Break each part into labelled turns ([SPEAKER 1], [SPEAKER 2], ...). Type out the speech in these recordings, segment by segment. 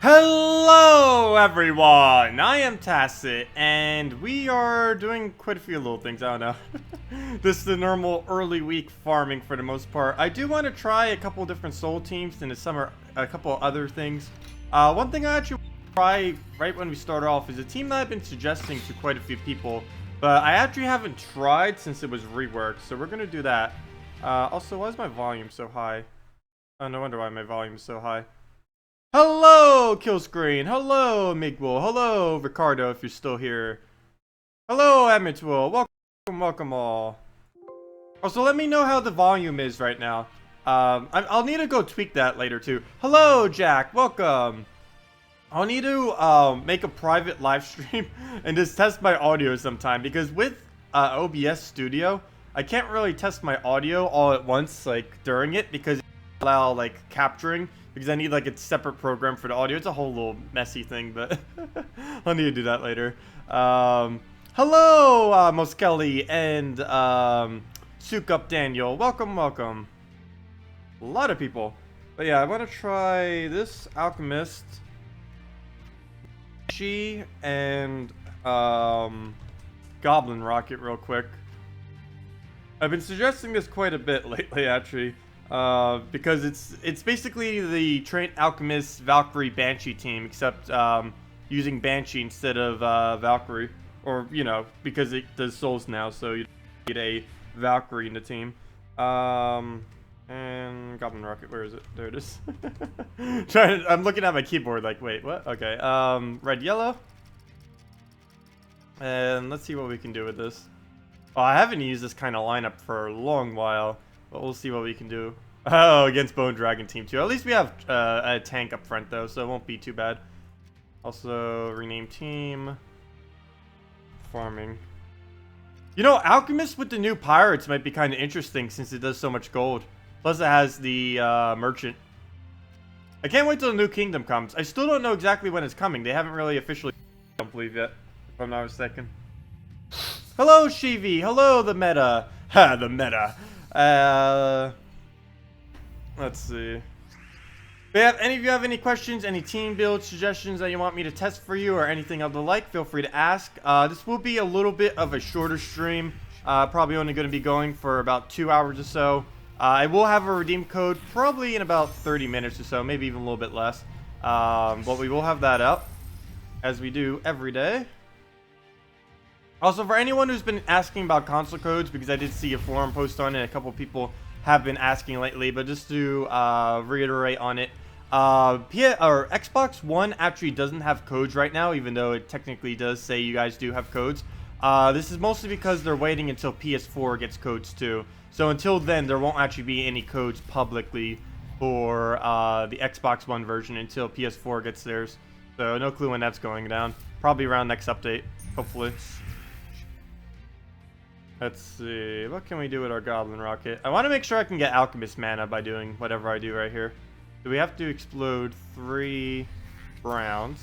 [SPEAKER 1] Hello everyone, I am Tacet, and we are doing quite a few little things, I don't know. This is the normal early week farming for the most part. I do want to try a couple different soul teams and a couple other things. One thing I actually want to try right when we start off is a team that I've been suggesting to quite a few people, but I actually haven't tried since it was reworked, so we're going to do that. Also, why is my volume so high? Oh, no wonder why my volume is so high. Hello, Killscreen. Hello, Miguel. Hello, Ricardo, if you're still here. Hello, Emmitsville. Welcome all. Also, let me know how the volume is right now. I'll need to go tweak that later, too. Hello, Jack. Welcome. I'll need to make a private live stream and just test my audio sometime, because with OBS Studio, I can't really test my audio all at once, like, during it, because it doesn't allow, like, capturing. Because I need like a separate program for the audio. It's a whole little messy thing, but I'll need to do that later. Hello, Moskelly and Souk Up Daniel. Welcome. A lot of people. But yeah, I want to try this Alchemist, She, and Goblin Rocket real quick. I've been suggesting this quite a bit lately, actually. Because it's basically the Trained Alchemist Valkyrie Banshee team, except using Banshee instead of Valkyrie, or you know, because it does souls now, so you need a Valkyrie in the team. And Goblin Rocket, where is it? There it is. I'm looking at my keyboard like, wait, what? Okay. Red, yellow, and let's see what we can do with this. Oh, I haven't used this kind of lineup for a long while. But we'll see what we can do. Oh, against Bone Dragon Team 2. At least we have a tank up front, though, so it won't be too bad. Also, rename team. Farming. You know, Alchemist with the new pirates might be kind of interesting since it does so much gold. Plus, it has the merchant. I can't wait till the new kingdom comes. I still don't know exactly when it's coming. They haven't really officially, I don't believe yet, if I'm not mistaken. Hello, Shivi. Hello, the meta. Ha, the meta. Let's see. If any of you have any questions, any team build suggestions that you want me to test for you, or anything of the like, feel free to ask. This will be a little bit of a shorter stream. Probably only going to be going for about 2 hours or so. I will have a redeem code probably in about 30 minutes or so, maybe even a little bit less. But we will have that up, as we do every day. Also, for anyone who's been asking about console codes, because I did see a forum post on it, a couple people have been asking lately, but just to reiterate on it, Xbox One actually doesn't have codes right now, even though it technically does say you guys do have codes. This is mostly because they're waiting until PS4 gets codes too. So until then, there won't actually be any codes publicly for the Xbox One version until PS4 gets theirs. So no clue when that's going down. Probably around next update, hopefully. Let's see, what can we do with our Goblin Rocket? I want to make sure I can get Alchemist mana by doing whatever I do right here. Do we have to explode 3 browns?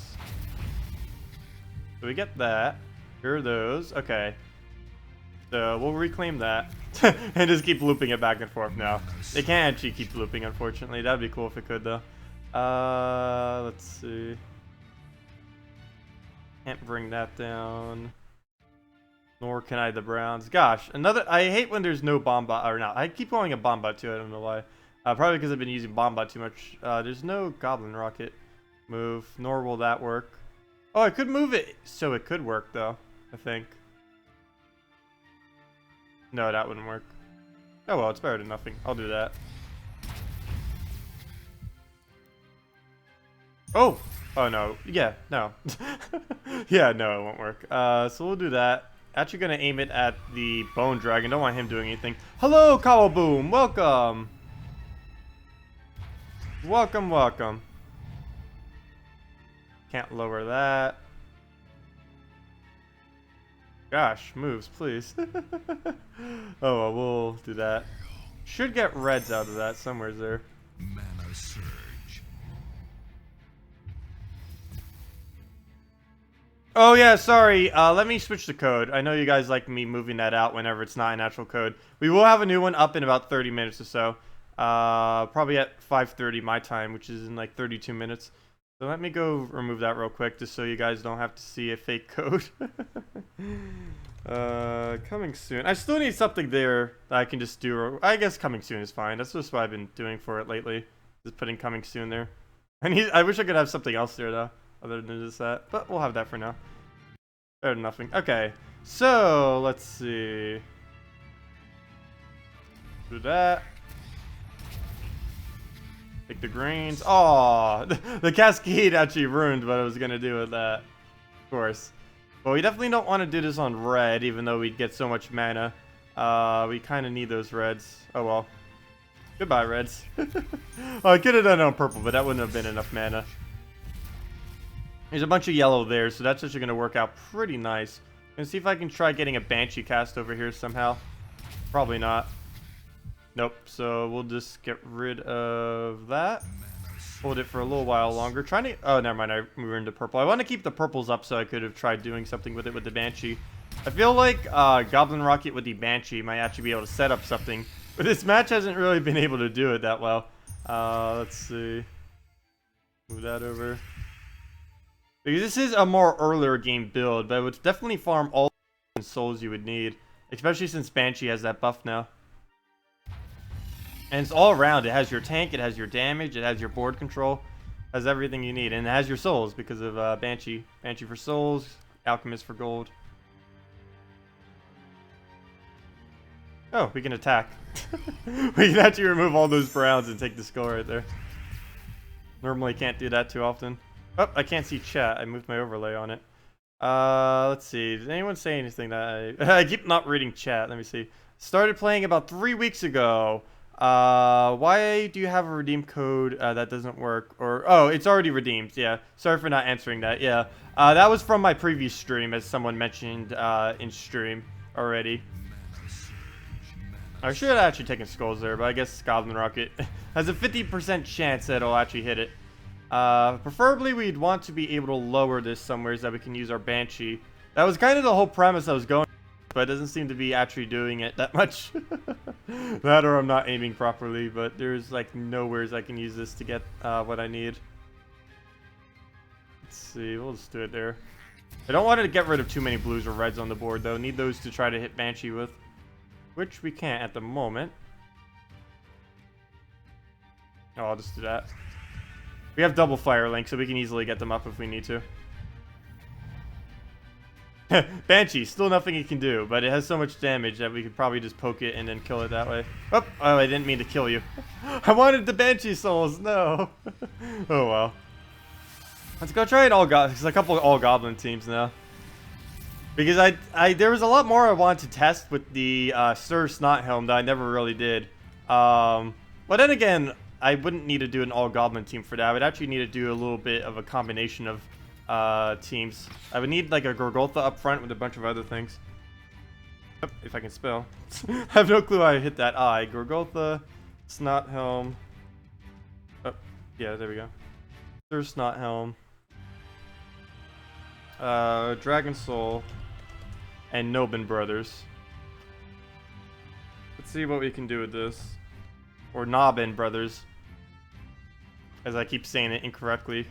[SPEAKER 1] So we get that. Here are those. Okay. So we'll reclaim that. And just keep looping it back and forth now. It can't actually keep looping, unfortunately. That'd be cool if it could, though. Let's see. Can't bring that down. Nor can I the Browns. Gosh, I hate when there's no Bomba, or not. I keep calling it Bomba too, I don't know why. Probably because I've been using Bomba too much. There's no Goblin Rocket move, nor will that work. Oh, I could move it, so it could work though, I think. No, that wouldn't work. Oh well, it's better than nothing. I'll do that. Oh! Oh no. Yeah, no. Yeah, no, it won't work. So we'll do that. Actually gonna aim it at the Bone Dragon. Don't want him doing anything. Hello, Kawaboom! Welcome! Welcome. Can't lower that. Gosh, moves, please. Oh, well, we'll do that. Should get reds out of that somewhere there. Mana surge. Oh yeah, sorry. Let me switch the code. I know you guys like me moving that out whenever it's not a natural code. We will have a new one up in about 30 minutes or so. Probably at 5:30 my time, which is in like 32 minutes. So let me go remove that real quick just so you guys don't have to see a fake code. Coming soon. I still need something there that I can just do. I guess coming soon is fine. That's just what I've been doing for it lately. Just putting coming soon there. I wish I could have something else there though, other than just that. But we'll have that for now. Better than nothing. Okay. So let's see. Do that. Take the greens. Oh, the cascade actually ruined what I was gonna do with that. Of course. Well, we definitely don't want to do this on red, even though we'd get so much mana. We kind of need those reds. Oh well. Goodbye, reds. Oh, I could have done it on purple, but that wouldn't have been enough mana. There's a bunch of yellow there, so that's actually going to work out pretty nice. Let's see if I can try getting a Banshee cast over here somehow. Probably not. Nope, so we'll just get rid of that. Hold it for a little while longer. Trying to... Oh, never mind, I moved into purple. I want to keep the purples up so I could have tried doing something with it with the Banshee. I feel like Goblin Rocket with the Banshee might actually be able to set up something. But this match hasn't really been able to do it that well. Let's see. Move that over. Because this is a more earlier game build, but it would definitely farm all the souls you would need. Especially since Banshee has that buff now. And it's all around. It has your tank, it has your damage, it has your board control. It has everything you need. And it has your souls because of Banshee. Banshee for souls, Alchemist for gold. Oh, we can attack. We can actually remove all those browns and take the skull right there. Normally can't do that too often. Oh, I can't see chat. I moved my overlay on it. Let's see. Did anyone say anything that I keep not reading chat. Let me see. Started playing about 3 weeks ago. Why do you have a redeem code that doesn't work? Or oh, it's already redeemed. Yeah. Sorry for not answering that. Yeah. That was from my previous stream, as someone mentioned in stream already. I should have actually taken skulls there, but I guess Goblin Rocket has a 50% chance that it'll actually hit it. Preferably we'd want to be able to lower this somewhere so that we can use our Banshee. That was kind of the whole premise I was going with, but it doesn't seem to be actually doing it that much. That or I'm not aiming properly, but there's like nowheres I can use this to get what I need. Let's see, we'll just do it there. I don't want to get rid of too many blues or reds on the board though. Need those to try to hit Banshee with. Which we can't at the moment. Oh, I'll just do that. We have double fire link, so we can easily get them up if we need to. Banshee, still nothing it can do, but it has so much damage that we could probably just poke it and then kill it that way. Oh, I didn't mean to kill you. I wanted the Banshee souls, no. Oh well. Let's go try it all. There's a couple of all goblin teams now. Because there was a lot more I wanted to test with the Sir Snothelm that I never really did. But then again, I wouldn't need to do an all-goblin team for that. I would actually need to do a little bit of a combination of teams. I would need like a Gorgoltha up front with a bunch of other things. Oh, if I can spell. I have no clue how I hit that I. Gorgoltha, Snothelm. Oh, yeah, there we go. Sir Snothelm. Dragon Soul. And Nobin Brothers. Let's see what we can do with this. Or Nobbin Brothers. As I keep saying it incorrectly.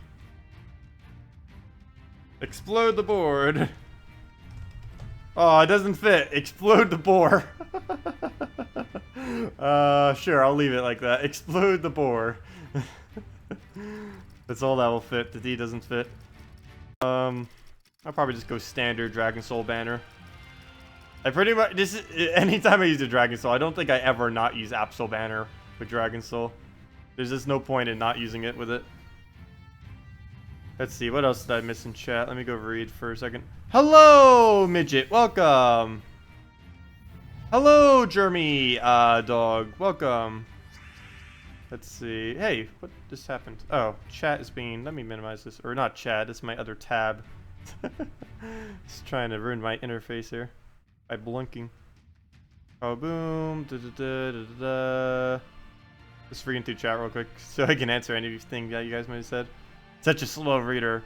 [SPEAKER 1] Explode the board. Oh, it doesn't fit. Explode the boar. Sure, I'll leave it like that. Explode the boar. That's all that will fit. The D doesn't fit. I'll probably just go standard Dragon Soul banner. I pretty much anytime I use a Dragon Soul, I don't think I ever not use Absol banner with Dragon Soul. There's just no point in not using it with it. Let's see, what else did I miss in chat? Let me go read for a second. Hello, Midget, welcome. Hello, Jeremy dog, welcome. Let's see. Hey, what just happened? Oh, chat is being. Let me minimize this, or not chat. It's my other tab. Just trying to ruin my interface here by blinking. Oh, boom. Da, da, da, da, da, da. Just reading through chat real quick so I can answer anything that you guys might have said. Such a slow reader.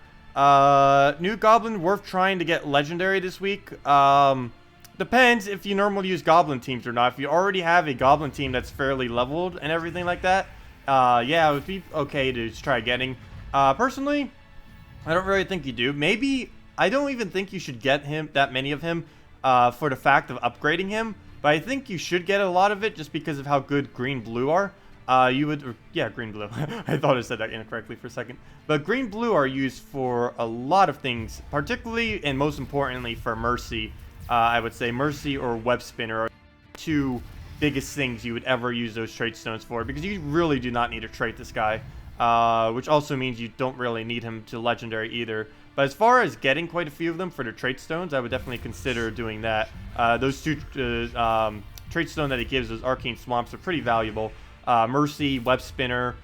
[SPEAKER 1] New Goblin worth trying to get legendary this week. Depends if you normally use Goblin teams or not. If you already have a Goblin team that's fairly leveled and everything like that, yeah, it would be okay to just try getting. Personally, I don't really think you do. Maybe, I don't even think you should get him, that many of him, for the fact of upgrading him. But I think you should get a lot of it just because of how good green-blue are. Yeah, green-blue. I thought I said that incorrectly for a second. But green-blue are used for a lot of things, particularly and most importantly for Mercy. I would say Mercy or Web Spinner are two biggest things you would ever use those trait stones for, because you really do not need to trait this guy. Which also means you don't really need him to legendary either. But as far as getting quite a few of them for the trait stones, I would definitely consider doing that. Those two trait stone that he gives, those arcane swamps, are pretty valuable. Mercy, Web Spinner,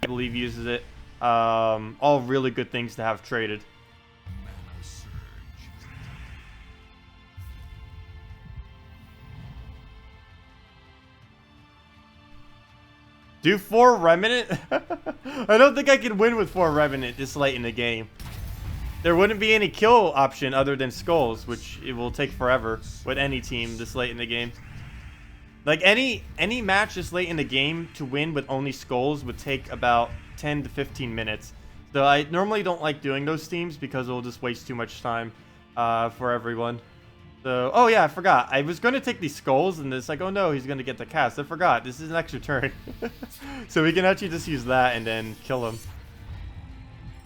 [SPEAKER 1] I believe uses it. All really good things to have traded. Do 4 Remnant? I don't think I can win with 4 Remnant this late in the game. There wouldn't be any kill option other than skulls, which it will take forever with any team this late in the game. Like any match this late in the game to win with only skulls would take about 10 to 15 minutes. So I normally don't like doing those teams because it'll just waste too much time for everyone. So, oh yeah, I forgot. I was going to take these skulls and it's like, oh no, he's going to get the cast. I forgot. This is an extra turn. So we can actually just use that and then kill him.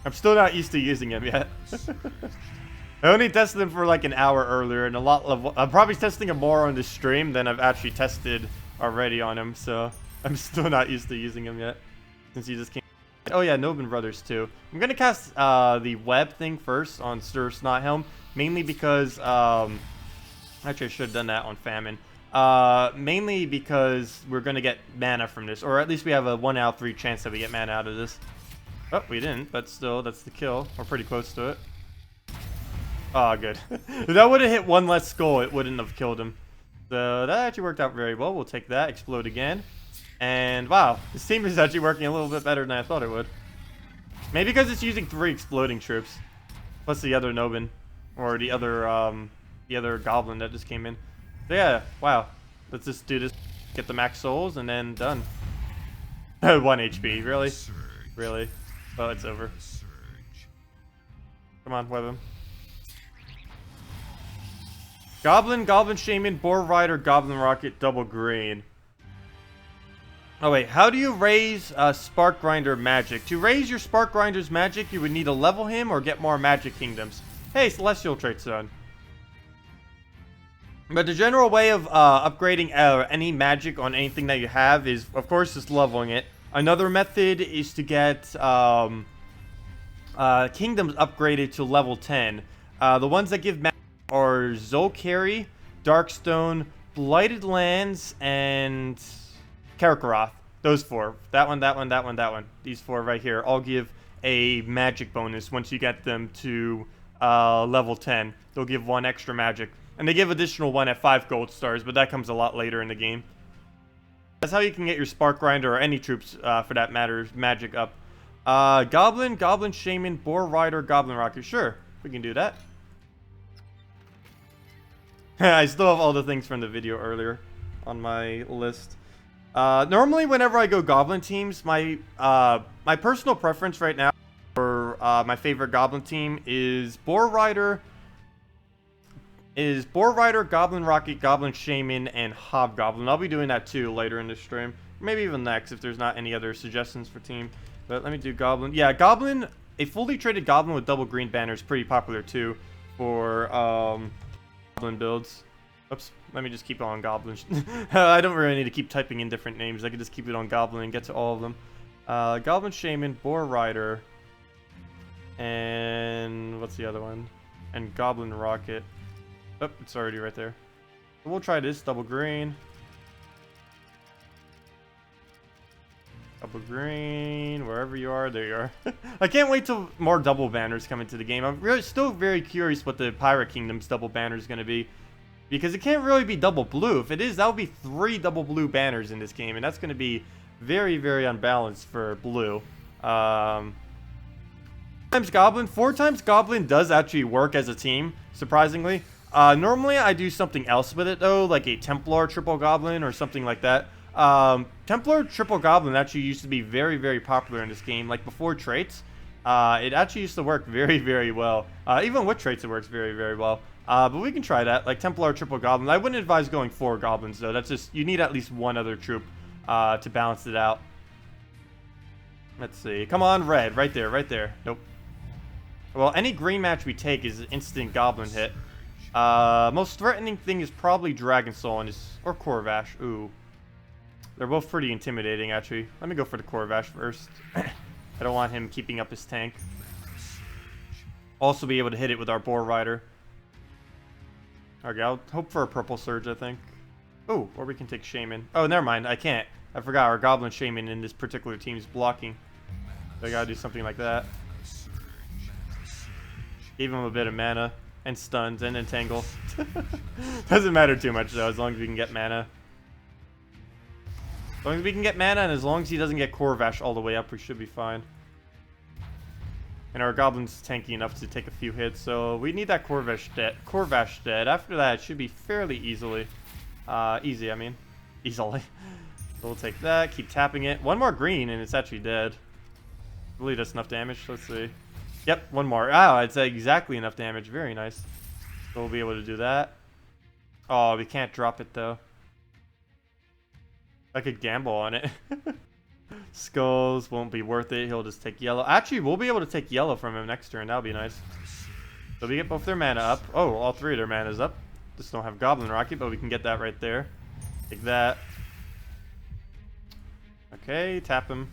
[SPEAKER 1] I'm still not used to using him yet. I only tested him for like an hour earlier, and I'm probably testing him more on the stream than I've actually tested already on him, so I'm still not used to using him yet. Since he just came. Oh yeah, Nobin Brothers too. I'm gonna cast the web thing first on Sir Snothelm, mainly because actually I should have done that on Famine. Mainly because we're gonna get mana from this, or at least we have a 1 out of 3 chance that we get mana out of this. Oh, we didn't, but still, that's the kill. We're pretty close to it. Oh, good. If that would have hit 1 less skull, it wouldn't have killed him. So that actually worked out very well. We'll take that, explode again. And wow, this team is actually working a little bit better than I thought it would. Maybe because it's using 3 exploding troops. Plus the other Nobin. Or the other Goblin that just came in. So yeah, wow. Let's just do this. Get the max souls and then done. 1 HP, really? Really? Oh, it's over. Come on, web him. Goblin, Goblin Shaman, Boar Rider, Goblin Rocket, double green. Oh wait, how do you raise Spark Grinder magic? To raise your Spark Grinder's magic, you would need to level him or get more magic kingdoms. Hey, Celestial Trait Stone. But the general way of upgrading any magic on anything that you have is, of course, just leveling it. Another method is to get kingdoms upgraded to level 10. The ones that give magic are Zolkari, Darkstone, Blighted Lands, and Karkaroth. Those 4. That one, that one, that one, that one. These 4 right here all give a magic bonus once you get them to level 10. They'll give 1 extra magic. And they give additional 1 at 5 gold stars, but that comes a lot later in the game. That's how you can get your Spark Grinder or any troops, for that matter, magic up. Goblin, Goblin Shaman, Boar Rider, Goblin Rocket. Sure, we can do that. I still have all the things from the video earlier on my list. Normally, whenever I go Goblin teams, my personal preference right now for my favorite Goblin team is Boar Rider, Goblin Rocket, Goblin Shaman, and Hobgoblin. I'll be doing that too later in the stream. Maybe even next if there's not any other suggestions for team. But let me do Goblin. Yeah, Goblin, a fully traded Goblin with double green banner is pretty popular too for Goblin builds. Oops, let me just keep it on Goblin. I don't really need to keep typing in different names. I can just keep it on Goblin and get to all of them. Goblin Shaman, Boar Rider, and what's the other one? And Goblin Rocket. Oh, it's already right there. We'll try this, double green. Double green, wherever you are, there you are. I can't wait till more double banners come into the game. I'm really still very curious what the Pirate Kingdom's double banner is going to be. Because it can't really be double blue. If it is, that would be 3 double blue banners in this game. And that's going to be very, very unbalanced for blue. 4 times Goblin. 4 times Goblin does actually work as a team, surprisingly. Normally I do something else with it though, like a Templar triple Goblin or something like that. Templar triple Goblin actually used to be very, very popular in this game, like before traits. It actually used to work very, very well. Even with traits, it works very, very well. But we can try that, like Templar triple Goblin. I wouldn't advise going 4 Goblins, though. That's just, you need at least one other troop to balance it out. Let's see. Come on, red. Right there, right there. Nope. Well, any green match we take is an instant Goblin hit. Most threatening thing is probably Dragon Soul and or Corvash. Ooh. They're both pretty intimidating, actually. Let me go for the Corvash first. I don't want him keeping up his tank. Also be able to hit it with our Boar Rider. Okay, I'll hope for a Purple Surge, I think. Oh, or we can take Shaman. Oh, never mind. I can't. I forgot our Goblin Shaman in this particular team is blocking. So I gotta do something like that. Gave him a bit of mana. And stuns and entangle. Doesn't matter too much, though, as long as we can get mana. As long as we can get mana, and as long as he doesn't get Corvash all the way up, we should be fine. And our Goblin's tanky enough to take a few hits, so we need that Corvash dead. After that, it should be fairly easily. Easy, I mean. Easily. So we'll take that, keep tapping it. One more green, and it's actually dead. I believe that's enough damage. Let's see. Yep, one more. Oh, it's exactly enough damage. Very nice. So we'll be able to do that. Oh, we can't drop it, though. I could gamble on it. Skulls won't be worth it. He'll just take yellow. Actually, we'll be able to take yellow from him next turn. That'll be nice. So we get both their mana up. Oh, all 3 of their mana's up. Just don't have Goblin Rocket, but we can get that right there. Take that. Okay, tap him.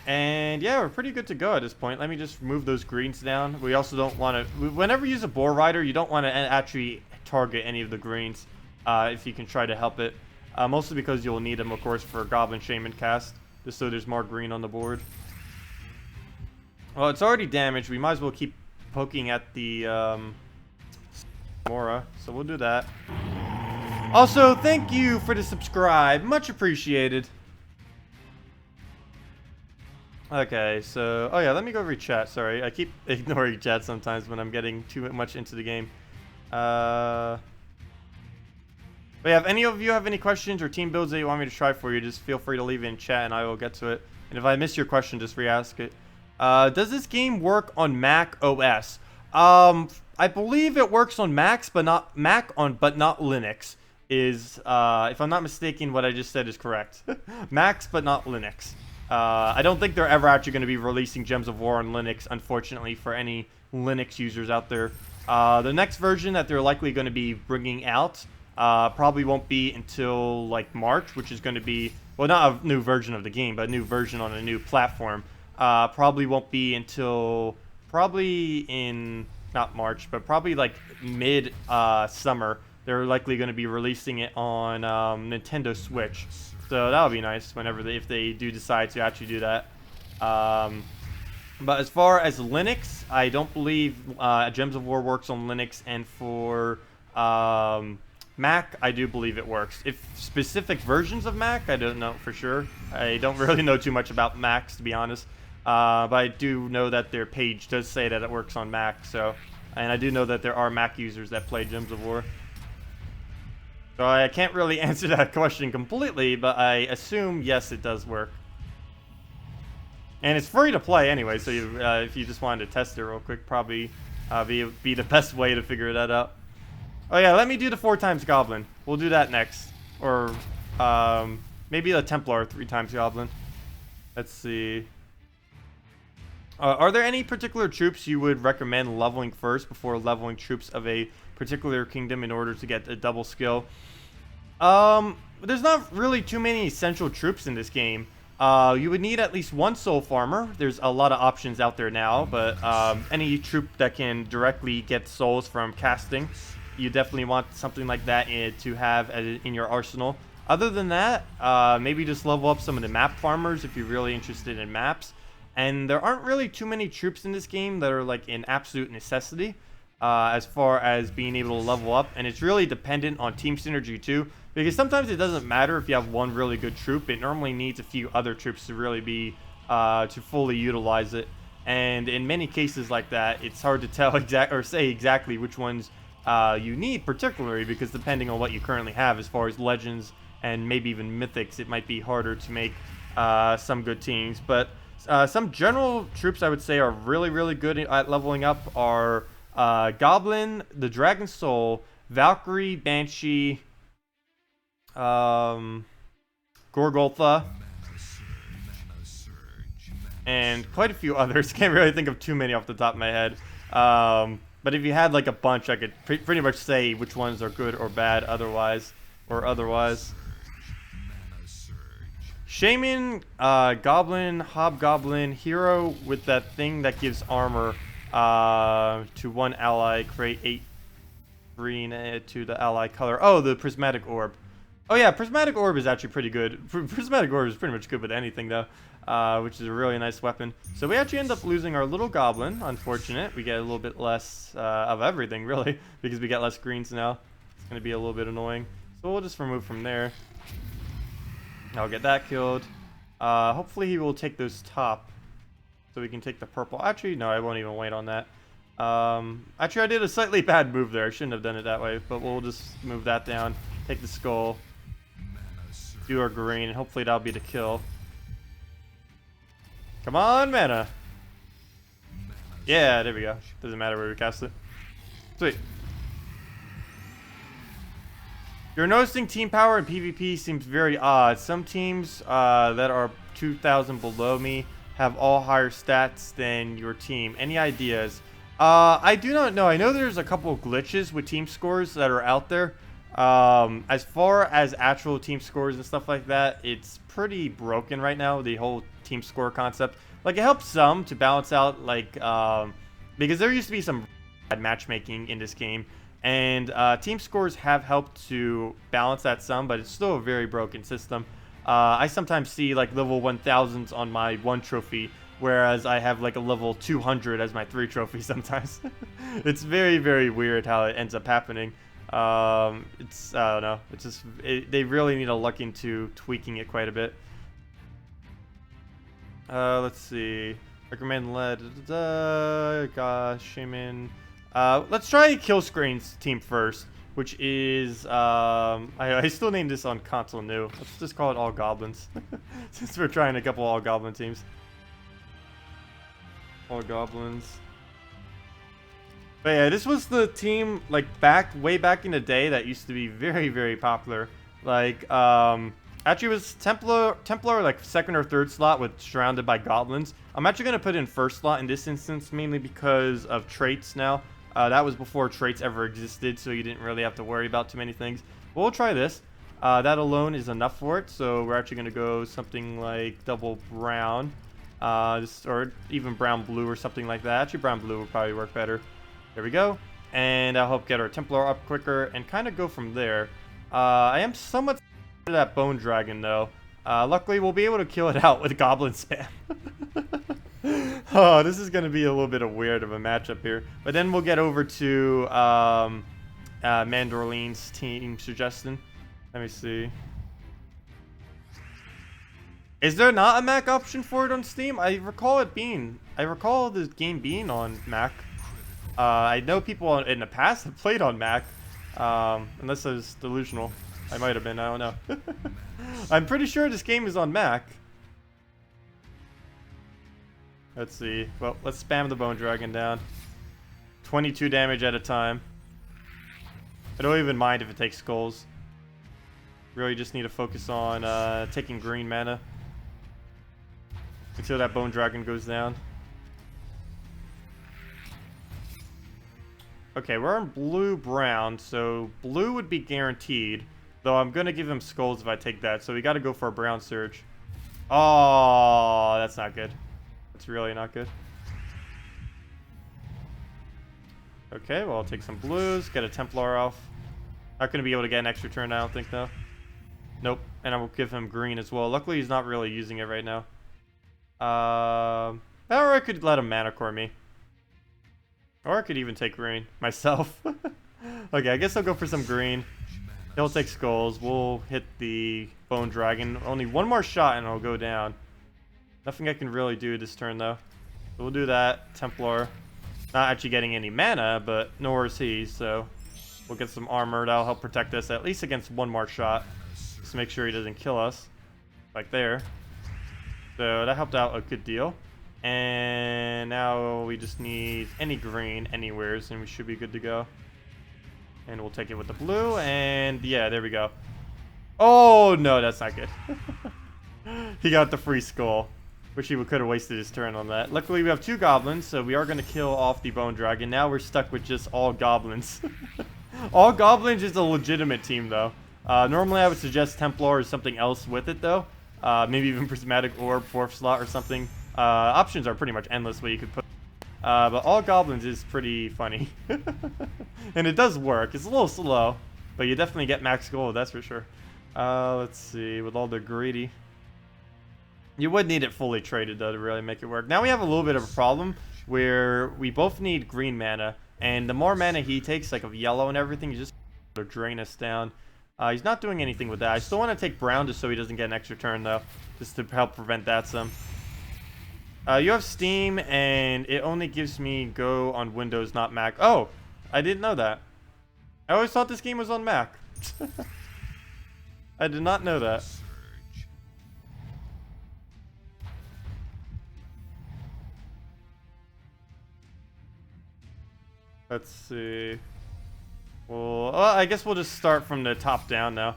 [SPEAKER 1] And yeah, we're pretty good to go at this point. Let me just move those greens down. We also don't want to... Whenever you use a Boar Rider, you don't want to actually target any of the greens. If you can try to help it. Mostly because you'll need them, of course, for Goblin Shaman cast. Just so there's more green on the board. Well, it's already damaged. We might as well keep poking at the Mora. So we'll do that. Also, thank you for the subscribe. Much appreciated. Okay, so... Oh yeah, let me go read chat. Sorry, I keep ignoring chat sometimes when I'm getting too much into the game. But yeah, if any of you have any questions or team builds that you want me to try for you, just feel free to leave it in chat and I will get to it. And if I miss your question, just re-ask it. Does this game work on Mac OS? I believe it works on Macs, but not Linux. If I'm not mistaken, what I just said is correct. Macs, but not Linux. I don't think they're ever actually going to be releasing Gems of War on Linux, unfortunately, for any Linux users out there. The next version that they're likely going to be bringing out probably won't be until like March, which is going to be, well, not a new version of the game, but a new version on a new platform. Probably won't be until probably in, not March, but probably like mid summer. They're likely going to be releasing it on Nintendo Switch. So that'll be nice whenever if they do decide to actually do that. But as far as Linux, I don't believe Gems of War works on Linux, and for Mac, I do believe it works. If specific versions of Mac, I don't know for sure. I don't really know too much about Macs, to be honest. But I do know that their page does say that it works on Mac. So, and I do know that there are Mac users that play Gems of War. So I can't really answer that question completely, but I assume yes, it does work. And it's free to play anyway, so if you just wanted to test it real quick, probably be the best way to figure that out. Oh yeah, let me do the 4 times Goblin. We'll do that next. Or maybe the Templar 3 times Goblin. Let's see. Are there any particular troops you would recommend leveling first before leveling troops of a particular kingdom in order to get a double skill? There's not really too many essential troops in this game. You would need at least 1 soul farmer. There's a lot of options out there now, but any troop that can directly get souls from casting, you definitely want something like that to have in your arsenal. Other than that, maybe just level up some of the map farmers if you're really interested in maps. And there aren't really too many troops in this game that are like an absolute necessity as far as being able to level up. And it's really dependent on team synergy too, because sometimes it doesn't matter if you have one really good troop. It normally needs a few other troops to really be to fully utilize it. And in many cases like that, it's hard to tell say exactly which ones you need particularly, because depending on what you currently have as far as legends and maybe even mythics, it might be harder to make some good teams. But some general troops I would say are really good at leveling up are Goblin, the Dragon Soul, Valkyrie, Banshee, Gorgoltha, and quite a few others. Can't really think of too many off the top of my head. But if you had like a bunch, I could pretty much say which ones are good or bad otherwise. Shaman, Goblin, Hobgoblin, Hero with that thing that gives armor to one ally, create 8 green to the ally color. Oh, the Prismatic Orb. Oh yeah, Prismatic Orb is actually pretty good. Prismatic Orb is pretty much good with anything though, which is a really nice weapon. So we actually end up losing our little Goblin, unfortunate. We get a little bit less of everything really, because we get less greens now. It's going to be a little bit annoying. So we'll just remove from there. I'll get that killed. Hopefully he will take those top, so we can take the purple. Actually, no, I won't even wait on that. Actually, I did a slightly bad move there. I shouldn't have done it that way, but we'll just move that down. Take the skull. Do our green, and hopefully that'll be the kill. Come on, mana. Yeah, there we go. Doesn't matter where we cast it. Sweet. You're noticing team power in PvP seems very odd. Some teams that are 2,000 below me have all higher stats than your team. Any ideas? I do not know. I know there's a couple of glitches with team scores that are out there. As far as actual team scores and stuff like that, it's pretty broken right now, the whole team score concept. Like, it helps some to balance out, like, because there used to be some bad matchmaking in this game. And team scores have helped to balance that some, but it's still a very broken system. I sometimes see like level 1000s on my 1 trophy, whereas I have like a level 200 as my 3 trophy sometimes. It's very weird how it ends up happening. I don't know. It's just they really need to look into tweaking it quite a bit. Let's see. Recommend lead. Gosh, Shaman. Let's try Kill Screen's team first, which is, I still named this on console new. Let's just call it All Goblins, since we're trying a couple All Goblin teams. All Goblins. But yeah, this was the team, like, way back in the day that used to be very popular. Like, actually it was Templar, like, 2nd or 3rd slot with surrounded by Goblins. I'm actually going to put in 1st slot in this instance, mainly because of traits now. That was before traits ever existed, so you didn't really have to worry about too many things. But we'll try this. That alone is enough for it, so we're actually going to go something like double brown. Or even brown-blue or something like that. Actually, brown-blue would probably work better. There we go. And I'll help get our Templar up quicker and kind of go from there. I am somewhat to that Bone Dragon, though. Luckily, we'll be able to kill it out with Goblin spam. Oh, this is going to be a little bit of weird of a matchup here. But then we'll get over to Mandorline's team suggestion. Let me see. Is there not a Mac option for it on Steam? I recall the game being on Mac. I know people in the past have played on Mac. Unless I was delusional. I might have been, I don't know. I'm pretty sure this game is on Mac. Let's see. Well, let's spam the Bone Dragon down. 22 damage at a time. I don't even mind if it takes skulls. Really just need to focus on taking green mana until that Bone Dragon goes down. Okay, we're on blue-brown, so blue would be guaranteed. Though I'm going to give him skulls if I take that, so we got to go for a brown surge. Oh, that's not good. That's really not good. Okay, well, I'll take some blues, get a Templar off. Not going to be able to get an extra turn, I don't think, though. Nope, and I will give him green as well. Luckily, he's not really using it right now. Or I could let him Mana Core me. Or I could even take green myself. Okay, I guess I'll go for some green. He'll take skulls. We'll hit the Bone Dragon. Only one more shot and it'll go down. Nothing I can really do this turn, though. So we'll do that. Templar. Not actually getting any mana, but nor is he, so we'll get some armor. That'll help protect us at least against one more shot. Just to make sure he doesn't kill us. Like there. So that helped out a good deal. And now we just need any green anywheres, and we should be good to go. And we'll take it with the blue, and yeah, there we go. Oh, no, that's not good. He got the free skull. Wish he could have wasted his turn on that. Luckily, we have 2 goblins, so we are going to kill off the bone dragon. Now we're stuck with just all goblins. All goblins is a legitimate team, though. Normally, I would suggest Templar or something else with it, though. Maybe even Prismatic Orb, 4th slot or something. Options are pretty much endless what you could put. But all goblins is pretty funny. And it does work. It's a little slow, but you definitely get max gold, that's for sure. Let's see, with all the greedy. You would need it fully traded, though, to really make it work. Now we have a little bit of a problem where we both need green mana. And the more mana he takes, like of yellow and everything, he's just going to drain us down. He's not doing anything with that. I still want to take brown just so he doesn't get an extra turn, though. Just to help prevent that some. You have Steam, and it only gives me Go on Windows, not Mac. Oh, I didn't know that. I always thought this game was on Mac. I did not know that. Let's see. Well, I guess we'll just start from the top down now.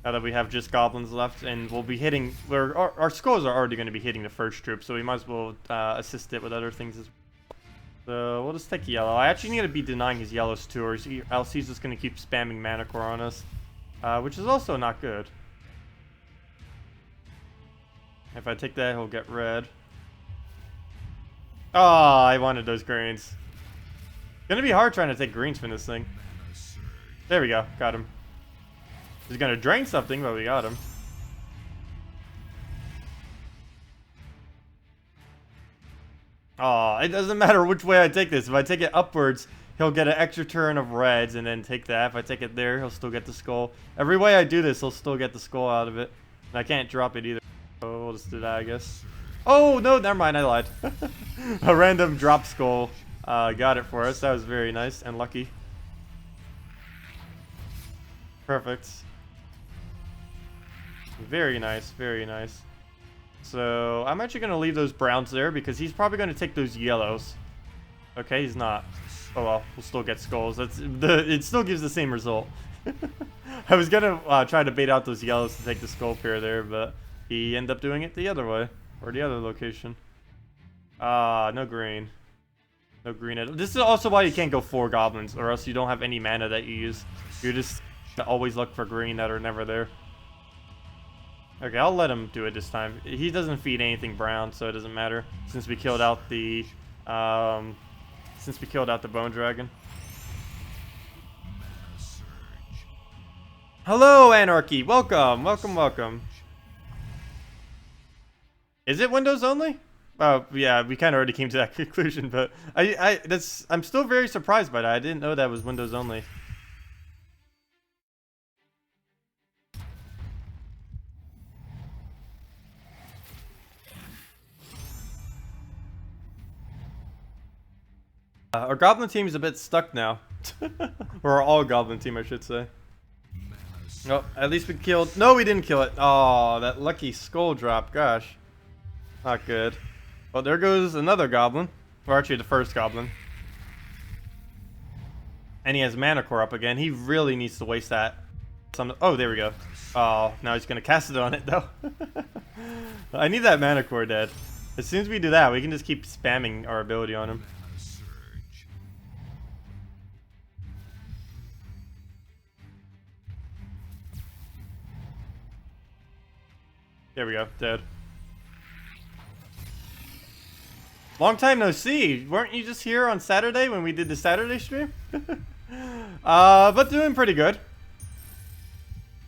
[SPEAKER 1] Now that we have just goblins left, and we'll be hitting. Our skulls are already going to be hitting the first troop, so we might as well assist it with other things as well. So we'll just take yellow. I actually need to be denying his yellows too, or else he's just going to keep spamming mana core on us, which is also not good. If I take that, he'll get red. Oh, I wanted those greens. Gonna be hard trying to take greens from this thing. There we go, got him. He's gonna drain something, but we got him. Oh, it doesn't matter which way I take this. If I take it upwards, he'll get an extra turn of reds and then take that. If I take it there, he'll still get the skull. Every way I do this, he'll still get the skull out of it. And I can't drop it either. So we'll just do that, I guess. Oh, no, never mind, I lied. A random drop skull got it for us. That was very nice and lucky. Perfect. Very nice, very nice. So I'm actually going to leave those browns there because he's probably going to take those yellows. Okay, he's not. Oh well, we'll still get skulls. It still gives the same result. I was going to try to bait out those yellows to take the skull pair there, but he ended up doing it the other way. Or the other location. No green. No green at all. This is also why you can't go 4 goblins, or else you don't have any mana that you use. You're just always look for green that are never there. Okay, I'll let him do it this time. He doesn't feed anything brown, so it doesn't matter. Since we killed out the bone dragon. Hello, Anarchy. Welcome, welcome, welcome. Is it Windows only? Oh, yeah, we kind of already came to that conclusion, but I'm still very surprised by that. I didn't know that was Windows only. Our goblin team is a bit stuck now. Or our all goblin team, I should say. Oh, at least we killed. No, we didn't kill it. Oh, that lucky skull drop. Gosh. Not good. Well, there goes another goblin. Or actually, the first goblin. And he has mana core up again. He really needs to waste that. Oh, there we go. Oh, now he's going to cast it on it, though. I need that mana core dead. As soon as we do that, we can just keep spamming our ability on him. There we go, dead. Long time no see. Weren't you just here on Saturday when we did the Saturday stream? But doing pretty good.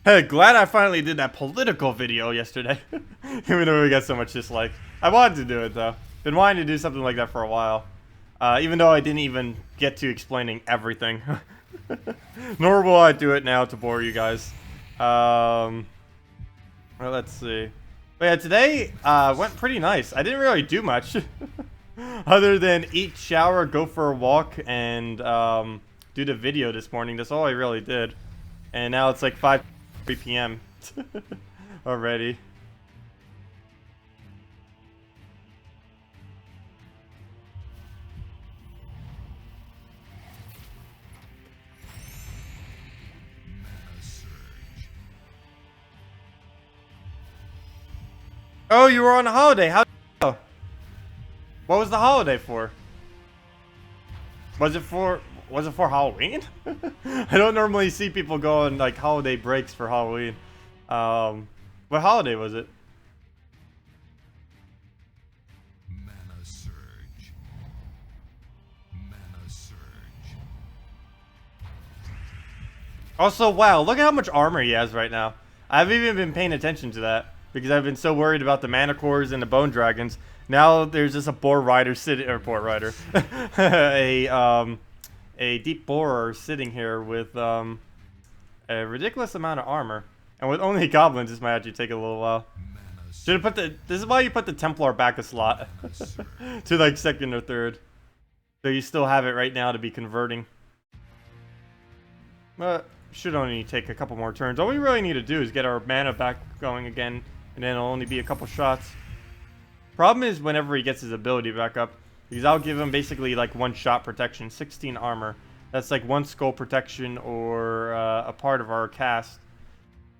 [SPEAKER 1] Hey, glad I finally did that political video yesterday. Even though we got so much dislike. I wanted to do it though. Been wanting to do something like that for a while. Even though I didn't even get to explaining everything. Nor will I do it now to bore you guys. Well, let's see. But yeah, today went pretty nice. I didn't really do much. Other than eat, shower, go for a walk, and do the video this morning. That's all I really did. And now it's like 5 p.m. already. Oh, you were on a holiday. How? Oh. What was the holiday for? Was it for Halloween? I don't normally see people go on like holiday breaks for Halloween. What holiday was it?
[SPEAKER 2] Mana surge. Mana surge.
[SPEAKER 1] Also, wow, look at how much armor he has right now. I've even been paying attention to that because I've been so worried about the mana cores and the bone dragons. Now there's just a boar rider sitting, or boar rider, a deep borer sitting here with a ridiculous amount of armor, and with only goblins, this might actually take a little while. Should have put the. This is why you put the Templar back a slot to like second or third, so you still have it right now to be converting. But should only take a couple more turns. All we really need to do is get our mana back going again, and then it'll only be a couple shots. Problem is whenever he gets his ability back up, because I'll give him basically like one shot protection, 16 armor. That's like one skull protection or a part of our cast.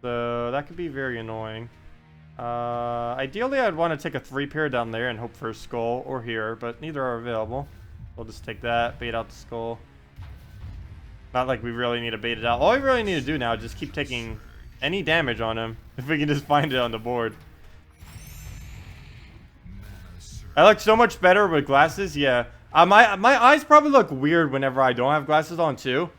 [SPEAKER 1] So that could be very annoying. Ideally, I'd want to take a 3-pair down there and hope for a skull or here, but neither are available. We'll just take that, bait out the skull. Not like we really need to bait it out. All we really need to do now is just keep taking any damage on him if we can just find it on the board. I look so much better with glasses, yeah. My eyes probably look weird whenever I don't have glasses on too.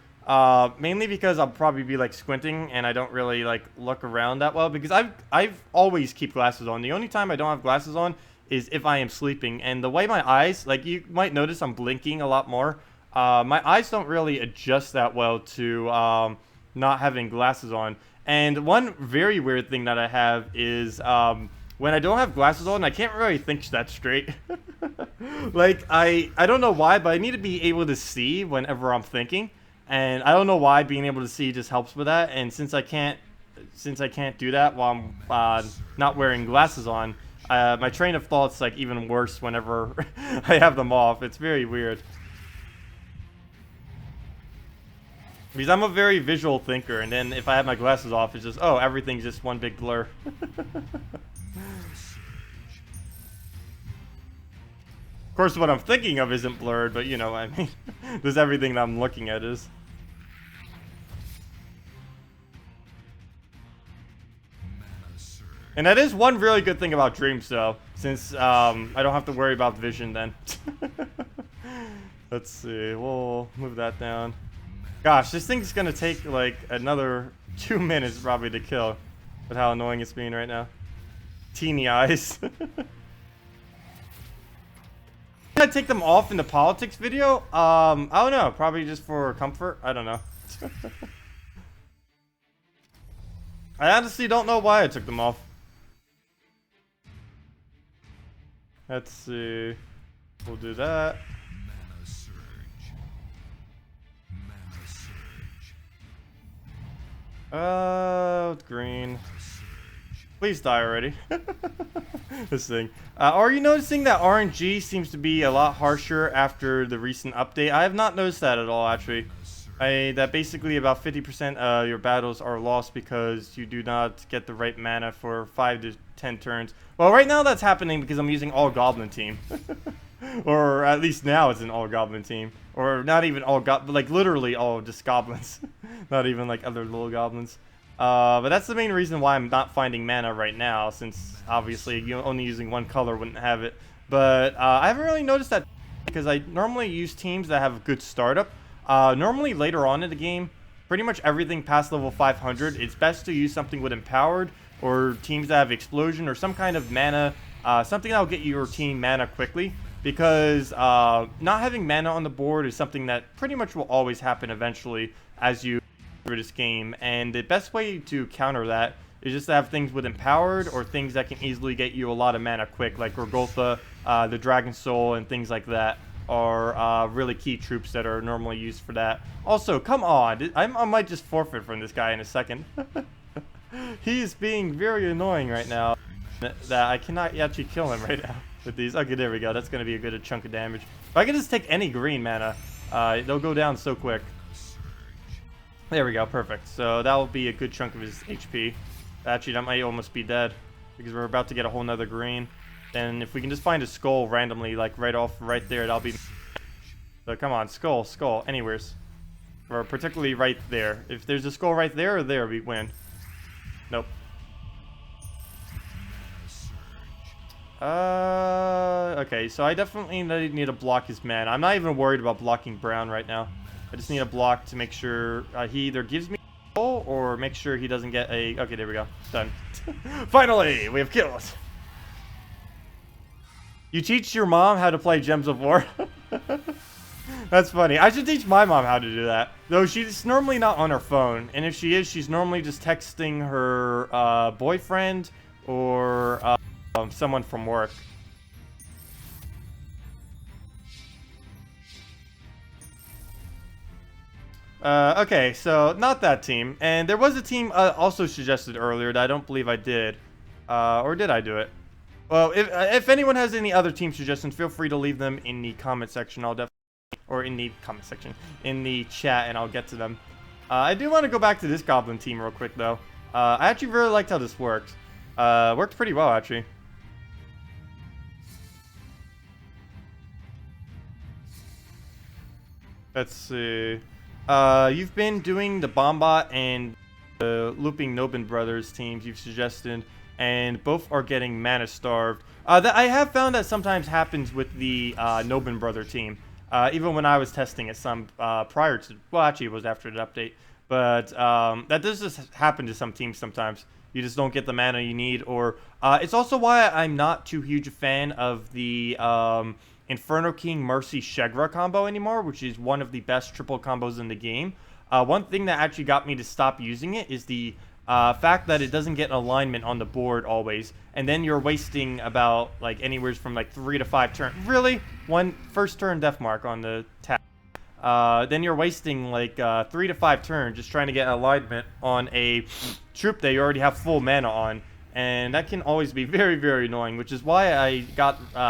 [SPEAKER 1] Mainly because I'll probably be like squinting and I don't really like look around that well because I've always keep glasses on. The only time I don't have glasses on is if I am sleeping, and the way my eyes, like you might notice I'm blinking a lot more. My eyes don't really adjust that well to not having glasses on. And one very weird thing that I have is when I don't have glasses on, I can't really think that straight. Like, I don't know why, but I need to be able to see whenever I'm thinking. And I don't know why being able to see just helps with that. And since I can't do that while I'm not wearing glasses on, my train of thought's like even worse whenever I have them off. It's very weird. Because I'm a very visual thinker, and then if I have my glasses off, it's just, oh, everything's just one big blur. Of course, what I'm thinking of isn't blurred, but you know what I mean. There's everything that I'm looking at is. And that is one really good thing about dreams, though, since I don't have to worry about vision then. Let's see, we'll move that down. Gosh, this thing's gonna take like another 2 minutes probably to kill with how annoying it's being right now. Teeny eyes. I take them off in the politics video? I don't know, probably just for comfort. I don't know. I honestly don't know why I took them off. Let's see. We'll do that.
[SPEAKER 2] Mana surge. Mana surge.
[SPEAKER 1] Green. Please die already. This thing. Are you noticing that RNG seems to be a lot harsher after the recent update? I have not noticed that at all, actually. That basically about 50% of your battles are lost because you do not get the right mana for 5 to 10 turns. Well, right now that's happening because I'm using all Goblin team. Or at least now it's an all Goblin team. Or not even all Goblin, like literally all just Goblins. Not even like other little Goblins. But that's the main reason why I'm not finding mana right now, since obviously you only using one color wouldn't have it. But I haven't really noticed that because I normally use teams that have a good startup. Normally later on in the game, pretty much everything past level 500, it's best to use something with Empowered or teams that have Explosion or some kind of mana, something that will get your team mana quickly. Because not having mana on the board is something that pretty much will always happen eventually as you through this game, and the best way to counter that is just to have things with Empowered or things that can easily get you a lot of mana quick, like Gorgotha, the Dragon Soul, and things like that are really key troops that are normally used for that. Also, come on, I might just forfeit from this guy in a second. He's being very annoying right now, that I cannot actually kill him right now with these. Okay, there we go. That's going to be a good chunk of damage. If I can just take any green mana, they'll go down so quick. There we go, perfect. So that will be a good chunk of his HP. Actually, that might almost be dead. because we're about to get a whole nother green. Then if we can just find a skull randomly, like right there, that'll be... So come on, skull, anywheres. Or particularly right there. If there's a skull right there or there, we win. Nope. Okay, so I definitely need to block his man. I'm not even worried about blocking Brown right now. I just need a block to make sure he either gives me a goal or make sure he doesn't get a... Okay, there we go. Done. Finally, we have kills. You teach your mom how to play Gems of War? That's funny. I should teach my mom how to do that. Though she's normally not on her phone. And if she is, she's normally just texting her boyfriend or someone from work. Okay, so not that team. And there was a team also suggested earlier that I don't believe I did. Or did I do it? Well, if anyone has any other team suggestions, feel free to leave them in the comment section. I'll definitely... Or in the comment section. In the chat, and I'll get to them. I do want to go back to this Goblin team real quick, though. I actually really liked how this worked. Worked pretty well, actually. Let's see. You've been doing the Bombot and the Looping Nobin Brothers teams you've suggested, and both are getting mana starved. That I have found that sometimes happens with the Nobin Brother team. Even when I was testing it some prior to... Well, actually, it was after the update. But that does just happen to some teams sometimes. You just don't get the mana you need. Or it's also why I'm not too huge a fan of the Inferno King Mercy Shegra combo anymore, which is one of the best triple combos in the game. One thing that actually got me to stop using it is the fact that it doesn't get alignment on the board always, and then you're wasting about like anywhere from like 3 to 5 turns. Really, first turn death mark on the tap. Then you're wasting like 3 to 5 turns just trying to get alignment on a troop that you already have full mana on, and that can always be very, very annoying. Which is why I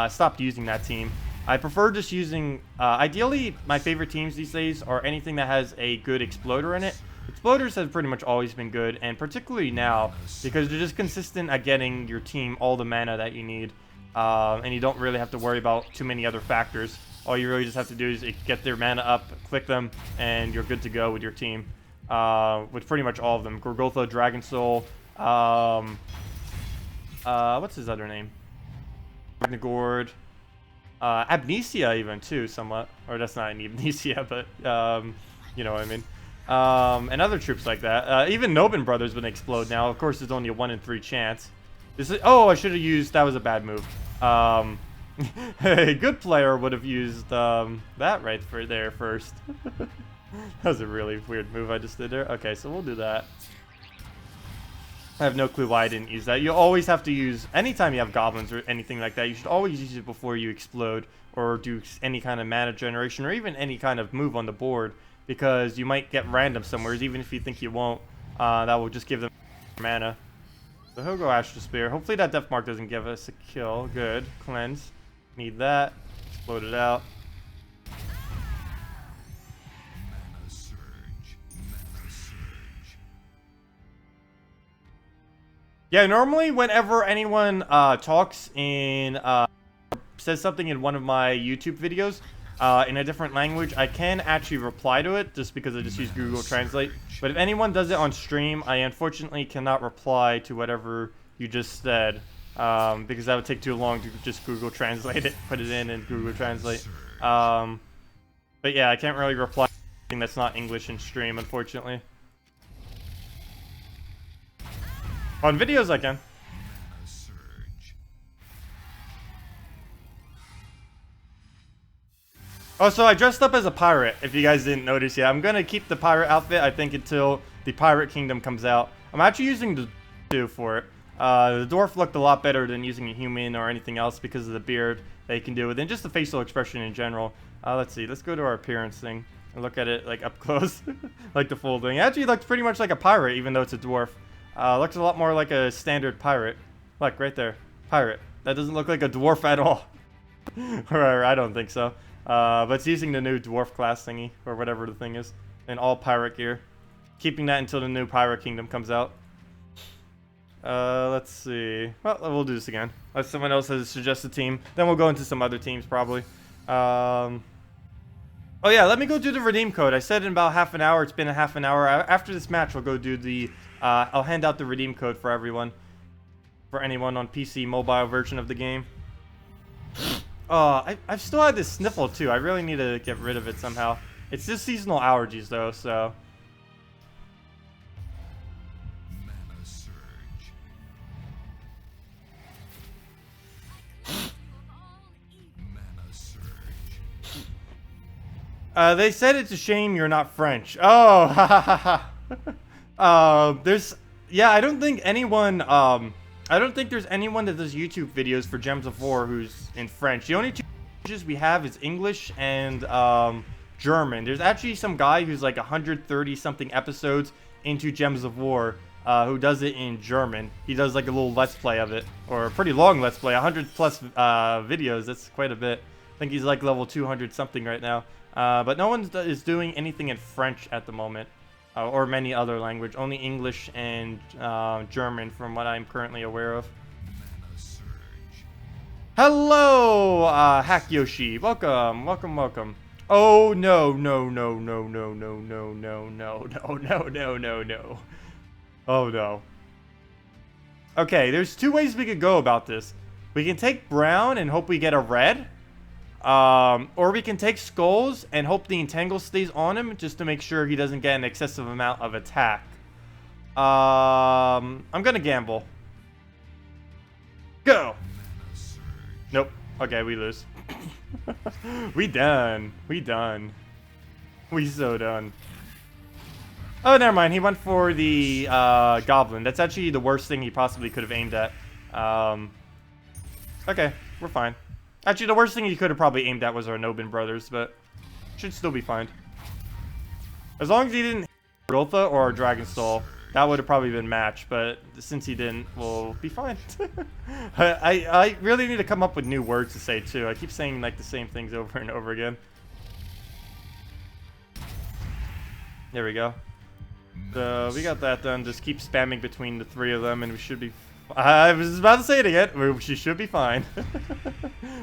[SPEAKER 1] stopped using that team. I prefer just using... ideally, my favorite teams these days are anything that has a good exploder in it. Exploders have pretty much always been good, and particularly now, because they're just consistent at getting your team all the mana that you need, and you don't really have to worry about too many other factors. All you really just have to do is get their mana up, click them, and you're good to go with your team. With pretty much all of them. Gorgotha, Dragon Soul, what's his other name? Magnagord, Amnesia even, too, somewhat. Or that's not an Amnesia, but, you know what I mean. And other troops like that. Even Nobin Brothers would explode now. Of course, there's only a 1 in 3 chance. This is... Oh, I should have used... That was a bad move. A good player would have used that right there first. That was a really weird move I just did there. Okay, so we'll do that. I have no clue why I didn't use that. You always have to use... Anytime you have goblins or anything like that, you should always use it before you explode or do any kind of mana generation or even any kind of move on the board. Because you might get random somewhere, even if you think you won't. That will just give them mana. So he'll go Astral Spear. Hopefully that Death Mark doesn't give us a kill. Good. Cleanse. Need that. Explode it out.
[SPEAKER 2] Mana surge. Mana surge.
[SPEAKER 1] Yeah, normally whenever anyone talks in... says something in one of my YouTube videos... in a different language, I can actually reply to it just because I just use Google Translate. But if anyone does it on stream, I unfortunately cannot reply to whatever you just said because that would take too long to just Google Translate it, put it in Google Translate. But yeah, I can't really reply to anything that's not English in stream, unfortunately. On videos, I can. Oh, so I dressed up as a pirate, if you guys didn't notice yet. I'm going to keep the pirate outfit, I think, until the Pirate Kingdom comes out. I'm actually using the dwarf for it. The dwarf looked a lot better than using a human or anything else because of the beard that you can do with it, and just the facial expression in general. Let's see, let's go to our appearance thing and look at it, like, up close. Like the full thing. It actually looks pretty much like a pirate, even though it's a dwarf. Looks a lot more like a standard pirate. Look, right there. Pirate. That doesn't look like a dwarf at all. Or I don't think so. But it's using the new dwarf class thingy, or whatever the thing is, in all pirate gear. Keeping that until the new Pirate Kingdom comes out. Let's see. Well, we'll do this again. Unless someone else has a suggested team. Then we'll go into some other teams, probably. Oh yeah, let me go do the redeem code. I said in about half an hour. It's been a half an hour. After this match, we'll go do the... I'll hand out the redeem code for everyone. For anyone on PC mobile version of the game. I've still had this sniffle too. I really need to get rid of it somehow. It's just seasonal allergies though, so...
[SPEAKER 2] Mana surge. Mana surge.
[SPEAKER 1] They said it's a shame you're not French. Oh, ha ha ha. Yeah, I don't think anyone, I don't think there's anyone that does YouTube videos for Gems of War who's in French. The only two languages we have is English and, German. There's actually some guy who's like 130 something episodes into Gems of War, who does it in German. He does like a little let's play of it, or a pretty long let's play, 100 plus, videos. That's quite a bit. I think he's like level 200 something right now. But no one is doing anything in French at the moment, or many other language. Only English and German, from what I'm currently aware of.
[SPEAKER 2] Mana surge.
[SPEAKER 1] Hello, Hack Yoshi. Welcome, welcome, welcome. Oh no, no, no, no, no, no, no, no, no, no, no, no, no, no. Oh no. Okay, there's two ways we could go about this. We can take brown and hope we get a red. Or we can take skulls and hope the entangle stays on him just to make sure he doesn't get an excessive amount of attack. I'm gonna gamble. Go! Nope. Okay, we lose. We done. We done. We so done. Oh, never mind. He went for the Goblin. That's actually the worst thing he possibly could have aimed at. Okay, we're fine. Actually, the worst thing he could have probably aimed at was our Nobin brothers, but should still be fine. As long as he didn't hit Rotha or our Dragon Soul, that would have probably been matched, but since he didn't, we'll be fine. I really need to come up with new words to say, too. I keep saying, like, the same things over and over again. There we go. So, we got that done. Just keep spamming between the three of them, and we should be... I was about to say it again. She should be fine.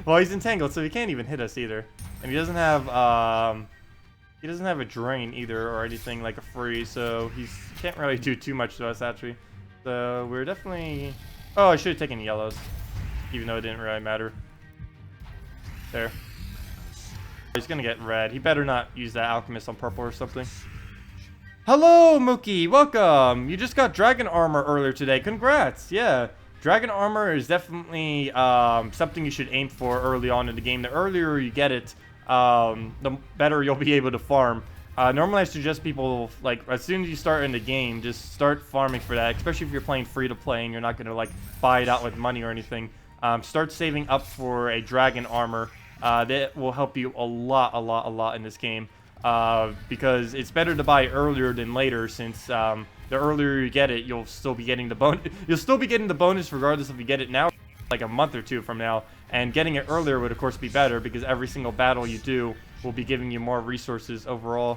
[SPEAKER 1] Well, he's entangled, so he can't even hit us either. And he doesn't have a drain either, or anything like a freeze, so he can't really do too much to us, actually. So we're definitely... Oh, I should have taken yellows, even though it didn't really matter. There. He's gonna get red. He better not use that alchemist on purple or something. Hello, Mookie. Welcome. You just got dragon armor earlier today. Congrats. Yeah. Dragon armor is definitely something you should aim for early on in the game. The earlier you get it, the better you'll be able to farm. Normally I suggest people, like, as soon as you start in the game, just start farming for that, especially if you're playing free-to-play and you're not going to, like, buy it out with money or anything. Start saving up for a dragon armor. That will help you a lot in this game. Because it's better to buy earlier than later, since the earlier you get it, you'll still be getting the bonus. You'll still be getting the bonus regardless if you get it now, like a month or two from now. And getting it earlier would of course be better, because every single battle you do will be giving you more resources overall.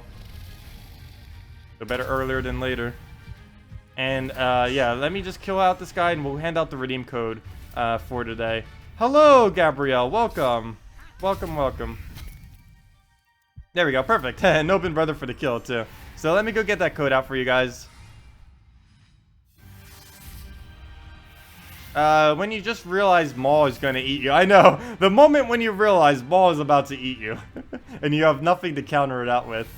[SPEAKER 1] So better earlier than later. And yeah, let me just kill out this guy, and we'll hand out the redeem code for today. Hello, Gabrielle. Welcome, welcome, welcome. There we go, perfect. Nobin brother for the kill, too. So let me go get that code out for you guys. When you just realize Maul is going to eat you. I know, the moment when you realize Maul is about to eat you. And you have nothing to counter it out with.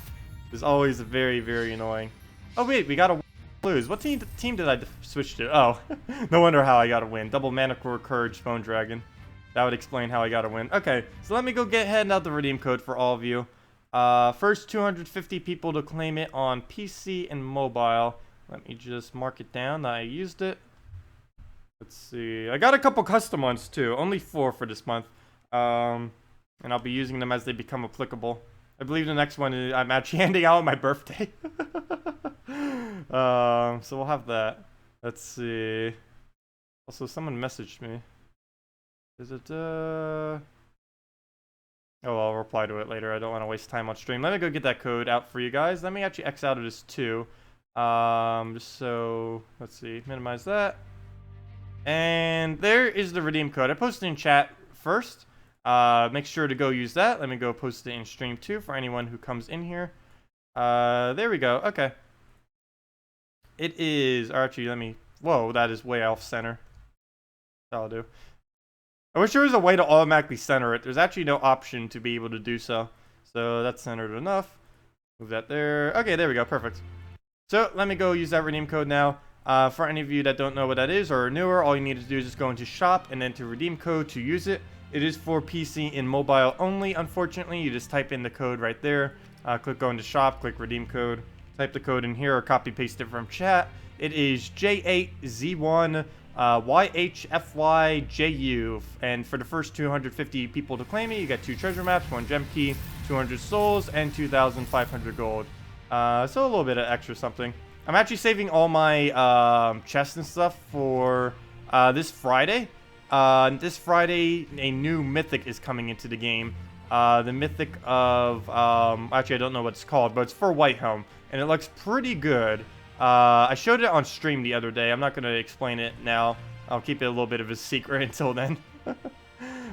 [SPEAKER 1] Is always very, very annoying. Oh wait, we got to lose. What team did I switch to? Oh, no wonder how I got to win. Double Mana Core, Courage, Bone Dragon. That would explain how I got to win. Okay, so let me go hand out the redeem code for all of you. First 250 people to claim it on PC and mobile. Let me just mark it down that I used it. Let's see. I got a couple custom ones too. Only 4 for this month. And I'll be using them as they become applicable. I believe the next one is I'm actually handing out on my birthday. So we'll have that. Let's see. Also, someone messaged me. Is it Oh, I'll reply to it later. I don't want to waste time on stream. Let me go get that code out for you guys. Let me actually X out of this too. Just so, let's see, minimize that. And there is the redeem code. I posted in chat first. Make sure to go use that. Let me go post it in stream too for anyone who comes in here. There we go. Okay. It is, or actually, let me, whoa, that is way off center. That'll do. I wish there was a way to automatically center it. There's actually no option to be able to do so. So that's centered enough. Move that there. Okay, there we go. Perfect. So let me go use that redeem code now. For any of you that don't know what that is or are newer, all you need to do is just go into shop and enter redeem code to use it. It is for PC and mobile only, unfortunately. You just type in the code right there. Click go into shop, click redeem code. Type the code in here or copy paste it from chat. It is J8Z1 YHFYJU. And for the first 250 people to claim it, you get 2 treasure maps, 1 gem key, 200 souls, and 2,500 gold. So a little bit of extra something. I'm actually saving all my chests and stuff for this Friday. This Friday, a new mythic is coming into the game. The mythic of, actually I don't know what it's called, but it's for Whitehelm. And it looks pretty good. I showed it on stream the other day. I'm not going to explain it now. I'll keep it a little bit of a secret until then.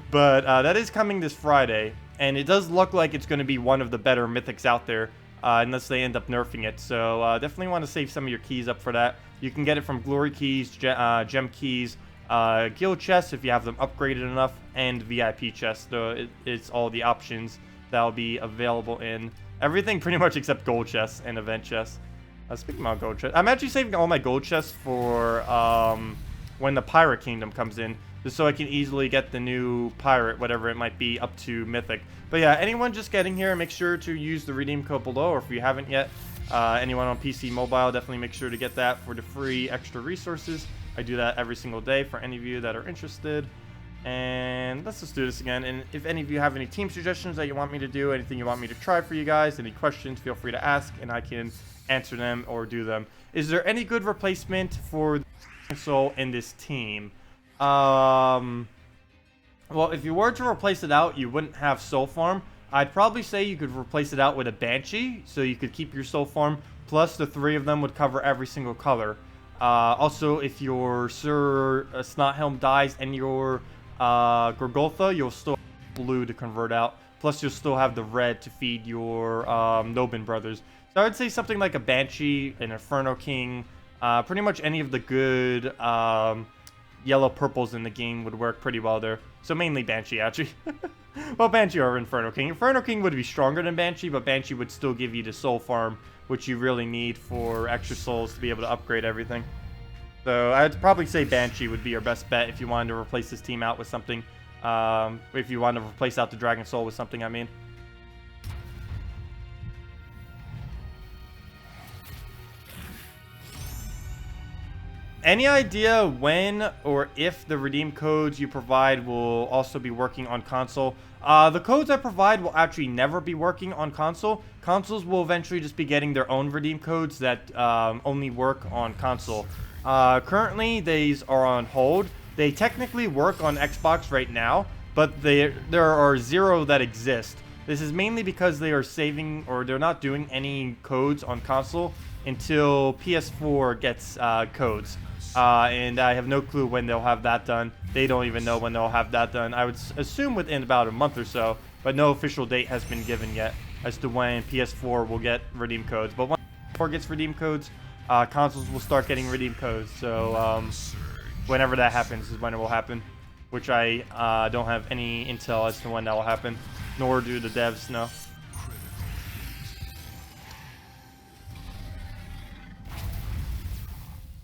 [SPEAKER 1] But that is coming this Friday. And it does look like it's going to be one of the better mythics out there. Unless they end up nerfing it. So definitely want to save some of your keys up for that. You can get it from glory keys, gem keys, guild chests if you have them upgraded enough, and VIP chests. So it's all the options that will be available in everything pretty much except gold chests and event chests. Speaking about gold chests, I'm actually saving all my gold chests for when the Pirate Kingdom comes in, just so I can easily get the new pirate, whatever it might be, up to Mythic. But yeah, anyone just getting here, make sure to use the redeem code below, or if you haven't yet, anyone on PC Mobile, definitely make sure to get that for the free extra resources. I do that every single day for any of you that are interested. And let's just do this again. And if any of you have any team suggestions that you want me to do, anything you want me to try for you guys, any questions, feel free to ask, and I can answer them or do them. Is there any good replacement for the console in this team? Well, if you were to replace it out, you wouldn't have Soul Farm. I'd probably say you could replace it out with a Banshee, so you could keep your Soul Farm, plus the 3 of them would cover every single color. Also, if your Sir Snothelm dies and your Gorgoltha, you'll still have blue to convert out. Plus, you'll still have the red to feed your Nobin brothers. So I would say something like a Banshee, an Inferno King, pretty much any of the good yellow purples in the game would work pretty well there. So mainly Banshee, actually. Well, Banshee or Inferno King. Inferno King would be stronger than Banshee, but Banshee would still give you the soul farm, which you really need for extra souls to be able to upgrade everything. So I'd probably say Banshee would be your best bet if you wanted to replace this team out with something. If you wanted to replace out the Dragon Soul with something, I mean. Any idea when or if the redeem codes you provide will also be working on console? The codes I provide will actually never be working on console. Consoles will eventually just be getting their own redeem codes that only work on console. Currently, these are on hold. They technically work on Xbox right now, but there are 0 that exist. This is mainly because they are saving, or they're not doing any codes on console until PS4 gets codes. And I have no clue when they'll have that done. They don't even know when they'll have that done. I would assume within about a month or so, but no official date has been given yet as to when PS4 will get redeem codes. But when PS4 gets redeem codes, consoles will start getting redeem codes. So whenever that happens is when it will happen, which I don't have any intel as to when that will happen, nor do the devs know.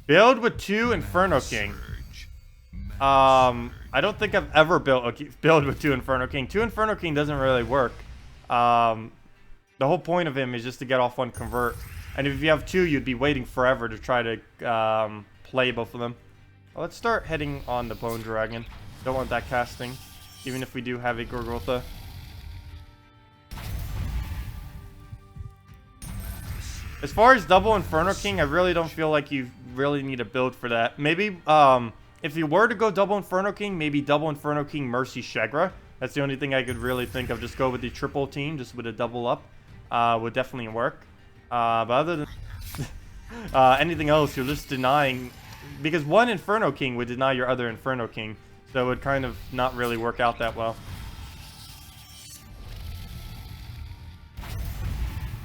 [SPEAKER 1] Build with 2 Inferno King. I don't think I've ever built a build with 2 Inferno King. 2 Inferno King doesn't really work. The whole point of him is just to get off 1 convert. And if you have 2, you'd be waiting forever to try to play both of them. Well, let's start heading on the Bone Dragon. Don't want that casting, even if we do have a Gorgoltha. As far as double Inferno King, I really don't feel like you really need a build for that. Maybe, if you were to go double Inferno King, maybe double Inferno King Mercy Shegra. That's the only thing I could really think of. Just go with the triple team, just with a double up. Would definitely work. But other than anything else, you're just denying because one Inferno King would deny your other Inferno King, so it would kind of not really work out that well.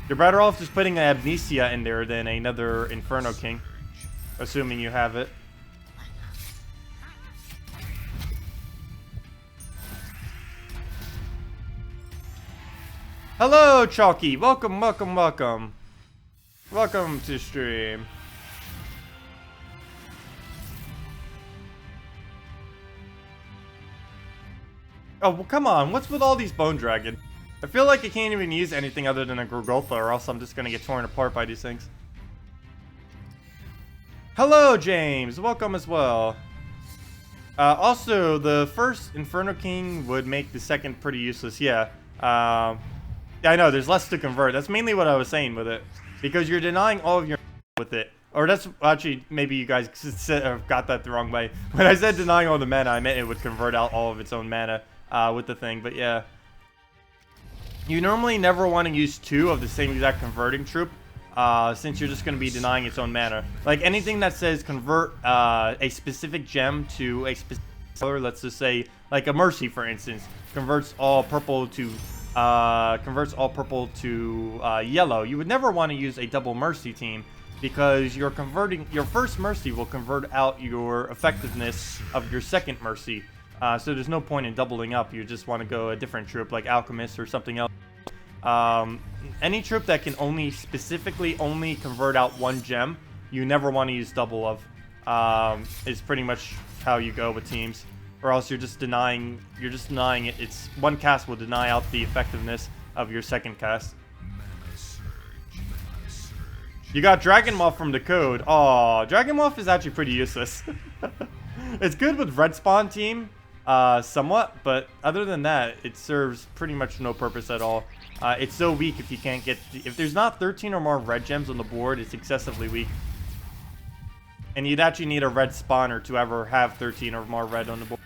[SPEAKER 1] You're better off just putting an Amnesia in there than another Inferno King, assuming you have it. Hello, Chalky. Welcome, welcome, welcome. Welcome to stream. Oh, well, come on. What's with all these Bone Dragon? I feel like I can't even use anything other than a Gorgotha, or else I'm just going to get torn apart by these things. Hello, James. Welcome as well. Also, the first Inferno King would make the second pretty useless. Yeah. Yeah, I know, there's less to convert. That's mainly what I was saying with it. Because you're denying all of your with it. Or that's, actually, maybe you guys got that the wrong way. When I said denying all the mana, I meant it would convert out all of its own mana with the thing. But yeah. You normally never want to use two of the same exact converting troop. Since you're just going to be denying its own mana. Like anything that says convert a specific gem to a specific color, let's just say, like a Mercy, for instance, converts all purple to yellow. You would never want to use a double Mercy team because your first Mercy will convert out your effectiveness of your second Mercy. So there's no point in doubling up. You just want to go a different troop like Alchemist or something else. Any troop that can specifically only convert out one gem, you never want to use double of. Is pretty much how you go with teams. Or else you're just denying it. It's one cast will deny out the effectiveness of your second cast. You got Dragon Moth from the code. Aw, Dragon Moth is actually pretty useless. It's good with red spawn team, somewhat, but other than that, it serves pretty much no purpose at all. It's so weak if you can't get if there's not 13 or more red gems on the board, it's excessively weak. And you'd actually need a red spawner to ever have 13 or more red on the board.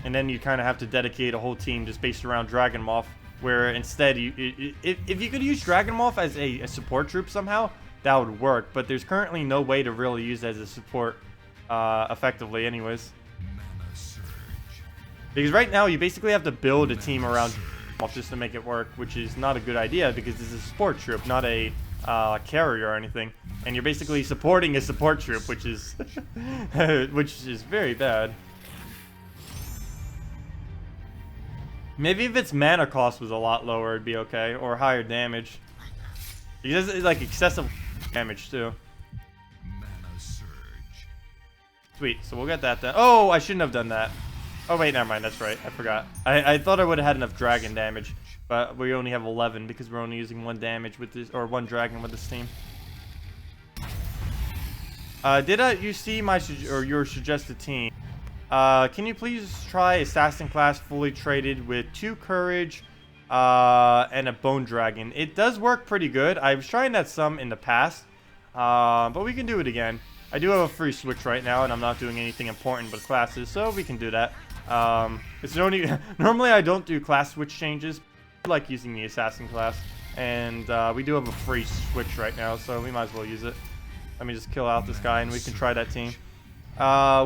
[SPEAKER 1] And then you kind of have to dedicate a whole team just based around Dragon Moth, where instead, if you could use Dragon Moth as a support troop somehow, that would work. But there's currently no way to really use it as a support effectively anyways. Because right now, you basically have to build a team around Moth just to make it work, which is not a good idea because it's a support troop, not a carrier or anything. And you're basically supporting a support troop, which is very bad. Maybe if its mana cost was a lot lower, it'd be okay, or higher damage. Because it's like excessive damage too. Sweet, so we'll get that done. Oh, I shouldn't have done that. Oh wait, never mind, that's right, I forgot. I thought I would have had enough dragon damage, but we only have 11 because we're only using one damage with this, or one dragon with this team. Did you see your suggested team? Can you please try Assassin class fully traded with 2 courage and a bone dragon? It does work pretty good. I was trying that some in the past, but we can do it again. I do have a free switch right now, and I'm not doing anything important but classes, so we can do that. It's only normally I don't do class switch changes. I like using the Assassin class, and we do have a free switch right now, so we might as well use it. Let me just kill out this guy, and we can try that team.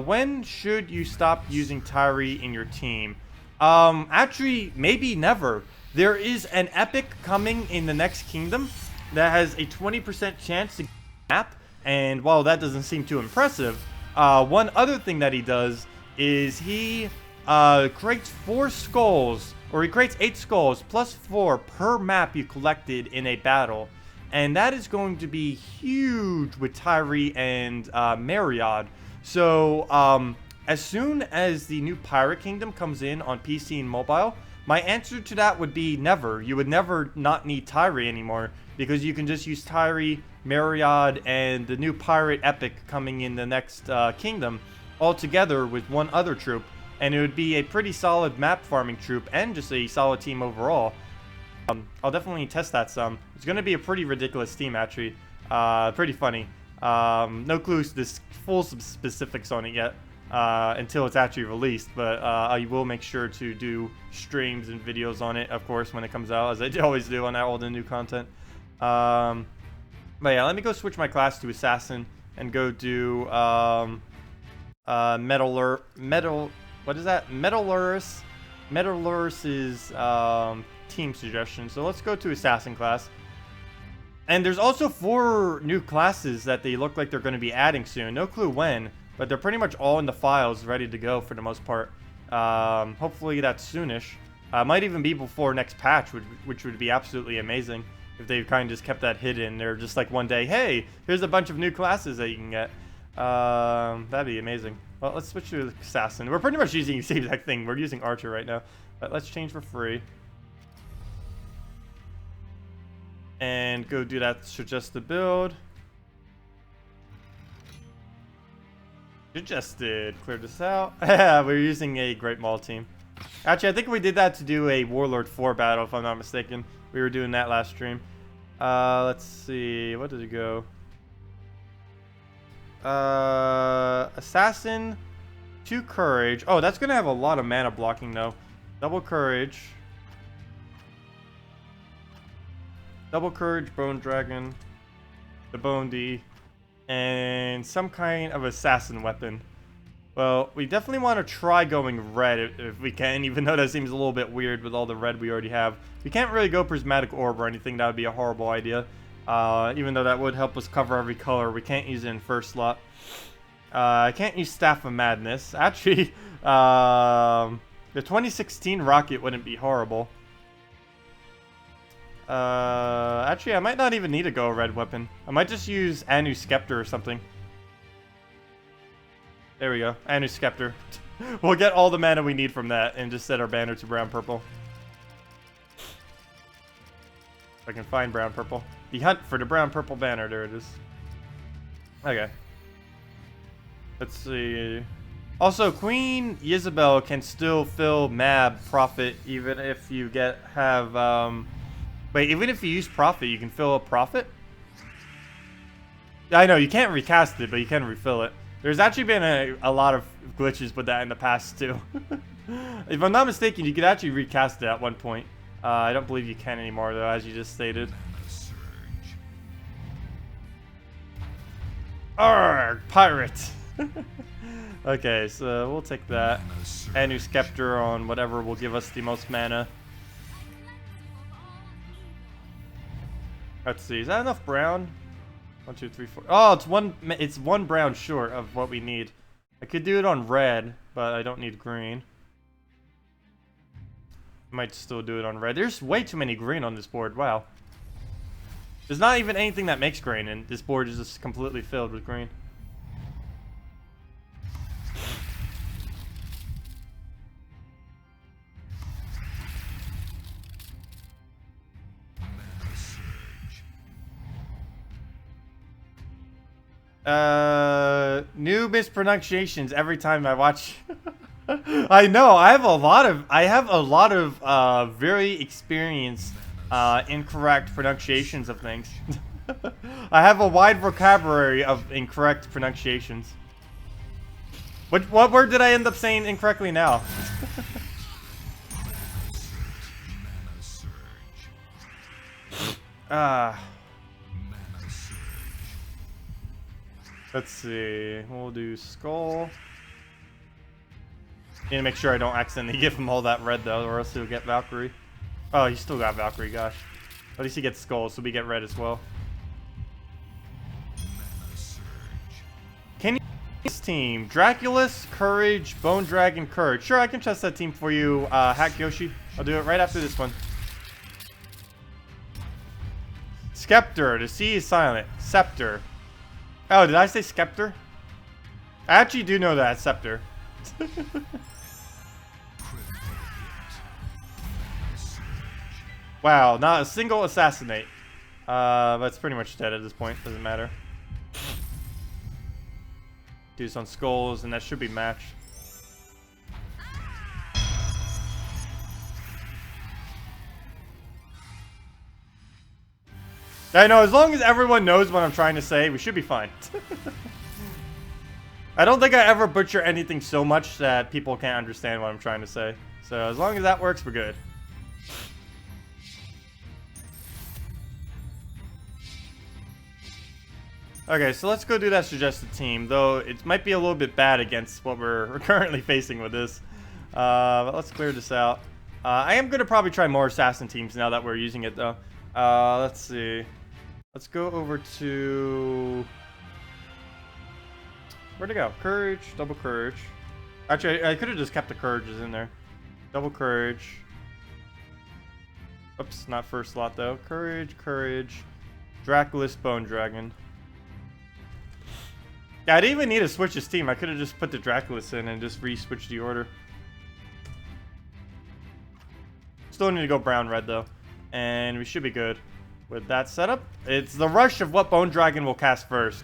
[SPEAKER 1] When should you stop using Tyree in your team? Actually, maybe never. There is an epic coming in the next kingdom that has a 20% chance to get a map, and while that doesn't seem too impressive, one other thing that he does is he creates 4 skulls, or he creates 8 skulls plus 4 per map you collected in a battle. And that is going to be huge with Tyree and Myriad. So, as soon as the new Pirate Kingdom comes in on PC and mobile, my answer to that would be never. You would never not need Tyree anymore, because you can just use Tyree, Myriad, and the new Pirate Epic coming in the next kingdom all together with one other troop, and it would be a pretty solid map farming troop and just a solid team overall. I'll definitely test that some. It's going to be a pretty ridiculous team, actually. Pretty funny. No clues to this full specifics on it yet until it's actually released, but I will make sure to do streams and videos on it, of course, when it comes out, as I always do on all the new content. But yeah, let me go switch my class to Assassin, and go do what is that? Metalurus's team suggestion. So let's go to assassin class. And there's also 4 new classes that they look like they're going to be adding soon. No clue when, but they're pretty much all in the files ready to go for the most part. Hopefully that's soonish. Might even be before next patch, which would be absolutely amazing if they kind of just kept that hidden. They're just like one day, hey, here's a bunch of new classes that you can get. That'd be amazing. Well, let's switch to assassin. We're pretty much using the same exact thing. We're using archer right now, but let's change for free. And go do that suggested build. Suggested. Clear this out. Yeah, we're using a Great Maul team. Actually, I think we did that to do a Warlord 4 battle, if I'm not mistaken. We were doing that last stream. Let's see. What did it go? Assassin, 2 courage. Oh, that's gonna have a lot of mana blocking though. Double courage, bone dragon, the bone D, and some kind of assassin weapon. Well, we definitely want to try going red if we can, even though that seems a little bit weird with all the red we already have. We can't really go prismatic orb or anything. That would be a horrible idea. Even though that would help us cover every color, we can't use it in first slot. I can't use Staff of Madness. Actually, the 2016 rocket wouldn't be horrible. Actually, I might not even need to go red weapon. I might just use Anu Scepter or something. There we go, Anu Scepter. We'll get all the mana we need from that and just set our banner to brown-purple. If I can find brown-purple. The hunt for the brown-purple banner. There it is. Okay. Let's see. Also, Queen Isabel can still fill Mab Prophet even if you wait, even if you use Prophet, you can fill a Prophet? I know, you can't recast it, but you can refill it. There's actually been a lot of glitches with that in the past, too. If I'm not mistaken, you could actually recast it at one point. I don't believe you can anymore, though, as you just stated. Arrgh, pirate! Okay, so we'll take that. Anu Scepter on whatever will give us the most mana. Let's see, is that enough brown? 1, 2, 3, 4. Oh, it's one brown short of what we need. I could do it on red, but I don't need green. Might still do it on red. There's way too many green on this board. Wow. There's not even anything that makes green, and this board is just completely filled with green. New mispronunciations every time I watch. I know, I have a lot of very experienced incorrect pronunciations of things. I have a wide vocabulary of incorrect pronunciations. What word did I end up saying incorrectly now? Let's see. We'll do Skull. Need to make sure I don't accidentally give him all that red though, or else he'll get Valkyrie. Oh, he still got Valkyrie, gosh. At least he gets Skull, so we get red as well. Can you this team? Draculus, Courage, Bone Dragon, Courage. Sure, I can trust that team for you, Hack Yoshi. I'll do it right after this one. Scepter, the sea is silent. Scepter. Oh, did I say Scepter? I actually do know that, Scepter. Wow, not a single assassinate. That's pretty much dead at this point. Doesn't matter. Do some skulls, and that should be matched. I know, as long as everyone knows what I'm trying to say, we should be fine. I don't think I ever butcher anything so much that people can't understand what I'm trying to say. So as long as that works, we're good. Okay, so let's go do that suggested team, though it might be a little bit bad against what we're currently facing with this. But let's clear this out. I am going to probably try more assassin teams now that we're using it, though. Let's see. Let's go over to... Where'd it go? Courage, double courage. Actually, I could have just kept the courages in there. Double courage. Oops, not first slot, though. Courage, courage. Draculus, Bone Dragon. Yeah, I didn't even need to switch his team. I could have just put the Draculus in and just re-switch the order. Still need to go brown-red, though. And we should be good with that setup. It's the rush of what Bone Dragon will cast first.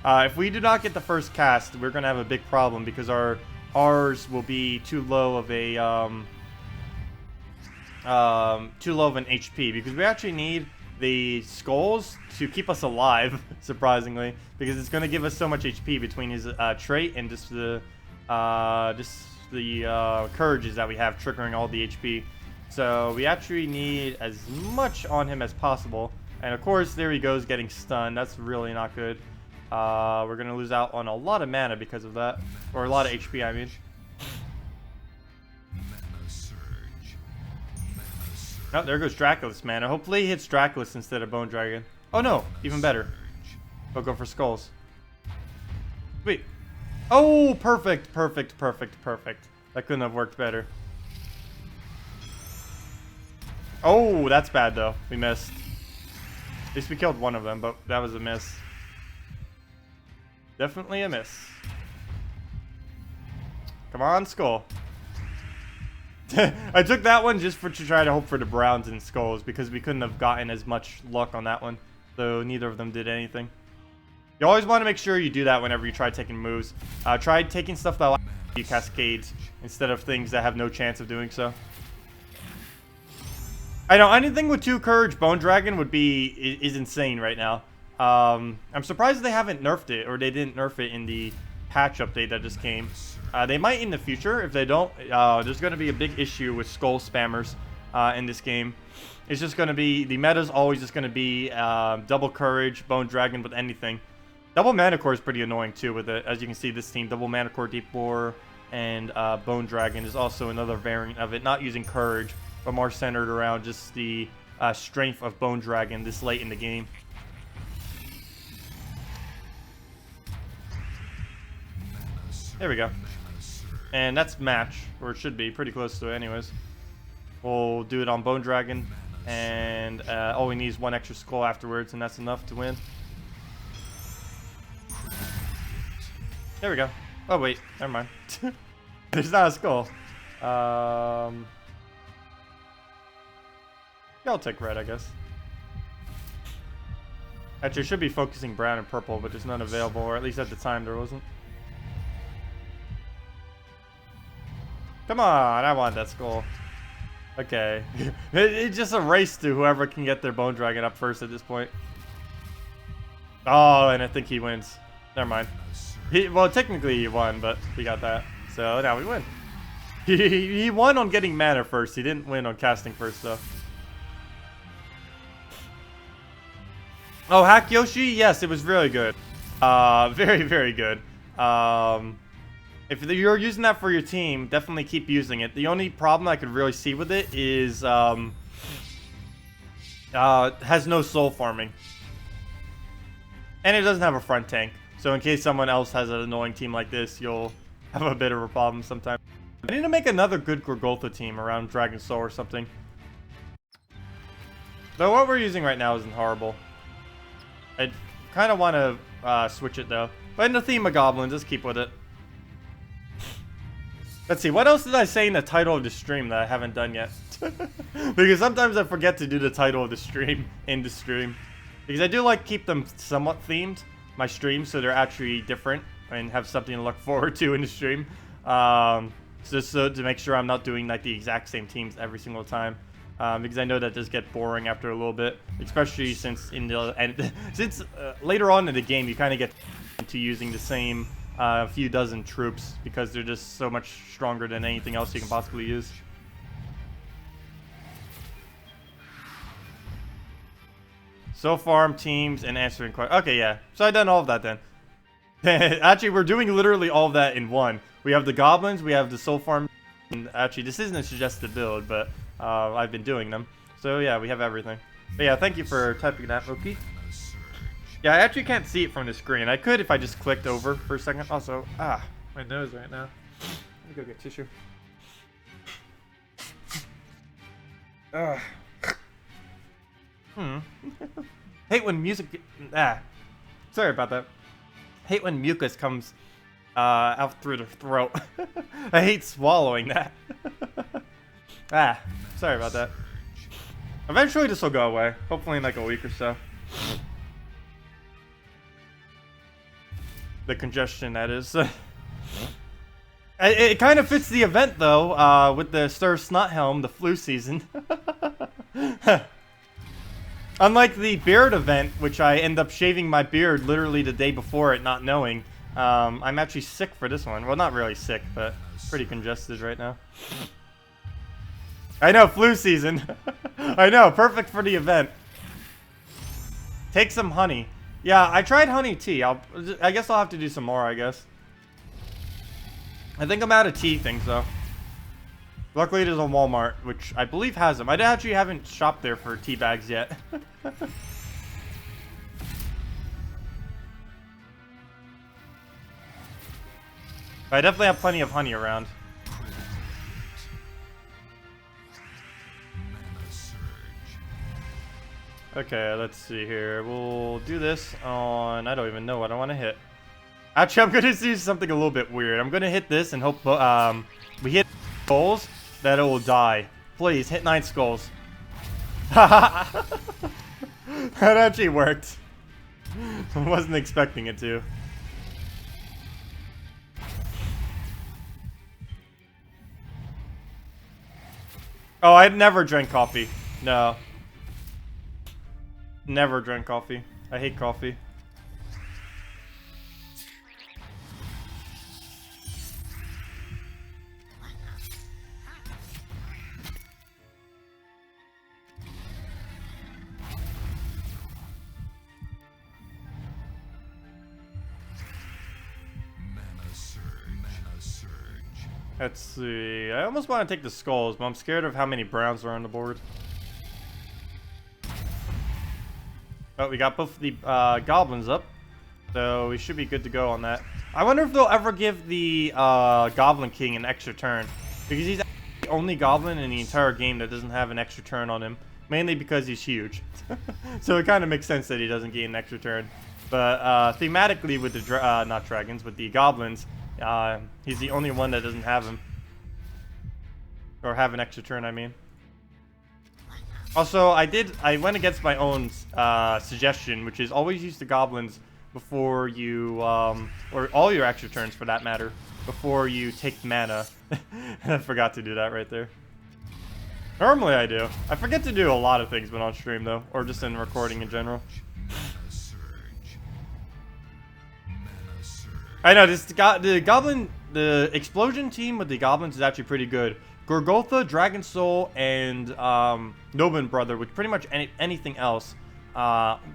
[SPEAKER 1] If we do not get the first cast, we're going to have a big problem because ours will be too low of a an HP, because we actually need the skulls to keep us alive, surprisingly, because it's going to give us so much HP between his trait and just the courages that we have triggering all the HP. So we actually need as much on him as possible. And of course, there he goes, getting stunned. That's really not good. We're going to lose out on a lot of mana because of that. Or a lot of HP, I mean. Oh, there goes Draculus mana. Hopefully he hits Draculus instead of Bone Dragon. Oh no, even better. We'll go for skulls. Sweet. Oh, perfect, perfect, perfect, perfect. That couldn't have worked better. Oh, that's bad though. We missed. At least we killed one of them, but that was a miss. Definitely a miss. Come on, skull. I took that one just to try to hope for the browns and skulls, because we couldn't have gotten as much luck on that one. So neither of them did anything. You always want to make sure you do that whenever you try taking moves. Try taking stuff that allows you cascades instead of things that have no chance of doing so. I know anything with 2 courage Bone Dragon would be is insane right now. I'm surprised they haven't nerfed it, or they didn't nerf it in the patch update that just came. They might in the future. If they don't, there's going to be a big issue with skull spammers in this game. It's just going to be, the meta's always just going to be double courage, Bone Dragon with anything. Double Mana Core is pretty annoying too with it. As you can see, this team, double Mana Core, Deep Lore, and Bone Dragon is also another variant of it. Not using courage, but more centered around just the strength of Bone Dragon this late in the game. There we go. And that's match, or it should be pretty close to it anyways. We'll do it on Bone Dragon, and all we need is 1 extra skull afterwards, and that's enough to win. There we go. Oh wait, never mind. There's not a skull. Yeah, I'll take red, I guess. Actually, I should be focusing brown and purple, but there's none available, or at least at the time there wasn't. Come on, I want that skull. Okay. It's just a race to whoever can get their Bone Dragon up first at this point. Oh, and I think he wins. Never mind. Well, technically he won, but we got that. So now we win. He won on getting mana first. He didn't win on casting first, though. Oh, Hack Yoshi? Yes, it was really good. Very, very good. If you're using that for your team, definitely keep using it. The only problem I could really see with it is has no soul farming. And it doesn't have a front tank. So in case someone else has an annoying team like this, you'll have a bit of a problem sometime. I need to make another good Gorgotha team around Dragon Soul or something. Though what we're using right now isn't horrible. I kind of want to switch it though. But in the theme of goblins, just keep with it. Let's see, what else did I say in the title of the stream that I haven't done yet? Because sometimes I forget to do the title of the stream in the stream. Because I do like keep them somewhat themed, my streams, so they're actually different and have something to look forward to in the stream. Just so to make sure I'm not doing like the exact same teams every single time. Because I know that does get boring after a little bit, especially since later on in the game you kind of get into using the same few dozen troops because they're just so much stronger than anything else you can possibly use. So farm teams and answering questions. Okay, yeah. So I done all of that then. Actually, we're doing literally all of that in one. We have the goblins, we have the soul farm. And actually, this isn't a suggested build, but I've been doing them. So yeah, we have everything. But yeah, thank you for typing that, Loki. Yeah, I actually can't see it from the screen. I could if I just clicked over for a second. Also, my nose right now. Let me go get tissue. Hate when music. Sorry about that. Hate when mucus comes out through the throat. I hate swallowing that. Sorry about that. Eventually this will go away. Hopefully in like a week or so. The congestion, that is. It kind of fits the event though, with the Stir Snot Helm, the flu season. Unlike the beard event, which I end up shaving my beard literally the day before it, not knowing. I'm actually sick for this one. Well, not really sick, but pretty congested right now. I know, flu season. I know, perfect for the event. Take some honey. Yeah, I tried honey tea. I guess I'll have to do some more, I guess. I think I'm out of tea things, though. Luckily, there's a Walmart, which I believe has them. I actually haven't shopped there for tea bags yet. I definitely have plenty of honey around. Okay, let's see here. We'll do this on... I don't even know what I want to hit. Actually, I'm going to do something a little bit weird. I'm going to hit this and hope we hit skulls that it will die. Please, hit 9 skulls. That actually worked. I wasn't expecting it to. Oh, I never drank coffee. No. Never drank coffee. I hate coffee. Let's see. I almost want to take the skulls, but I'm scared of how many browns are on the board. Oh, we got both the goblins up, so we should be good to go on that. I wonder if they'll ever give the Goblin King an extra turn, because he's the only goblin in the entire game that doesn't have an extra turn on him, mainly because he's huge. So it kind of makes sense that he doesn't gain an extra turn. But thematically with the not dragons, with the goblins, he's the only one that doesn't have him, or have an extra turn, I mean. Also, I went against my own suggestion, which is always use the goblins before you, or all your extra turns for that matter, before you take mana. I forgot to do that right there. Normally I do. I forget to do a lot of things when on stream though, or just in recording in general. I know, the explosion team with the goblins is actually pretty good. Gorgotha, Dragon Soul, and Nobin Brother, with pretty much anything else,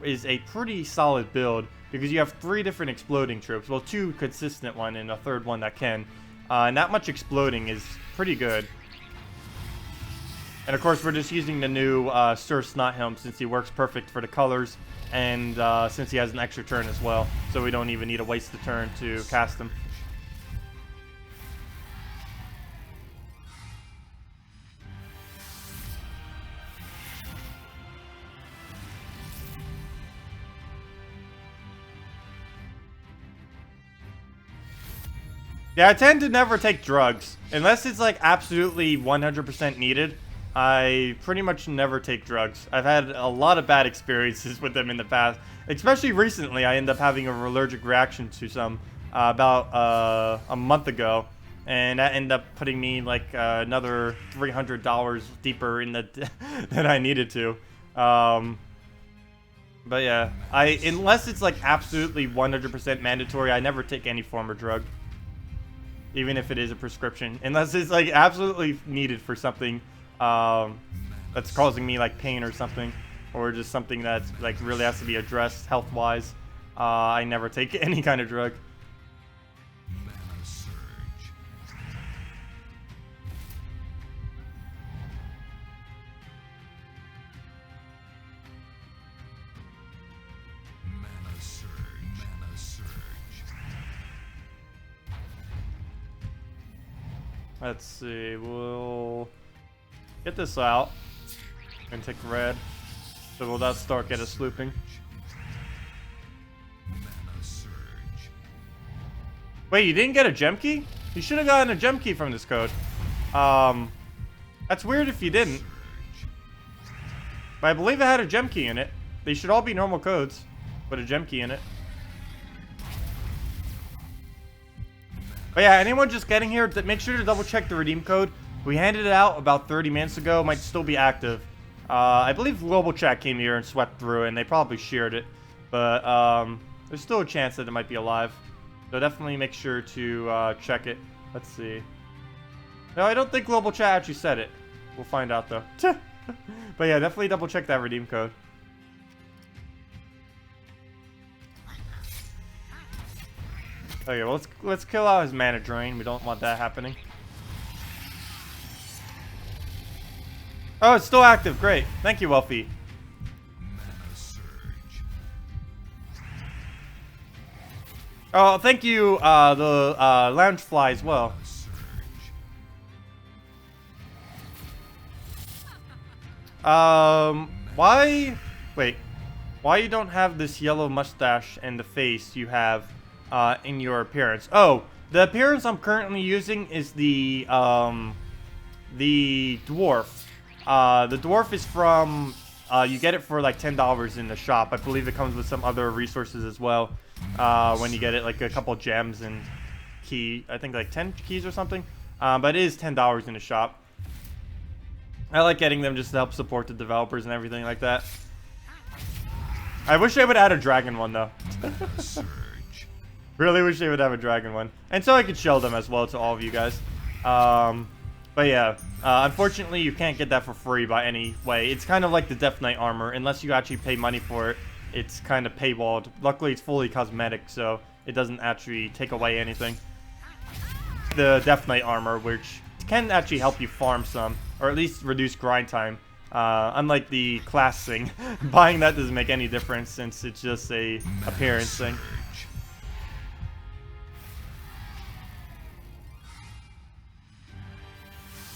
[SPEAKER 1] is a pretty solid build, because you have 3 different exploding troops. Well, 2 consistent one and a 3rd one that can. And that much exploding is pretty good. And of course, we're just using the new Sir Snot Helm, since he works perfect for the colors, and since he has an extra turn as well, so we don't even need to waste the turn to cast him. Yeah, I tend to never take drugs. Unless it's like absolutely 100% needed, I pretty much never take drugs. I've had a lot of bad experiences with them in the past. Especially recently, I ended up having an allergic reaction to some about a month ago. And that ended up putting me like another $300 deeper in the than I needed to. But yeah, unless it's like absolutely 100% mandatory, I never take any form of drug. Even if it is a prescription, unless it's like absolutely needed for something that's causing me like pain or something. or just something that's like really has to be addressed health-wise, I never take any kind of drug.
[SPEAKER 2] Mana surge. Mana surge. Mana surge.
[SPEAKER 1] Let's see, we'll get this out and take red. So will that start get us looping?
[SPEAKER 2] Mana surge.
[SPEAKER 1] Wait, you didn't get a gem key? You should have gotten a gem key from this code. That's weird if you didn't. But I believe it had a gem key in it. They should all be normal codes with a gem key in it. But yeah, anyone just getting here, make sure to double check the redeem code. We handed it out about 30 minutes ago. It might still be active. I believe Global Chat came here and swept through, and they probably shared it. But there's still a chance that it might be alive. So definitely make sure to check it. Let's see. No, I don't think Global Chat actually said it. We'll find out, though. But yeah, definitely double check that redeem code. Okay, well, let's kill out his mana drain. We don't want that happening. Oh, it's still active. Great. Thank you, Wealthy.
[SPEAKER 2] Mana surge.
[SPEAKER 1] Oh, thank you, the lounge fly as well.
[SPEAKER 2] Surge.
[SPEAKER 1] Why? Wait. Why you don't have this yellow mustache and the face you have in your appearance? Oh, the appearance I'm currently using is the dwarf. The dwarf is from, you get it for like $10 in the shop. I believe it comes with some other resources as well. When you get it, like a couple gems and key, I think like 10 keys or something. But it is $10 in the shop. I like getting them just to help support the developers and everything like that. I wish they would add a dragon one though.
[SPEAKER 2] Surge.
[SPEAKER 1] Really wish they would have a dragon one. And so I could show them as well to all of you guys. But yeah, unfortunately you can't get that for free by any way. It's kind of like the Death Knight armor. Unless you actually pay money for it, it's kind of paywalled. Luckily it's fully cosmetic, so it doesn't actually take away anything. The Death Knight armor, which can actually help you farm some, or at least reduce grind time. Unlike the class thing, buying that doesn't make any difference since it's just a appearance thing.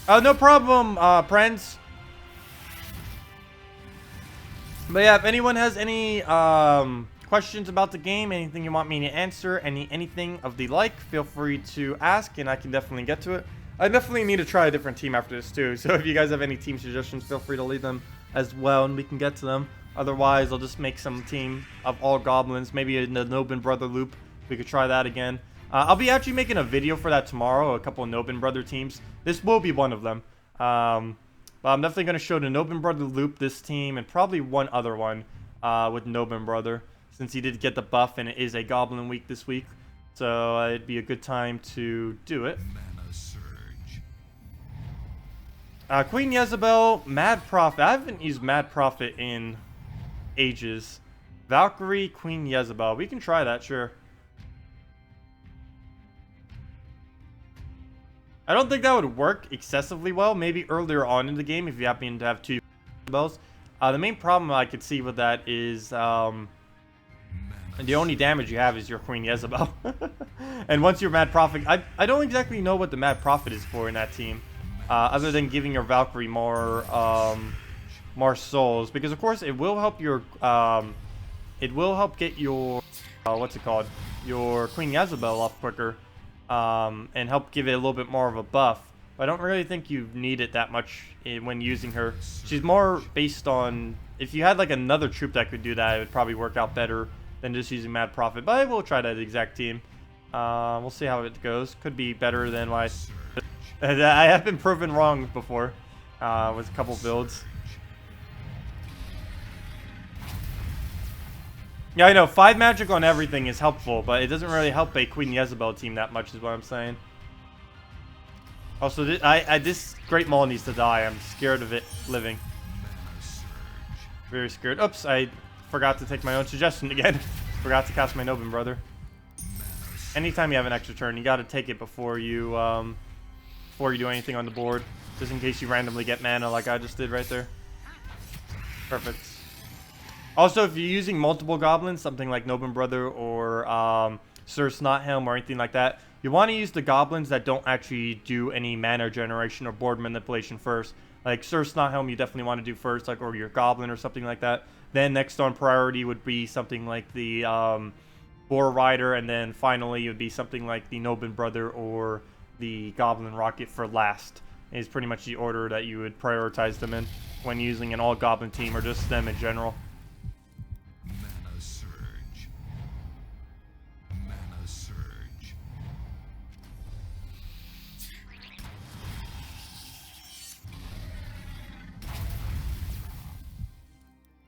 [SPEAKER 1] No problem, friends. But yeah, if anyone has any questions about the game, anything you want me to answer, anything of the like, feel free to ask, and I can definitely get to it. I definitely need to try a different team after this too, so if you guys have any team suggestions, feel free to leave them as well, and we can get to them. Otherwise, I'll just make some team of all goblins, maybe in the Nobin Brother loop. We could try that again. I'll be actually making a video for that tomorrow, a couple of Nobin Brother teams. This will be one of them. But I'm definitely going to show the Nobin Brother loop, this team, and probably one other one with Nobin Brother, since he did get the buff and it is a Goblin week this week. So it'd be a good time to do it.
[SPEAKER 2] Mana surge.
[SPEAKER 1] Queen Jezebel, Mad Prophet. I haven't used Mad Prophet in ages. Valkyrie, Queen Jezebel. We can try that, sure. I don't think that would work excessively well. Maybe earlier on in the game if you happen to have two Jezebels. The main problem I could see with that is the only damage you have is your Queen Jezebel. And once you're Mad Prophet, I don't exactly know what the Mad Prophet is for in that team. Other than giving your Valkyrie more souls, because of course it will help your get your what's it called, your Queen Jezebel up quicker, and help give it a little bit more of a buff. But I don't really think you need it that much when using her. She's more based on, if you had like another troop that could do that, it would probably work out better than just using Mad Prophet. But I will try that exact team. We'll see how it goes. Could be better than my. I have been proven wrong before with a couple builds. Yeah, I know. 5 magic on everything is helpful, but it doesn't really help a Queen Jezebel team that much is what I'm saying. Also, this Great Maul needs to die. I'm scared of it living. Very scared. Oops, I forgot to take my own suggestion again. Forgot to cast my Nobin brother. Anytime you have an extra turn, you got to take it before you do anything on the board, just in case you randomly get mana like I just did right there. Perfect. Also, if you're using multiple goblins, something like Nobin brother or Sir Snothelm or anything like that, you want to use the goblins that don't actually do any mana generation or board manipulation first. Like Sir Snothelm, you definitely want to do first, like, or your goblin or something like that. Then next on priority would be something like the Boar Rider, and then finally it would be something like the Nobin brother or the Goblin Rocket for last. Is pretty much the order that you would prioritize them in when using an all goblin team or just them in general.
[SPEAKER 2] Mana surge. Mana surge.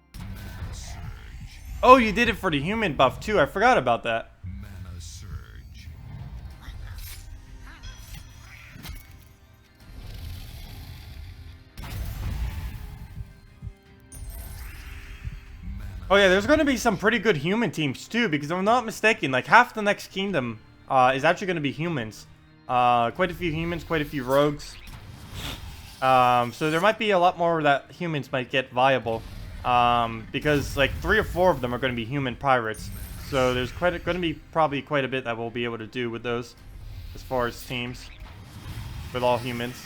[SPEAKER 2] Mana surge.
[SPEAKER 1] Oh, you did it for the human buff too. I forgot about that.
[SPEAKER 2] Mana surge.
[SPEAKER 1] Oh yeah, there's going to be some pretty good human teams too, because if I'm not mistaken, like half the next kingdom is actually going to be humans. Quite a few humans, quite a few rogues. So there might be a lot more that humans might get viable. Because like 3 or 4 of them are going to be human pirates. So there's going to be probably quite a bit that we'll be able to do with those as far as teams with all humans.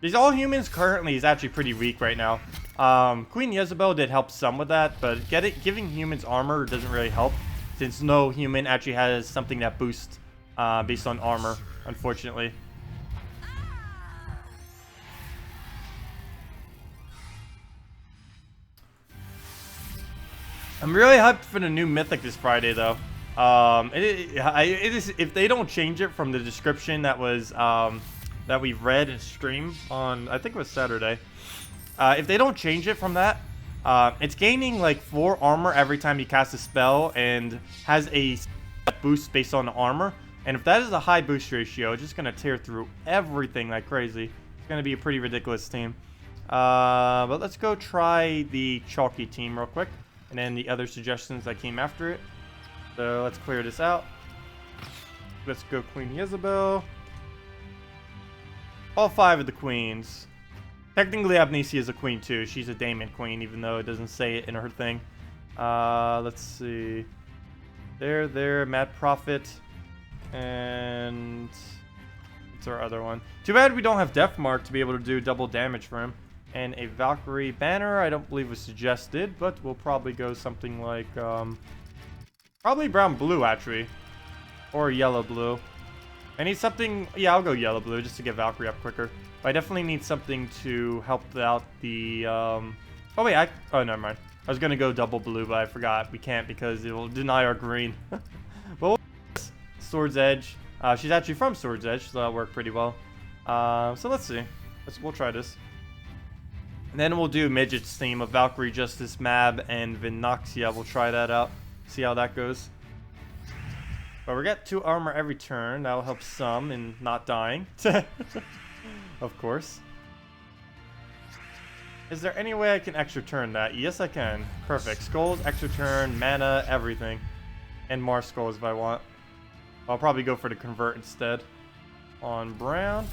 [SPEAKER 1] These all humans currently is actually pretty weak right now. Queen Jezebel did help some with that, but giving humans armor doesn't really help, since no human actually has something that boosts based on armor, unfortunately. I'm really hyped for the new mythic this Friday, though. It is, if they don't change it from the description that was that we read in stream on, I think it was Saturday. If they don't change it from that, it's gaining like 4 armor every time you cast a spell and has a boost based on armor. And if that is a high boost ratio, it's just gonna tear through everything like crazy. It's gonna be a pretty ridiculous team. But let's go try the chalky team real quick, and then the other suggestions that came after it. So let's clear this out. Let's go Queen Jezebel. All 5 of the queens. Technically, Amnesia is a queen too. She's a Daemon queen, even though it doesn't say it in her thing. Let's see. There, Mad Prophet. And what's our other one? Too bad we don't have Death Mark to be able to do double damage for him. And a Valkyrie banner, I don't believe was suggested, but we'll probably go something like, probably brown-blue, actually. Or yellow-blue. I need something, yeah, I'll go yellow-blue just to get Valkyrie up quicker. But I definitely need something to help out the, oh wait, oh, never mind. I was gonna go double blue, but I forgot. We can't because it will deny our green. Well, Sword's Edge. She's actually from Sword's Edge, so that'll work pretty well. So let's see. We'll try this. And then we'll do Midget's theme of Valkyrie, Justice, Mab, and Vinoxia. We'll try that out. See how that goes. But we get 2 armor every turn. That'll help some in not dying. Of course. Is there any way I can extra turn that? Yes, I can. Perfect. Skulls, extra turn, mana, everything. And more skulls if I want. I'll probably go for the convert instead. On brown.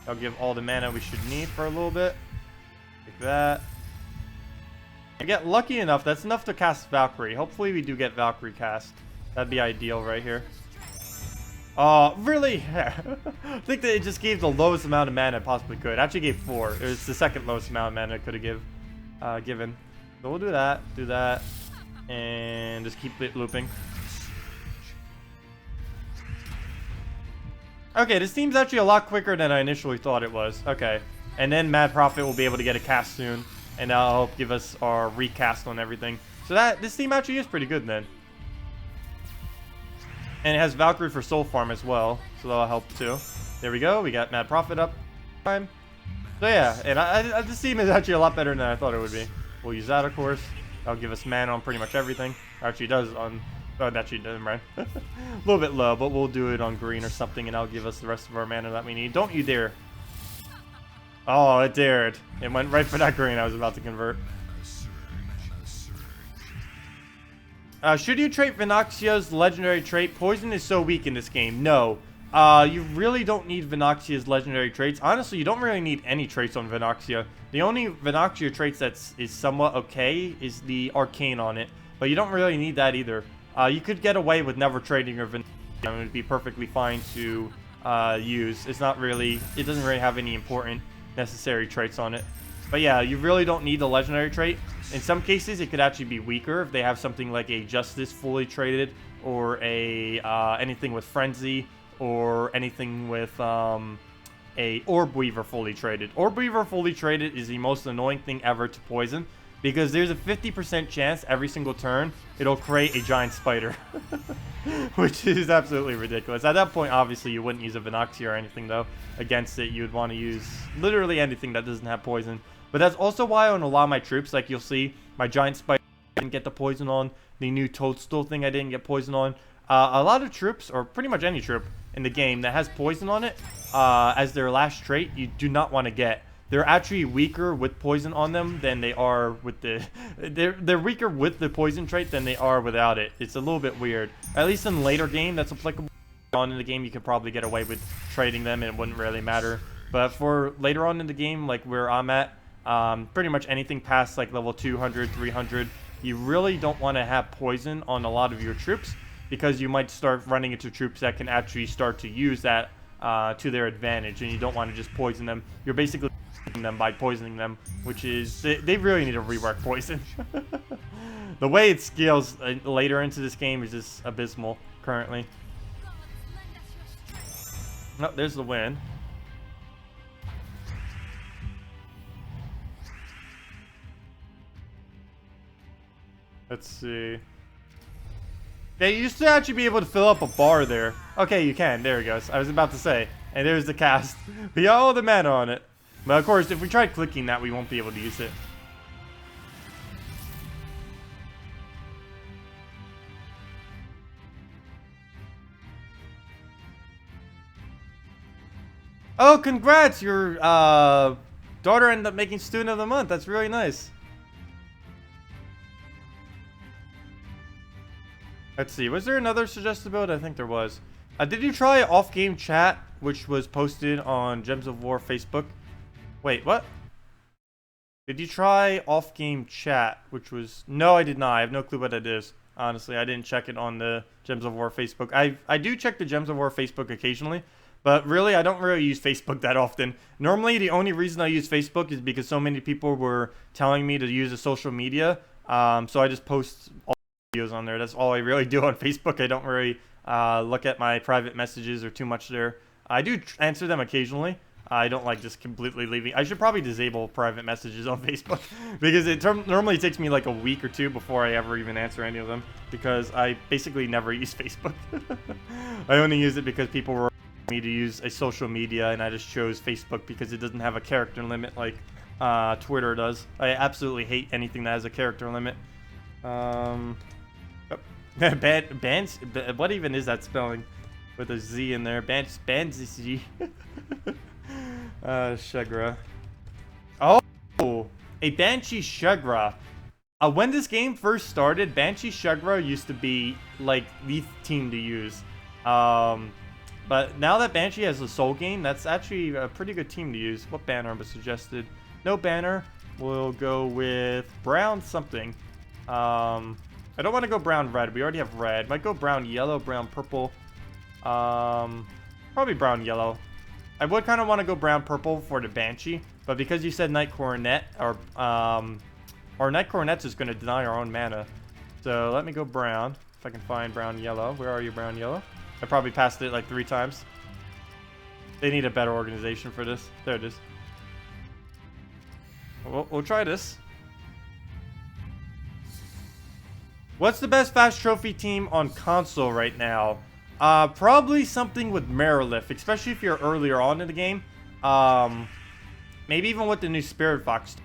[SPEAKER 1] I'll give all the mana we should need for a little bit. Like that. I get lucky enough. That's enough to cast Valkyrie. Hopefully we do get Valkyrie cast. That'd be ideal right here. Oh, really? I think that it just gave the lowest amount of mana it possibly could. It actually gave 4. It was the second lowest amount of mana it could have given. So we'll do that, and just keep it looping. Okay, this team's actually a lot quicker than I initially thought it was. Okay, and then Mad Prophet will be able to get a cast soon, and that'll help give us our recast on everything. So this team actually is pretty good then. And it has Valkyrie for soul farm as well, so that'll help too. There we go, we got Mad Prophet up. So yeah, and this team is actually a lot better than I thought it would be. We'll use that, of course. That'll give us mana on pretty much everything. Actually does on, oh, it actually doesn't, right? A little bit low, but we'll do it on green or something, and that'll give us the rest of our mana that we need. Don't you dare. Oh, it dared. It went right for that green I was about to convert. Should you trait Vinoxia's legendary trait? Poison is so weak in this game. No. You really don't need Vinoxia's legendary traits. Honestly, you don't really need any traits on Vinoxia. The only Vinoxia traits is somewhat okay is the Arcane on it. But you don't really need that either. You could get away with never trading your Vinoxia and it would be perfectly fine to use. It doesn't really have any important necessary traits on it. But yeah, you really don't need the legendary trait. In some cases, it could actually be weaker if they have something like a Justice fully traded, or a anything with Frenzy, or anything with a Orb Weaver fully traded. Orb Weaver fully traded is the most annoying thing ever to poison, because there's a 50% chance every single turn it'll create a giant spider, which is absolutely ridiculous. At that point, obviously, you wouldn't use a Vinoxia or anything, though. Against it, you would want to use literally anything that doesn't have poison. But that's also why on a lot of my troops, like you'll see, my giant spider I didn't get the poison on. The new toadstool thing I didn't get poison on. A lot of troops, or pretty much any troop in the game that has poison on it as their last trait, you do not want to get. They're actually weaker with poison on them than they are with the... They're weaker with the poison trait than they are without it. It's a little bit weird. At least in later game, that's applicable. On in the game, you could probably get away with trading them and it wouldn't really matter. But for later on in the game, like where I'm at, pretty much anything past like level 200, 300, you really don't want to have poison on a lot of your troops, because you might start running into troops that can actually start to use that to their advantage, and you don't want to just poison them. You're basically them by poisoning them, which is they really need to rework poison. The way it scales later into this game is just abysmal currently. Oh, there's the win. Let's see. They used to actually be able to fill up a bar there. Okay, you can. There it goes. I was about to say. And there's the cast. We got all the mana on it. But of course, if we try clicking that, we won't be able to use it. Oh, congrats! Your daughter ended up making Student of the Month. That's really nice. Let's see. Was there another suggested build? I think there was. Did you try off-game chat, which was posted on Gems of War Facebook? Wait, what? Did you try off-game chat, which was... No, I did not. I have no clue what it is. Honestly, I didn't check it on the Gems of War Facebook. I do check the Gems of War Facebook occasionally. But really, I don't really use Facebook that often. Normally, the only reason I use Facebook is because so many people were telling me to use a social media. So I just post all videos on there. That's all I really do on Facebook. I don't really look at my private messages or too much there. I do answer them occasionally. I don't like just completely leaving. I should probably disable private messages on Facebook because it normally takes me like a week or two before I ever even answer any of them, because I basically never use Facebook. I only use it because people were me to use a social media, and I just chose Facebook because it doesn't have a character limit like Twitter does. I absolutely hate anything that has a character limit. Bands. What even is that spelling with a Z in there? Bands Z. Shagra. Oh, a Banshee Shagra. When this game first started, Banshee Shagra used to be like the team to use. But now that Banshee has a soul gain, that's actually a pretty good team to use. What banner was suggested? No banner. We'll go with brown something. I don't want to go brown red. We already have red. Might go brown yellow, brown purple. Probably brown yellow. I would kind of want to go brown purple for the Banshee, but because you said Night Coronet, or Night Coronet's is going to deny our own mana. So let me go brown. If I can find brown yellow. Where are you, brown yellow? I probably passed it like 3 times. They need a better organization for this. There it is. We'll try this. What's the best fast trophy team on console right now? Probably something with Merilith, especially if you're earlier on in the game. Maybe even with the new Spirit Fox.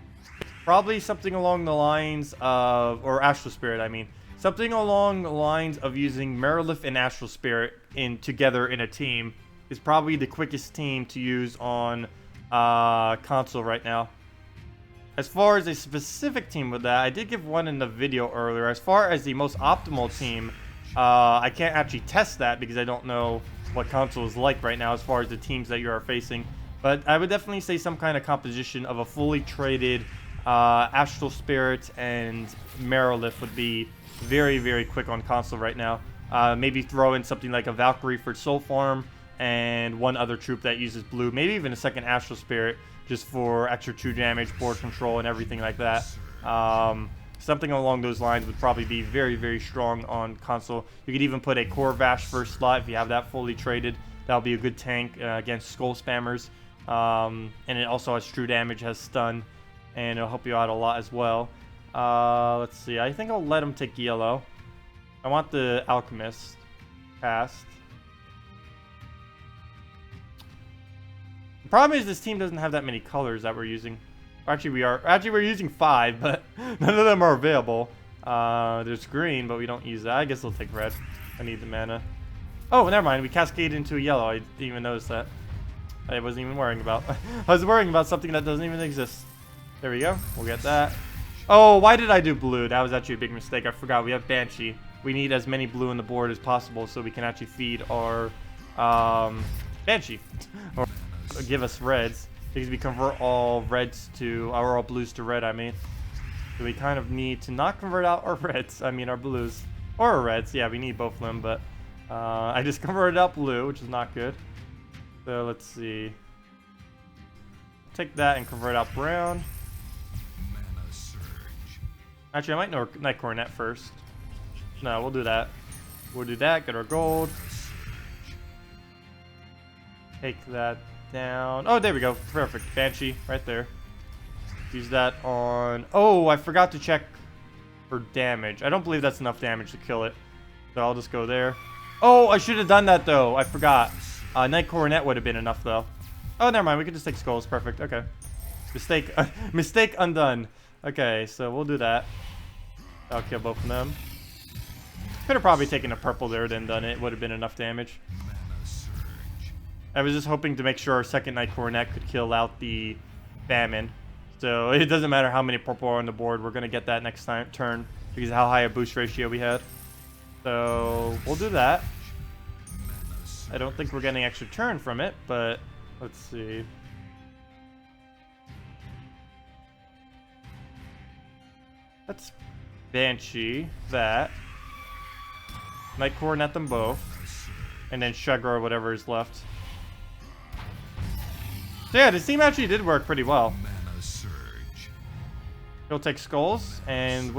[SPEAKER 1] Probably something along the lines of... Or Astral Spirit, I mean. Something along the lines of using Merilith and Astral Spirit together in a team is probably the quickest team to use on console right now. As far as a specific team with that, I did give one in the video earlier. As far as the most optimal team, I can't actually test that because I don't know what console is like right now as far as the teams that you are facing. But I would definitely say some kind of composition of a fully traded Astral Spirit and Merilith would be very, very quick on console right now. Maybe throw in something like a Valkyrie for Soul Farm and one other troop that uses blue. Maybe even a second Astral Spirit just for extra 2 damage, board control, and everything like that. Something along those lines would probably be very, very strong on console. You could even put a Core Vash first slot if you have that fully traded. That'll be a good tank against Skull Spammers. And it also has true damage, has stun, and it'll help you out a lot as well. Let's see. I think I'll let him take yellow. I want the Alchemist cast. The problem is this team doesn't have that many colors that we're using. Actually, we're using 5, but none of them are available. There's green, but we don't use that. I guess I'll take red. I need the mana. Oh, never mind. We cascaded into a yellow. I didn't even notice that. I wasn't even worrying about. I was worrying about something that doesn't even exist. There we go. We'll get that. Oh, why did I do blue? That was actually a big mistake. I forgot. We have Banshee. We need as many blue on the board as possible so we can actually feed our Banshee. Or give us reds. Because we convert all reds to, or all blues to red, I mean. So we kind of need to not convert out our reds. I mean our blues. Or our reds. Yeah, we need both of them, but I just converted out blue, which is not good. So let's see. Take that and convert out brown.
[SPEAKER 2] Mana surge.
[SPEAKER 1] Actually, I might know Night Coronet first. No, we'll do that. We'll do that, get our gold. Take that down. Oh, there we go. Perfect. Banshee right there. Use that on... Oh, I forgot to check for damage. I don't believe that's enough damage to kill it. So I'll just go there. Oh, I should have done that, though. I forgot. Night Coronet would have been enough, though. Oh, never mind. We could just take skulls. Perfect. Okay. Mistake undone. Okay, so we'll do that. I'll kill both of them. Could have probably taken a purple there, then done it. Would have been enough damage.
[SPEAKER 2] Mana surge.
[SPEAKER 1] I was just hoping to make sure our second Night Coronet could kill out the Famine. So it doesn't matter how many purple are on the board. We're going to get that next turn because of how high a boost ratio we had. So we'll do that. I don't think we're getting extra turn from it, but let's see. Let's Banshee that. Night Coronet them both. And then Sugar or whatever is left. So yeah, this team actually did work pretty well.
[SPEAKER 2] Mana surge.
[SPEAKER 1] He'll take skulls, and I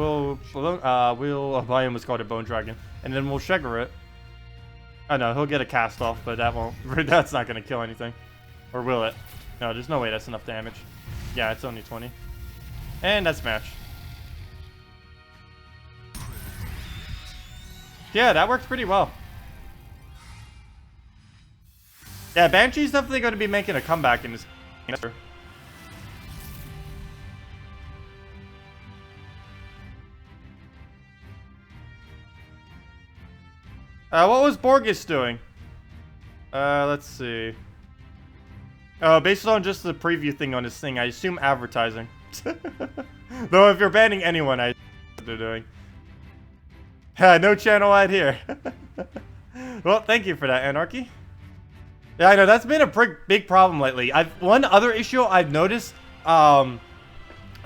[SPEAKER 1] almost called it Bone Dragon, and then we'll Sugar it. Oh no, he'll get a cast off, but that won't. That's not gonna kill anything, or will it? No, there's no way that's enough damage. Yeah, it's only 20, and that's match. Yeah, that worked pretty well. Yeah, Banshee's definitely going to be making a comeback in this game. What was Borges doing? Let's see. Based on just the preview thing on this thing, I assume advertising. Though if you're banning anyone, I know what they're doing. No channel ad here. Well, thank you for that, Anarchy. Yeah, I know that's been a big problem lately. One other issue I've noticed. I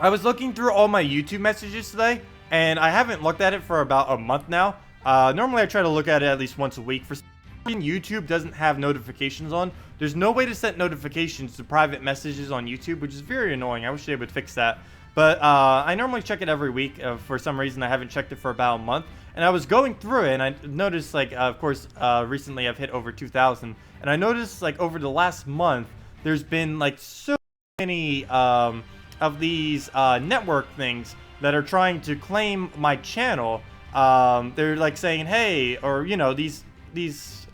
[SPEAKER 1] was looking through all my YouTube messages today, and I haven't looked at it for about a month now. Normally I try to look at it at least once a week. For some reason, YouTube doesn't have notifications on. There's no way to set notifications to private messages on YouTube, which is very annoying. I wish they would fix that. But I normally check it every week. For some reason, I haven't checked it for about a month. And I was going through it, and I noticed, like, of course, recently I've hit over 2,000. And I noticed, like, over the last month, there's been, like, so many of these network things that are trying to claim my channel. They're, like, saying, hey, or, you know, these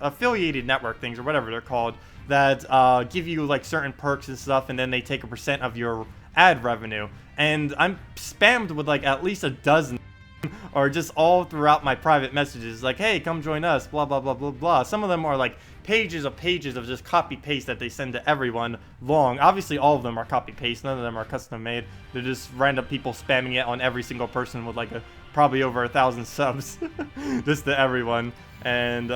[SPEAKER 1] affiliated network things, or whatever they're called, that give you, like, certain perks and stuff, and then they take a % of your ad revenue. And I'm spammed with, like, at least a dozen or just all throughout my private messages, like, hey, come join us, blah, blah, blah, blah, blah. Some of them are like pages of just copy paste that they send to everyone long. Obviously, all of them are copy paste. None of them are custom made. They're just random people spamming it on every single person with like probably over 1,000 subs, just to everyone. And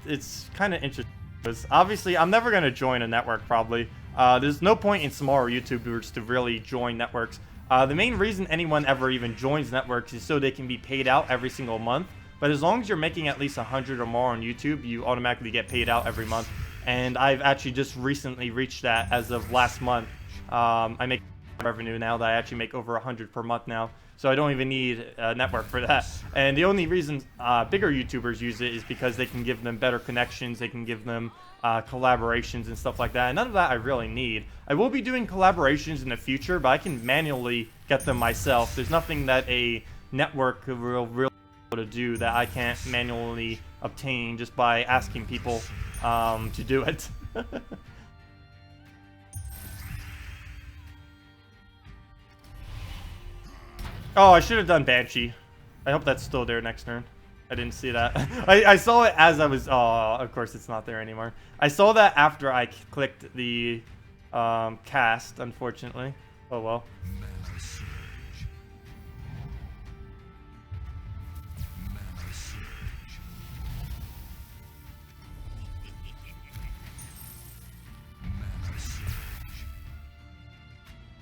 [SPEAKER 1] it's kind of interesting. Because obviously, I'm never gonna join a network. Probably, there's no point in smaller YouTubers to really join networks. The main reason anyone ever even joins networks is so they can be paid out every single month. But as long as you're making at least 100 or more on YouTube, you automatically get paid out every month. And I've actually just recently reached that as of last month. I make revenue now that I actually make over 100 per month now. So I don't even need a network for that. And the only reason bigger YouTubers use it is because they can give them better connections. They can give them collaborations and stuff like that. And none of that I really need. I will be doing collaborations in the future, but I can manually get them myself. There's nothing that a network will really to do that I can't manually obtain just by asking people to do it. Oh, I should have done Banshee. I hope that's still there next turn. I didn't see that. I saw it as I was... Oh, of course it's not there anymore. I saw that after I clicked the cast, unfortunately. Oh, well.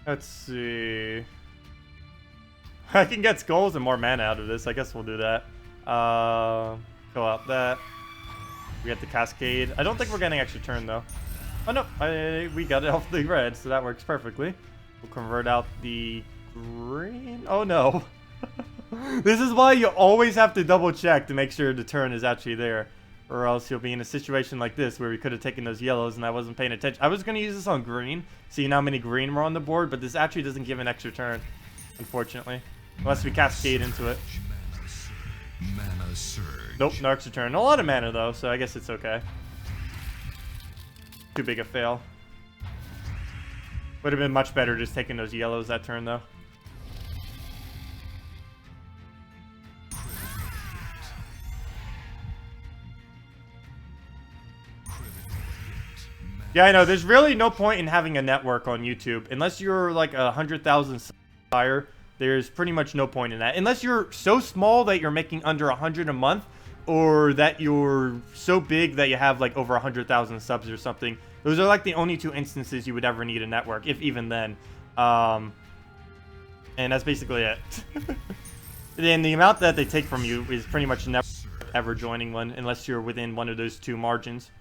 [SPEAKER 1] Let's see. I can get skulls and more mana out of this. I guess we'll do that. Go out that. We get the cascade. I don't think we're getting extra turn though. Oh no, we got it off the red, so that works perfectly. We'll convert out the green. Oh no. This is why you always have to double check to make sure the turn is actually there. Or else you'll be in a situation like this where we could have taken those yellows and I wasn't paying attention. I was going to use this on green, seeing how many green were on the board, but this actually doesn't give an extra turn, unfortunately. Unless we cascade into it.
[SPEAKER 2] Mana surge.
[SPEAKER 1] Nope, no extra turn. A lot of mana though, so I guess it's okay. Too big a fail. Would have been much better just taking those yellows that turn though. Yeah, I know. There's really no point in having a network on YouTube. Unless you're like 100,000 higher, there's pretty much no point in that. Unless you're so small that you're making under 100 a month, or that you're so big that you have like over 100,000 subs or something. Those are like the only two instances you would ever need a network, if even then. And that's basically it. And the amount that they take from you is pretty much never ever joining one, unless you're within one of those two margins.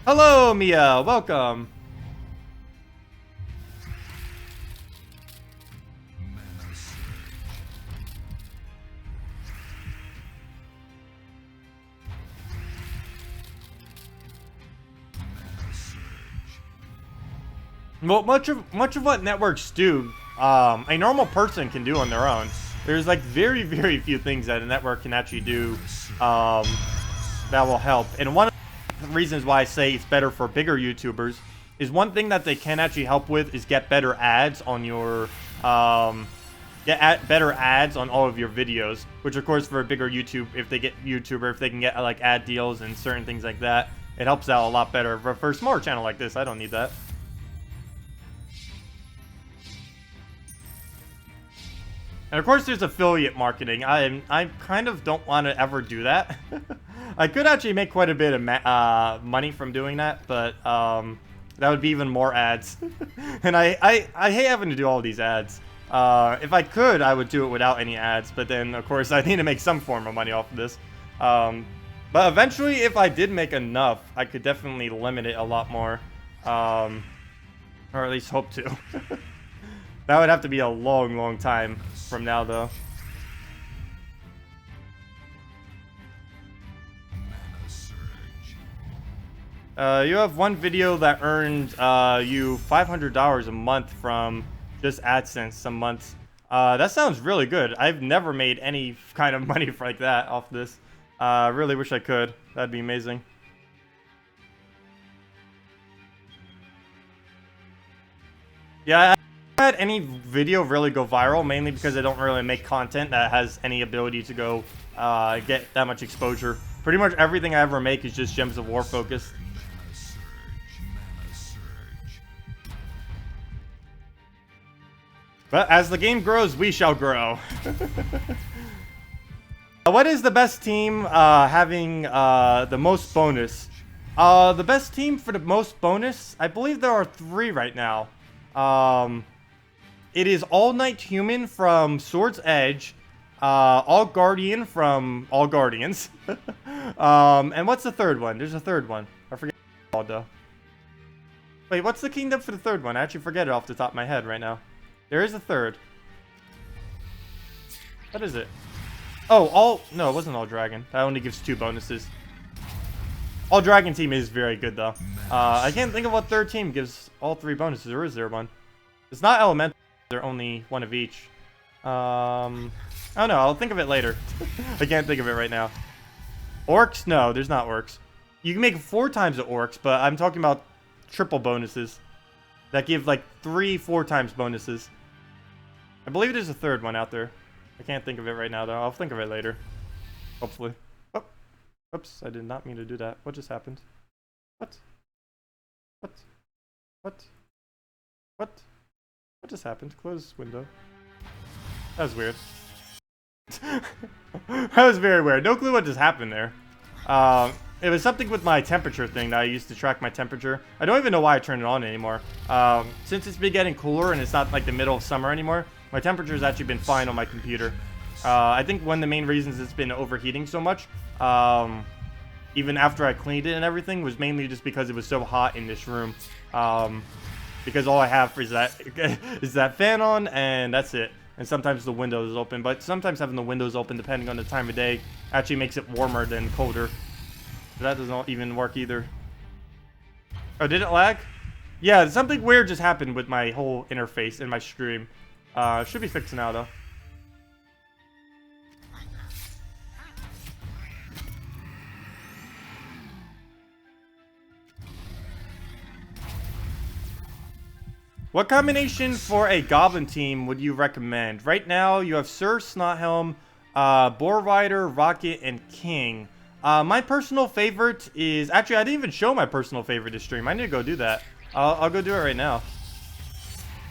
[SPEAKER 1] Hello, Mia. Welcome. Well, much of what networks do, a normal person can do on their own. There's like very, very few things that a network can actually do that will help. And one of the reasons why I say it's better for bigger YouTubers is one thing that they can actually help with is get better ads on your better ads on all of your videos. Which of course for a bigger if they can get like ad deals and certain things like that, it helps out a lot better. But for a smaller channel like this, I don't need that. And of course, there's affiliate marketing. I kind of don't want to ever do that. I could actually make quite a bit of money from doing that, but that would be even more ads. And I hate having to do all these ads. If I could, I would do it without any ads. But then, of course, I need to make some form of money off of this. But eventually, if I did make enough, I could definitely limit it a lot more. Or at least hope to. That would have to be a long, long time from now, though. You have one video that earned you $500 a month from just AdSense some months. That sounds really good. I've never made any kind of money like that off this. I really wish I could. That'd be amazing. Yeah, I haven't had any video really go viral, mainly because I don't really make content that has any ability to go get that much exposure. Pretty much everything I ever make is just Gems of War focused.
[SPEAKER 2] Mana surge.
[SPEAKER 1] But as the game grows, we shall grow. What is the best team having the most bonus? The best team for the most bonus, I believe there are 3 right now. It is All Night Human from Sword's Edge, All Guardian from All Guardians, and what's the third one? There's a third one. I forget what it's called though. Wait, what's the kingdom for the third one? I actually forget it off the top of my head right now. There is a third. What is it? Oh, no, it wasn't All Dragon. That only gives 2 bonuses. All Dragon team is very good though. I can't think of what third team gives all 3 bonuses, or is there one? It's not Elemental. They're only 1 of each. I don't know. I'll think of it later. I can't think of it right now. Orcs? No, there's not orcs. You can make 4 times the orcs, but I'm talking about triple bonuses that give like 3 4 times bonuses. I believe there's a third one out there. I can't think of it right now though. I'll think of it later. Hopefully. Oh. Oops, I did not mean to do that. What just happened? What? What? What? What? What just happened? Close window. That was weird. That was very weird. No clue what just happened there. It was something with my temperature thing that I used to track my temperature. I don't even know why I turned it on anymore. Since it's been getting cooler and it's not like the middle of summer anymore, my temperature's actually been fine on my computer. I think one of the main reasons it's been overheating so much, even after I cleaned it and everything, was mainly just because it was so hot in this room. Because all I have is that fan on, and that's it. And sometimes the window is open, but sometimes having the windows open, depending on the time of day, actually makes it warmer than colder. So that doesn't even work either. Oh, did it lag? Yeah, something weird just happened with my whole interface in my stream. Should be fixed now, though. What combination for a Goblin team would you recommend? Right now, you have Sir, Snothelm, Boar Rider, Rocket, and King. My personal favorite is... Actually, I didn't even show my personal favorite this stream. I need to go do that. I'll go do it right now.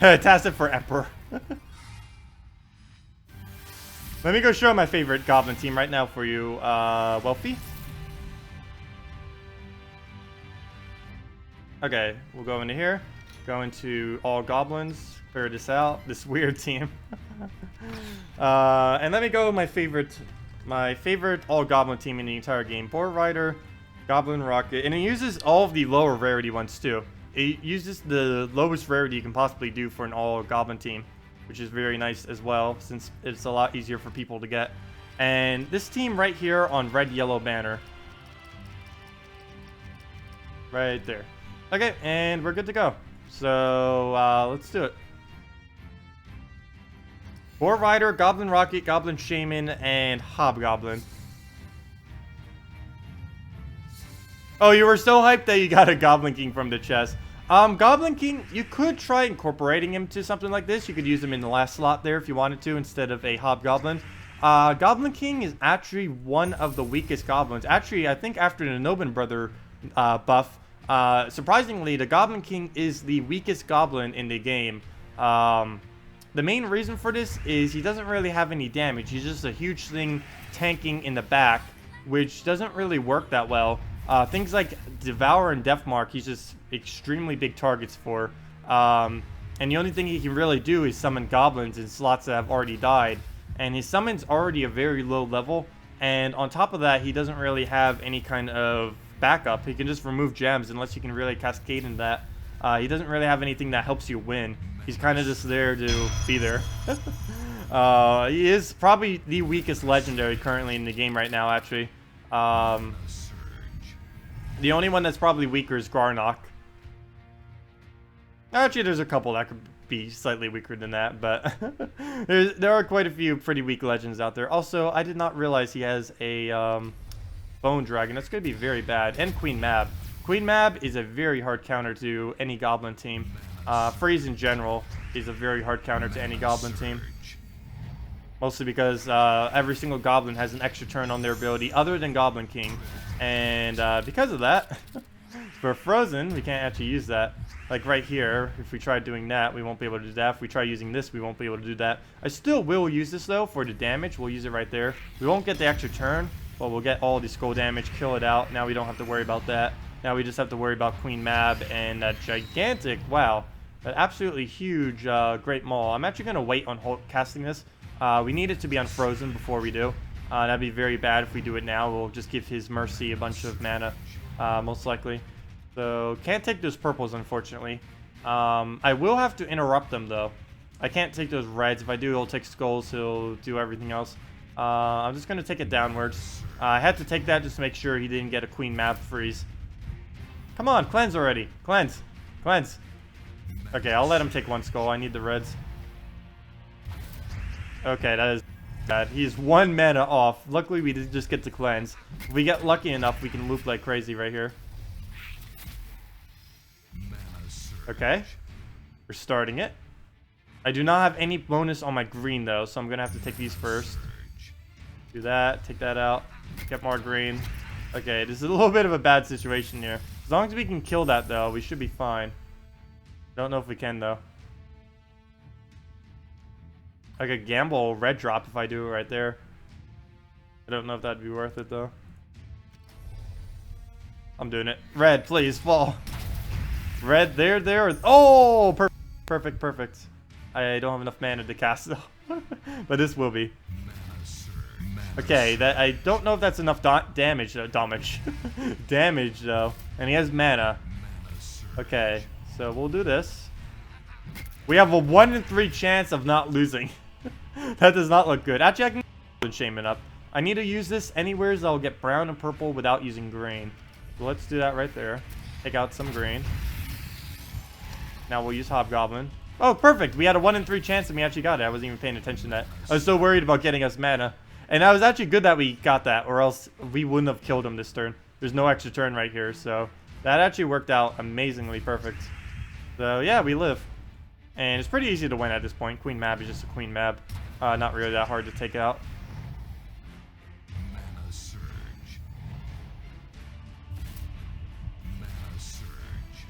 [SPEAKER 1] Tacet for Emperor. Let me go show my favorite Goblin team right now for you, Wealthy. Okay, we'll go into here. Go into all goblins, clear this out, this weird team. And let me go with my favorite all goblin team in the entire game. Boar Rider, Goblin, Rocket, and it uses all of the lower rarity ones too. It uses the lowest rarity you can possibly do for an all goblin team, which is very nice as well, since it's a lot easier for people to get. And this team right here on red yellow banner. Right there. Okay, and we're good to go. So, let's do it. Boar Rider, Goblin Rocket, Goblin Shaman, and Hobgoblin. Oh, you were so hyped that you got a Goblin King from the chest. Goblin King, you could try incorporating him to something like this. You could use him in the last slot there if you wanted to, instead of a Hobgoblin. Goblin King is actually one of the weakest goblins. Actually, I think after the Nobin Brother buff, surprisingly, the Goblin King is the weakest goblin in the game. The main reason for this is he doesn't really have any damage. He's just a huge thing tanking in the back, which doesn't really work that well. Things like Devour and Deathmark, he's just extremely big targets for. And the only thing he can really do is summon goblins in slots that have already died. And his summon's already a very low level. And on top of that, he doesn't really have any kind of backup. He can just remove gems unless you can really cascade in that. He doesn't really have anything that helps you win. He's kind of just there to be there. He is probably the weakest legendary currently in the game right now, actually. The only one that's probably weaker is Garnock. Actually, there's a couple that could be slightly weaker than that, but there are quite a few pretty weak legends out there. Also, I did not realize he has a Bone Dragon. That's going to be very bad. And Queen Mab. Queen Mab is a very hard counter to any Goblin team. Freeze in general is a very hard counter to any Goblin team. Mostly because every single Goblin has an extra turn on their ability other than Goblin King. And because of that, for Frozen, we can't actually use that. Like right here, if we try doing that, we won't be able to do that. If we try using this, we won't be able to do that. I still will use this though for the damage. We'll use it right there. We won't get the extra turn, but we'll get all the skull damage, kill it out. Now we don't have to worry about that. Now we just have to worry about Queen Mab and that gigantic, wow, that absolutely huge Great Maul. I'm actually going to wait on casting this. We need it to be unfrozen before we do. That'd be very bad if we do it now. We'll just give his Mercy a bunch of mana, most likely. So, can't take those purples, unfortunately. I will have to interrupt them, though. I can't take those reds. If I do, he'll take skulls. He'll do everything else. I'm just going to take it downwards. I had to take that just to make sure he didn't get a Queen Mab freeze. Come on, cleanse already. Cleanse. Cleanse. Okay, I'll let him take one skull. I need the reds. Okay, that is bad. He's 1 mana off. Luckily, we did just get to cleanse. If we get lucky enough, we can loop like crazy right here. Okay. We're starting it. I do not have any bonus on my green, though, so I'm going to have to take these first. Do that. Take that out. Get more green. Okay, this is a little bit of a bad situation here. As long as we can kill that, though, we should be fine. Don't know if we can, though. I could gamble red drop if I do it right there. I don't know if that'd be worth it, though. I'm doing it. Red, please, fall. Red, there. Oh, perfect, perfect. I don't have enough mana to cast, though. But this will be. Okay, that I don't know if that's enough damage, damage, though. And he has mana. Okay, so we'll do this. We have a 1 in 3 chance of not losing. That does not look good. Actually, I can Shaman up. I need to use this anywhere so I'll get brown and purple without using green. So let's do that right there. Take out some green. Now we'll use Hobgoblin. Oh, perfect. We had a 1 in 3 chance and we actually got it. I wasn't even paying attention to that. I was so worried about getting us mana. And I was actually good that we got that, or else we wouldn't have killed him this turn. There's no extra turn right here, so that actually worked out amazingly perfect. So yeah, we live. And it's pretty easy to win at this point. Queen Mab is just a Queen Mab. Not really that hard to take out.
[SPEAKER 2] Mana surge. Mana surge.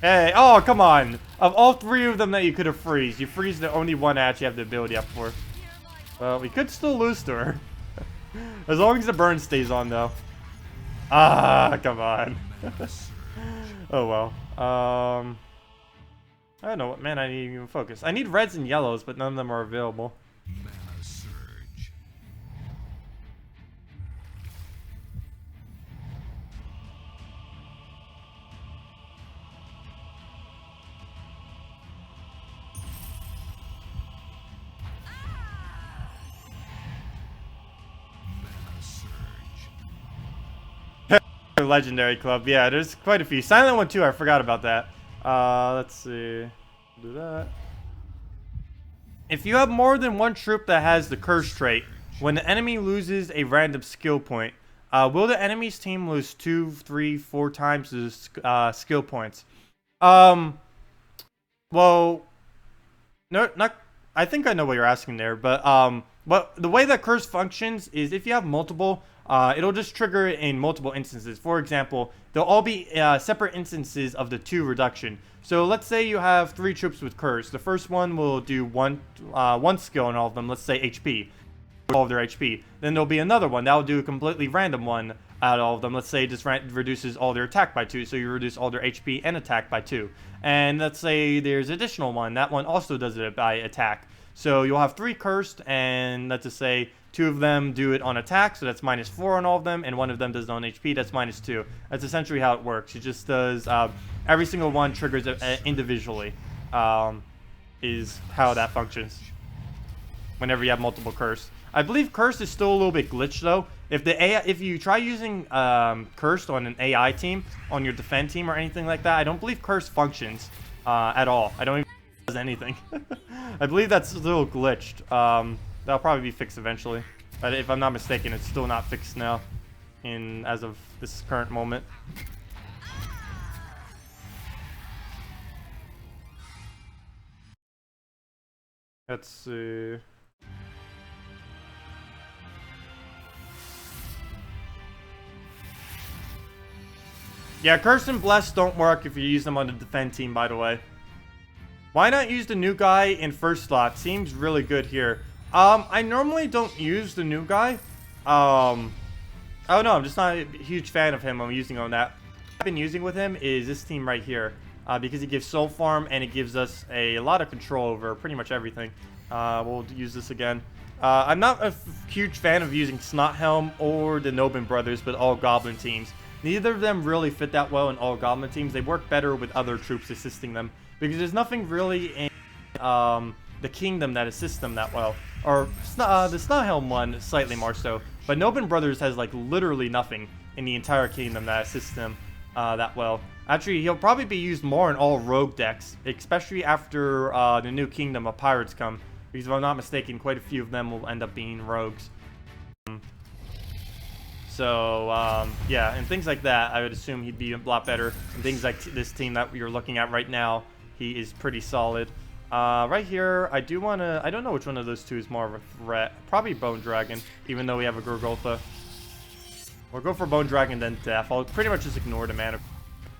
[SPEAKER 1] Hey, oh, come on. Of all 3 of them that you could have freezed, you freeze the only one I actually have the ability up for. Well, we could still lose to her. As long as the burn stays on, though. Ah, come on. Oh, well. I don't know what mana I need to even focus. I need reds and yellows, but none of them are available.
[SPEAKER 2] Mana surge. Mana surge.
[SPEAKER 1] Legendary club. Yeah, there's quite a few. Silent one, too. I forgot about that. Let's see. Do that. If you have more than one troop that has the curse trait, when the enemy loses a random skill point, will the enemy's team lose 2, 3, 4 times the skill points? Well, no, not. I think I know what you're asking there, but the way that curse functions is if you have multiple, it'll just trigger it in multiple instances. For example, they'll all be separate instances of the 2 reduction. So let's say you have 3 troops with curse. The first one will do one skill on all of them. Let's say HP, all of their HP. Then there'll be another one that will do a completely random one out of all of them. Let's say it just reduces all their attack by 2, so you reduce all their HP and attack by 2. And let's say there's additional one. That one also does it by attack. So you'll have 3 cursed, and let's just say 2 of them do it on attack, so that's -4 on all of them, and 1 of them does it on HP, that's -2. That's essentially how it works. It just does, every single one triggers individually, is how that functions whenever you have multiple curse. I believe curse is still a little bit glitched, though. If you try using cursed on an AI team, on your defend team or anything like that, I don't believe curse functions at all. I don't even does anything. I believe that's still glitched. That'll probably be fixed eventually, but if I'm not mistaken, it's still not fixed now, as of this current moment. Let's see. Yeah, Curse and Bless don't work if you use them on the defend team, by the way. Why not use the new guy in first slot? Seems really good here. I normally don't use the new guy. Oh no, I'm just not a huge fan of him. I'm using on that. What I've been using with him is this team right here. Because he gives soul farm and it gives us a lot of control over pretty much everything. We'll use this again. I'm not a huge fan of using Snothelm or the Nobin brothers with all Goblin teams. Neither of them really fit that well in all Goblin teams. They work better with other troops assisting them. Because there's nothing really in the Kingdom that assists them that well. Or the Snothelm one, slightly more so. But Nobin brothers has like literally nothing in the entire Kingdom that assists them that well. Actually, he'll probably be used more in all rogue decks, especially after the new Kingdom of Pirates come. Because if I'm not mistaken, quite a few of them will end up being rogues. Yeah, and things like that, I would assume he'd be a lot better. And things like this team that you're looking at right now, he is pretty solid. Right here, I don't know which one of those two is more of a threat. Probably Bone Dragon, even though we have a Gurgultha. We'll go for Bone Dragon, then Death. I'll pretty much just ignore the mana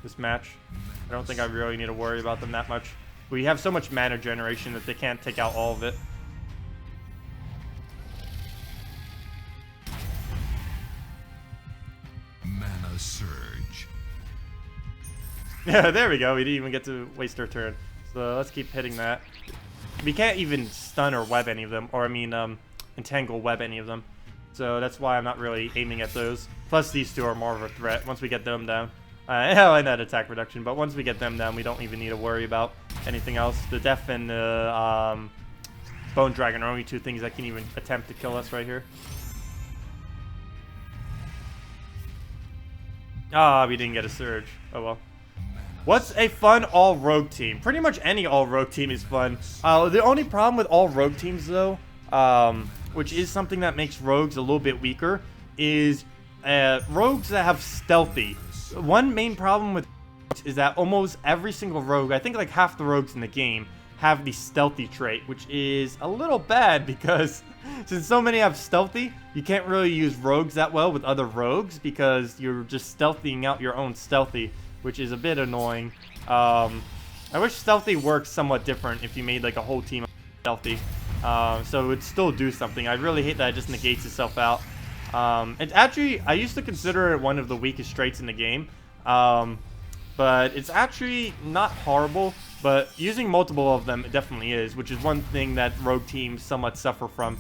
[SPEAKER 1] this match. I don't think I really need to worry about them that much. We have so much mana generation that they can't take out all of it.
[SPEAKER 2] Mana surge.
[SPEAKER 1] Yeah, there we go. We didn't even get to waste our turn. So let's keep hitting that. We can't even stun or web any of them. Or, I mean, entangle web any of them. So that's why I'm not really aiming at those. Plus, these two are more of a threat once we get them down. And that attack reduction. But once we get them down, we don't even need to worry about anything else. The Death and the Bone Dragon are only two things that can even attempt to kill us right here. Ah, we didn't get a Surge. Oh well. What's a fun all-rogue team? Pretty much any all-rogue team is fun. The only problem with all-rogue teams, though, which is something that makes rogues a little bit weaker, is rogues that have stealthy. One main problem with rogues is that almost every single rogue, I think like half the rogues in the game, have the stealthy trait, which is a little bad because since so many have stealthy, you can't really use rogues that well with other rogues because you're just stealthying out your own stealthy, which is a bit annoying. I wish stealthy works somewhat different if you made like a whole team of stealthy. So it would still do something. I really hate that it just negates itself out. It's actually, I used to consider it one of the weakest traits in the game. But it's actually not horrible, but using multiple of them, it definitely is, which is one thing that rogue teams somewhat suffer from.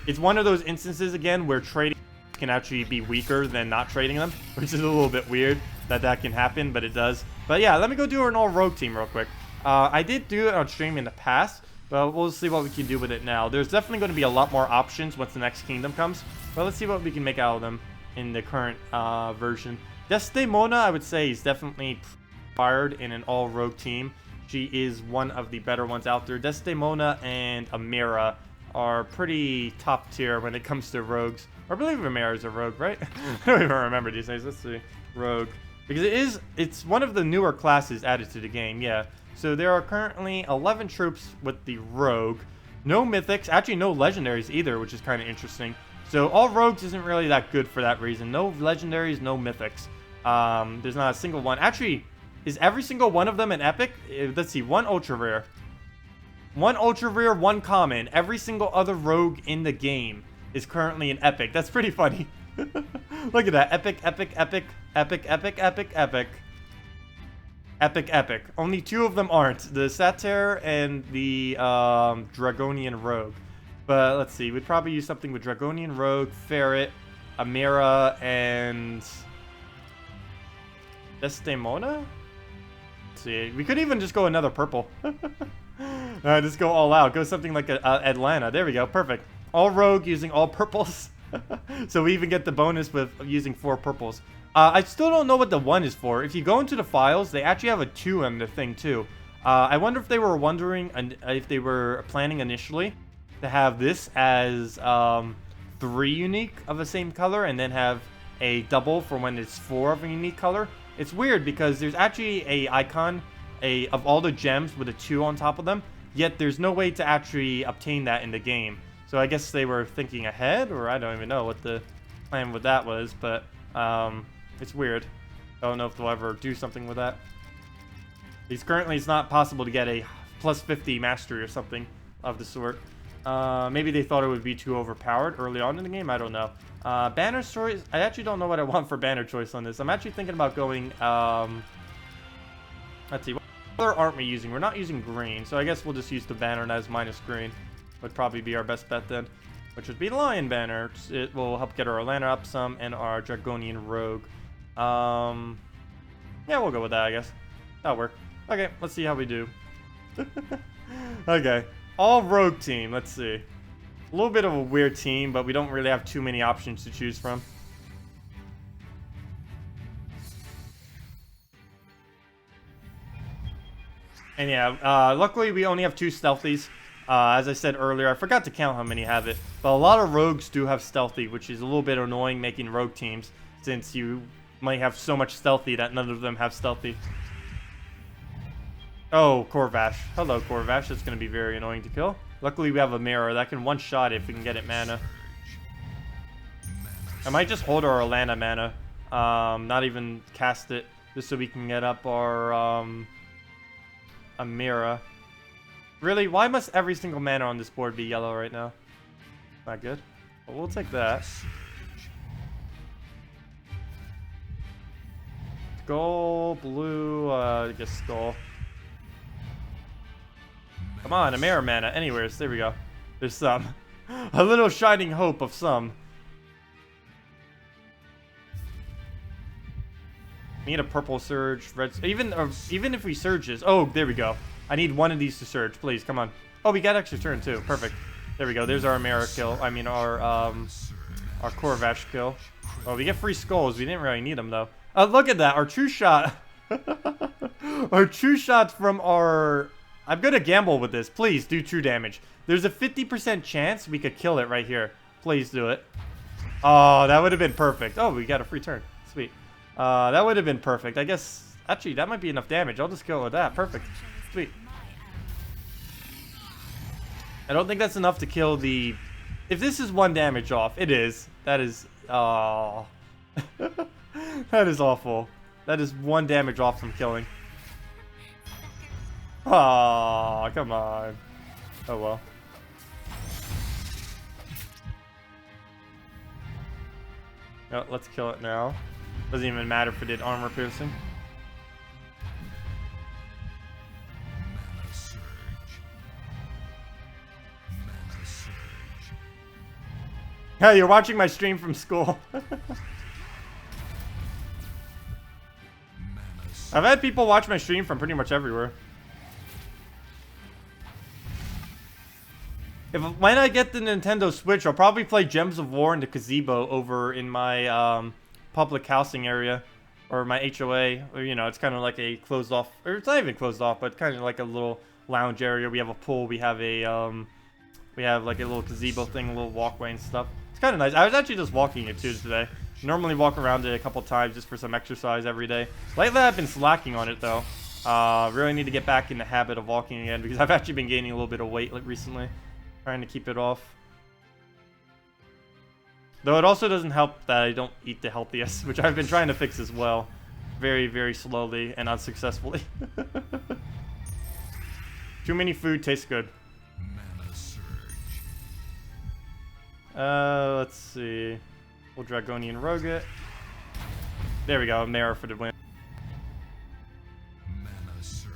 [SPEAKER 1] It's one of those instances, again, where trading can actually be weaker than not trading them, which is a little bit weird that can happen, but it does. But yeah, let me go do an all-rogue team real quick. I did do it on stream in the past, but we'll see what we can do with it now. There's definitely going to be a lot more options once the next kingdom comes, but let's see what we can make out of them in the current version. Desdemona, I would say, is definitely fired in an all-rogue team. She is one of the better ones out there. Desdemona and Amira are pretty top tier when it comes to rogues. I believe Amira is a rogue, right? I don't even remember these days. Let's see. Rogue. Because it's one of the newer classes added to the game, yeah. So there are currently 11 troops with the rogue. No mythics, actually no legendaries either, which is kind of interesting. So all rogues isn't really that good for that reason. No legendaries, no mythics. There's not a single one. Actually, is every single one of them an epic? Let's see, one ultra rare. One ultra rare, one common. Every single other rogue in the game is currently an epic. That's pretty funny. Look at that. Epic, epic, epic, epic, epic, epic, epic. Epic, epic. Only two of them aren't. The Satyr and the Dragonian Rogue. But let's see. We'd probably use something with Dragonian Rogue, Ferret, Amira, and Desdemona? Let's see. We could even just go another purple. Just go all out. Go something like Atlanta. There we go. Perfect. All rogue using all purples. So we even get the bonus with using 4 purples. I still don't know what the 1 is for. If you go into the files, they actually have a 2 in the thing too. I wonder if they were wondering, if they were planning initially to have this as 3 unique of the same color and then have a double for when it's 4 of a unique color. It's weird because there's actually a icon of all the gems with a 2 on top of them. yet there's no way to actually obtain that in the game. So I guess they were thinking ahead, or I don't even know what the plan with that was, but it's weird. I don't know if they'll ever do something with that. Currently, it's not possible to get a plus 50 mastery or something of the sort. Maybe they thought it would be too overpowered early on in the game. I don't know. Banner choice. I actually don't know what I want for banner choice on this. I'm actually thinking about going. Let's see. What color aren't we using? We're not using green, so I guess we'll just use the banner as minus green. Would probably be our best bet then, which would be Lion Banner. It will help get our Atlanta up some and our Dragonian Rogue. Yeah, we'll go with that, I guess. That'll work. Okay, let's see how we do. Okay, all Rogue team. Let's see. A little bit of a weird team, but we don't really have too many options to choose from. And yeah, luckily we only have 2 stealthies. As I said earlier, I forgot to count how many have it, but a lot of rogues do have stealthy, which is a little bit annoying making rogue teams, since you might have so much stealthy that none of them have stealthy. Oh, Corvash. Hello, Corvash. That's going to be very annoying to kill. Luckily, we have a mirror that can one-shot if we can get it mana. I might just hold our Atlanta mana, not even cast it, just so we can get up our Amira. Really? Why must every single mana on this board be yellow right now? Not good. Well, we'll take that. Skull, blue, I guess skull. Come on, Amira mana. Anyways, there we go. There's some. A little shining hope of some. Need a purple surge, red. Even if we surges. Oh, there we go. I need one of these to surge, please. Come on. Oh, we got extra turn too. Perfect. There we go. There's our Amira kill. I mean, our Corvash kill. Oh, we get free skulls. We didn't really need them though. Look at that. Our true shot. Our true shot from our. I'm gonna gamble with this. Please do true damage. There's a 50% chance we could kill it right here. Please do it. Oh, that would have been perfect. Oh, we got a free turn. Sweet. That would have been perfect. I guess, actually, that might be enough damage. I'll just kill it with that. Perfect. Sweet. I don't think that's enough to kill the... If this is 1 damage off, it is. That is... Oh. That is awful. That is 1 damage off from killing. Oh, come on. Oh, well. No, let's kill it now. Doesn't even matter if it did armor piercing.
[SPEAKER 2] Mana surge. Mana surge.
[SPEAKER 1] Yeah, you're watching my stream from school. I've had people watch my stream from pretty much everywhere. When I get the Nintendo Switch, I'll probably play Gems of War in the gazebo over in my public housing area, or my HOA, or you know, it's kind of like a closed off, or it's not even closed off, but kind of like a little lounge area. We have a pool, we have a like a little gazebo thing, a little walkway and stuff. It's kind of nice. I was actually just walking it too today. Normally walk around it a couple times just for some exercise every day. Lately I've been slacking on it though. Really need to get back in the habit of walking again, because I've actually been gaining a little bit of weight like recently. Trying to keep it off. Though it also doesn't help that I don't eat the healthiest, which I've been trying to fix as well. Very, very slowly and unsuccessfully. Too many food tastes good.
[SPEAKER 2] Mana surge.
[SPEAKER 1] Let's see. We'll Dragonian Rogue it. There we go, Mara for the win.
[SPEAKER 2] Mana surge.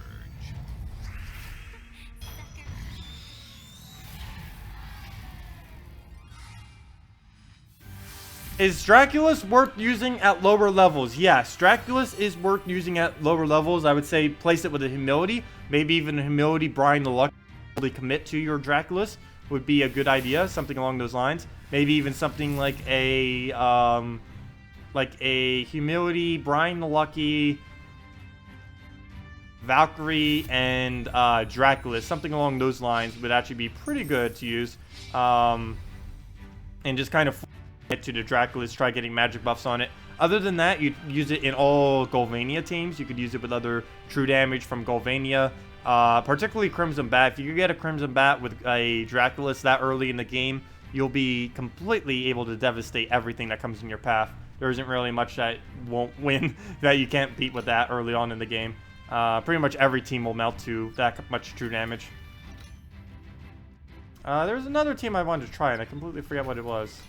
[SPEAKER 1] Is Draculus worth using at lower levels? Yes, Draculus is worth using at lower levels. I would say place it with a Humility. Maybe even a Humility, Brine the Luck, really commit to your Draculus would be a good idea. Something along those lines. Maybe even something like a Humility, Brine the Lucky, Valkyrie, and Draculus. Something along those lines would actually be pretty good to use. And just kind of get to the Draculus, try getting magic buffs on it. Other than that, you'd use it in all Golvania teams. You could use it with other true damage from Golvania. particularly Crimson Bat. If you get a Crimson Bat with a Draculus that early in the game, you'll be completely able to devastate everything that comes in your path. There isn't really much that won't win that you can't beat with that early on in the game. Pretty much every team will melt to that much true damage. There's another team I wanted to try, and I completely forget what it was.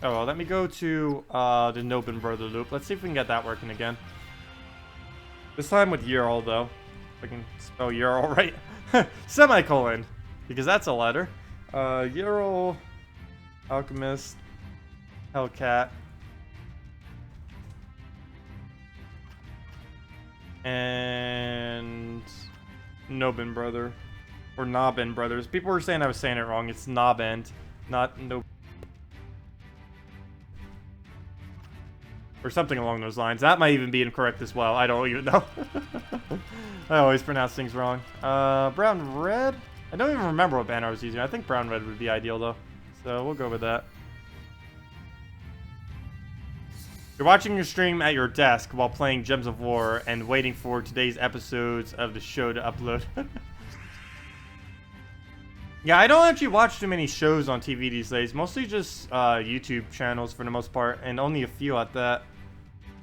[SPEAKER 1] Oh, well, let me go to the Nobin Brother loop. Let's see if we can get that working again. This time with Ural, though. If I can spell Ural right. Semicolon. Because that's a letter. Ural, Alchemist, Hellcat. And Nobin Brother. Or Nobin Brothers. People were saying I was saying it wrong. It's Nobend, not no. Or something along those lines. That might even be incorrect as well. I don't even know. I always pronounce things wrong. Brown Red? I don't even remember what banner I was using. I think Brown Red would be ideal though. So we'll go with that. You're watching your stream at your desk while playing Gems of War and waiting for today's episodes of the show to upload. Yeah, I don't actually watch too many shows on TV these days. Mostly just YouTube channels for the most part, and only a few at that.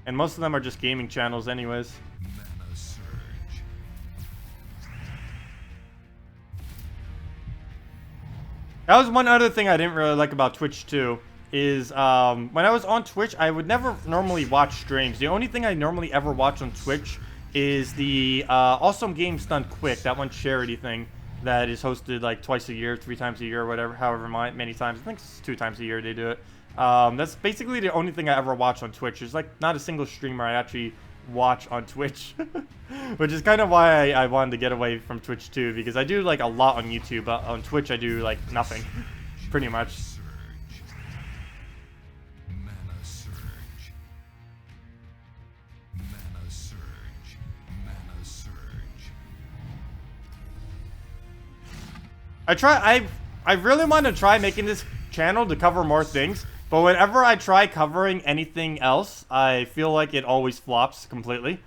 [SPEAKER 1] And most of them are just gaming channels anyways.
[SPEAKER 2] Mana surge.
[SPEAKER 1] That was one other thing I didn't really like about Twitch too, is when I was on Twitch, I would never normally watch streams. The only thing I normally ever watch on Twitch is the Awesome Games Done Quick, that one charity thing that is hosted like twice a year, 3 times a year, or whatever, however many times. I think it's 2 times a year they do it. That's basically the only thing I ever watch on Twitch. There's like not a single streamer I actually watch on Twitch, which is kind of why I wanted to get away from Twitch too, because I do like a lot on YouTube, but on Twitch I do like nothing, pretty much.
[SPEAKER 2] Surge. Mana surge. Mana surge. Mana surge.
[SPEAKER 1] I really want to try making this channel to cover more things, but whenever I try covering anything else, I feel like it always flops completely.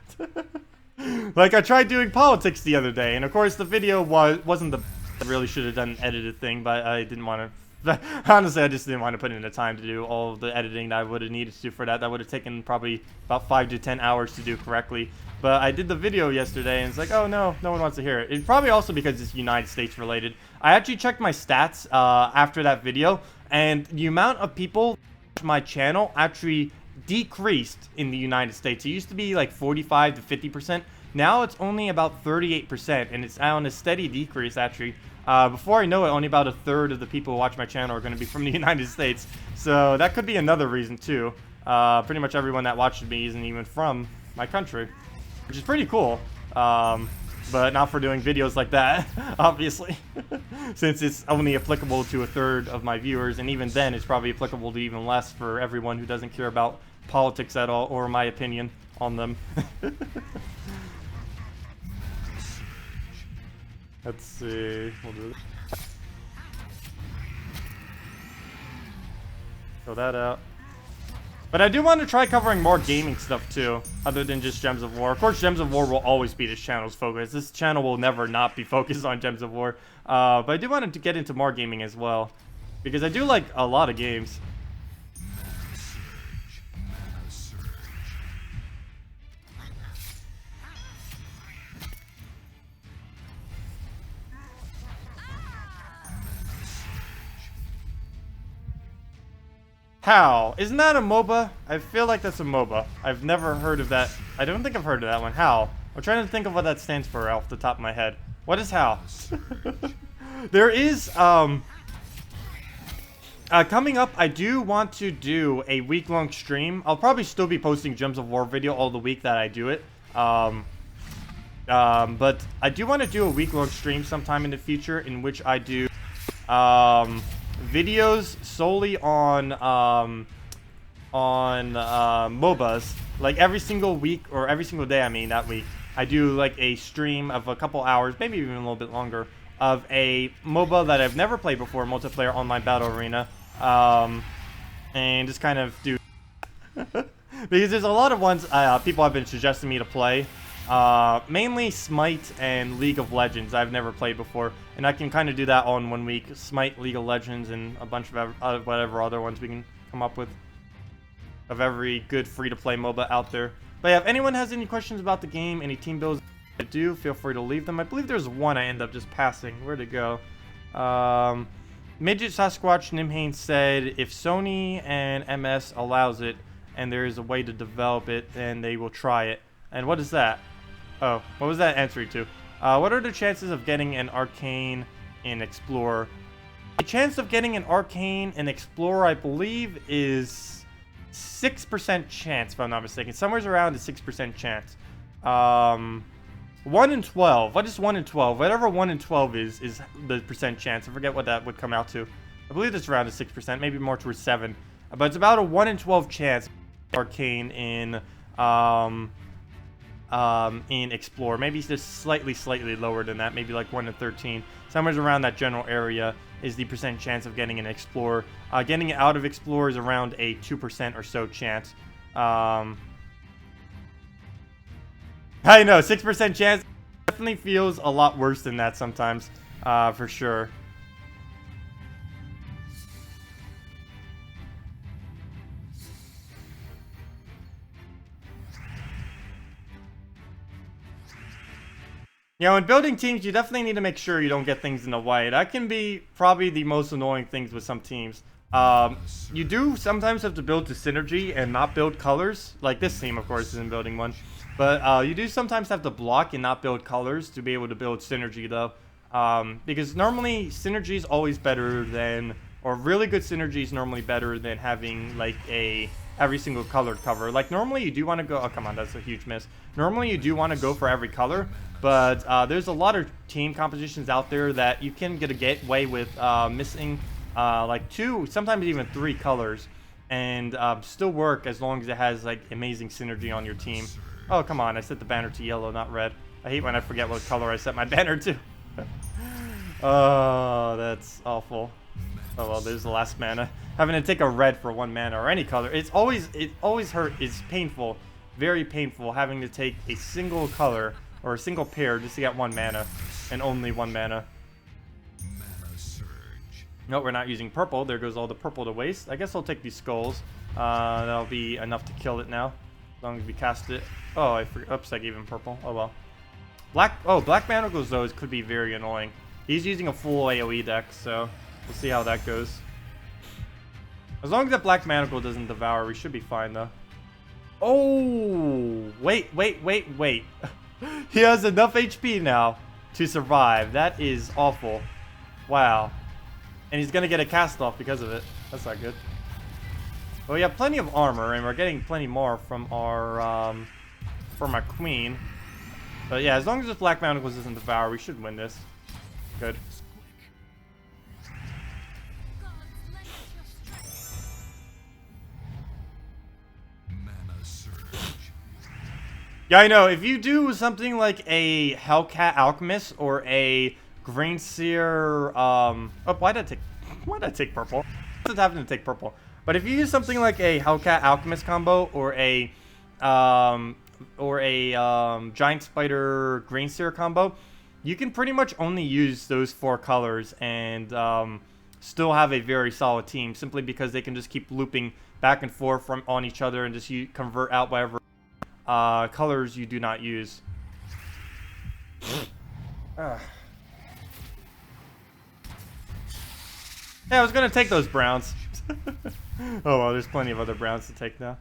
[SPEAKER 1] Like I tried doing politics the other day, and of course the video wasn't the I really should have done an edited thing, but I didn't want to. Honestly, I just didn't want to put in the time to do all of the editing that I would have needed to do for that. That would have taken probably about 5 to 10 hours to do correctly. But I did the video yesterday, and it's like, oh no, no one wants to hear it. It's probably also because it's United States related. I actually checked my stats after that video, and the amount of people on my channel actually decreased in the United States. It used to be like 45 to 50%. Now it's only about 38%, and it's on a steady decrease actually. Before I know it, only about 1/3 of the people who watch my channel are going to be from the United States. So that could be another reason too. Pretty much everyone that watches me isn't even from my country, which is pretty cool. But not for doing videos like that, obviously. Since it's only applicable to 1/3 of my viewers, and even then it's probably applicable to even less for everyone who doesn't care about politics at all, or my opinion on them. Let's see. We'll do this. Throw that out. But I do want to try covering more gaming stuff too, other than just Gems of War. Of course, Gems of War will always be this channel's focus. This channel will never not be focused on Gems of War. But I do want to get into more gaming as well, because I do like a lot of games.
[SPEAKER 2] Mana surge. Mana surge.
[SPEAKER 1] How? Isn't that a MOBA? I feel like that's a MOBA. I've never heard of that. I don't think I've heard of that one. How? I'm trying to think of what that stands for off the top of my head. What is How? There is, coming up, I do want to do a week-long stream. I'll probably still be posting Gems of War video all the week that I do it. But I do want to do a week-long stream sometime in the future in which I do, videos solely on MOBAs. Like every single week, or every single day, I mean, that week, I do like a stream of a couple hours, maybe even a little bit longer, of a MOBA that I've never played before, multiplayer online battle arena, and just kind of do because there's a lot of ones people have been suggesting me to play, Mainly Smite and League of Legends. I've never played before, and I can kind of do that all in 1 week. Smite, League of Legends, and a bunch of whatever other ones we can come up with of every good free-to-play MOBA out there. But yeah, if anyone has any questions about the game, any team builds to do, feel free to leave them. I believe there's one I end up just passing. Where'd it go? Midget Sasquatch Nimhane said, if Sony and MS allows it, and there is a way to develop it, then they will try it. And what is that? Oh, what was that answering to? What are the chances of getting an Arcane in Explorer? The chance of getting an Arcane in Explorer, I believe, is 6% chance, if I'm not mistaken. Somewhere around a 6% chance. 1 in 12. What is 1 in 12? Whatever 1 in 12 is the percent chance. I forget what that would come out to. I believe it's around a 6%, maybe more towards 7. But it's about a 1 in 12 chance Arcane in Explorer. Maybe it's just slightly lower than that. Maybe like 1 in 13. Somewhere around that general area is the percent chance of getting an Explorer. Getting it out of Explorer is around a 2% or so chance. I know, 6% chance definitely feels a lot worse than that sometimes, for sure. You know, in building teams, you definitely need to make sure you don't get things in the way. That can be probably the most annoying things with some teams. You do sometimes have to build to synergy and not build colors. Like this team, of course, isn't building one. But you do sometimes have to block and not build colors to be able to build synergy, though. Because normally, synergy is always better than... Or really good synergy is normally better than having, like, every single colored cover. Like, normally you do want to go... Oh, come on, that's a huge miss. Normally you do want to go for every color. But there's a lot of team compositions out there that you can get away with missing, like 2, sometimes even 3 colors. And still work as long as it has, like, amazing synergy on your team. Oh, come on, I set the banner to yellow, not red. I hate when I forget what color I set my banner to. Oh, that's awful. Oh, well, there's the last mana. Having to take a red for 1 mana, or any color. It always hurt. It's painful. Very painful having to take a single color, or a single pair, just to get 1 mana. And only 1 mana. No, we're not using purple. There goes all the purple to waste. I guess I'll take these skulls. That'll be enough to kill it now. As long as we cast it. Oh, I forgot. Oops, I gave him purple. Oh, well. Black Manacles, though, could be very annoying. He's using a full AoE deck, so we'll see how that goes. As long as that Black Manacle doesn't devour, we should be fine, though. Oh! Wait. He has enough HP now to survive. That is awful. Wow. And he's going to get a cast off because of it. That's not good. Well, we have plenty of armor, and we're getting plenty more from our queen. But yeah, as long as this Black Manacles doesn't devour, we should win this. Good. Yeah, I know. If you do something like a Hellcat Alchemist or a Greenseer, oh, why'd I take purple? What's happening to take purple? But if you use something like a Hellcat Alchemist combo or a Giant Spider Greenseer combo, you can pretty much only use those 4 colors and still have a very solid team, simply because they can just keep looping back and forth on each other and just convert out whatever colors you do not use. Yeah, I was gonna take those browns. Oh well, there's plenty of other browns to take now.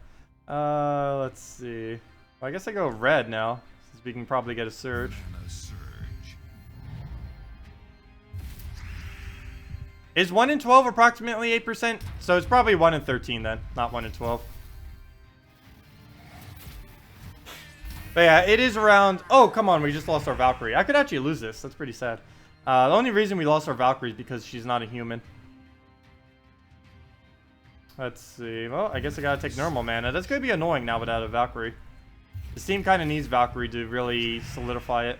[SPEAKER 1] Let's see. Well, I guess I go red now, since we can probably get a surge. Is 1 in 12 approximately 8%? So it's probably 1 in 13 then, not 1 in 12. But yeah, it is around... Oh, come on, we just lost our Valkyrie. I could actually lose this. That's pretty sad. The only reason we lost our Valkyrie is because she's not a human. Let's see. Well, I guess I gotta take normal mana. That's gonna be annoying now without a Valkyrie. This team kind of needs Valkyrie to really solidify it.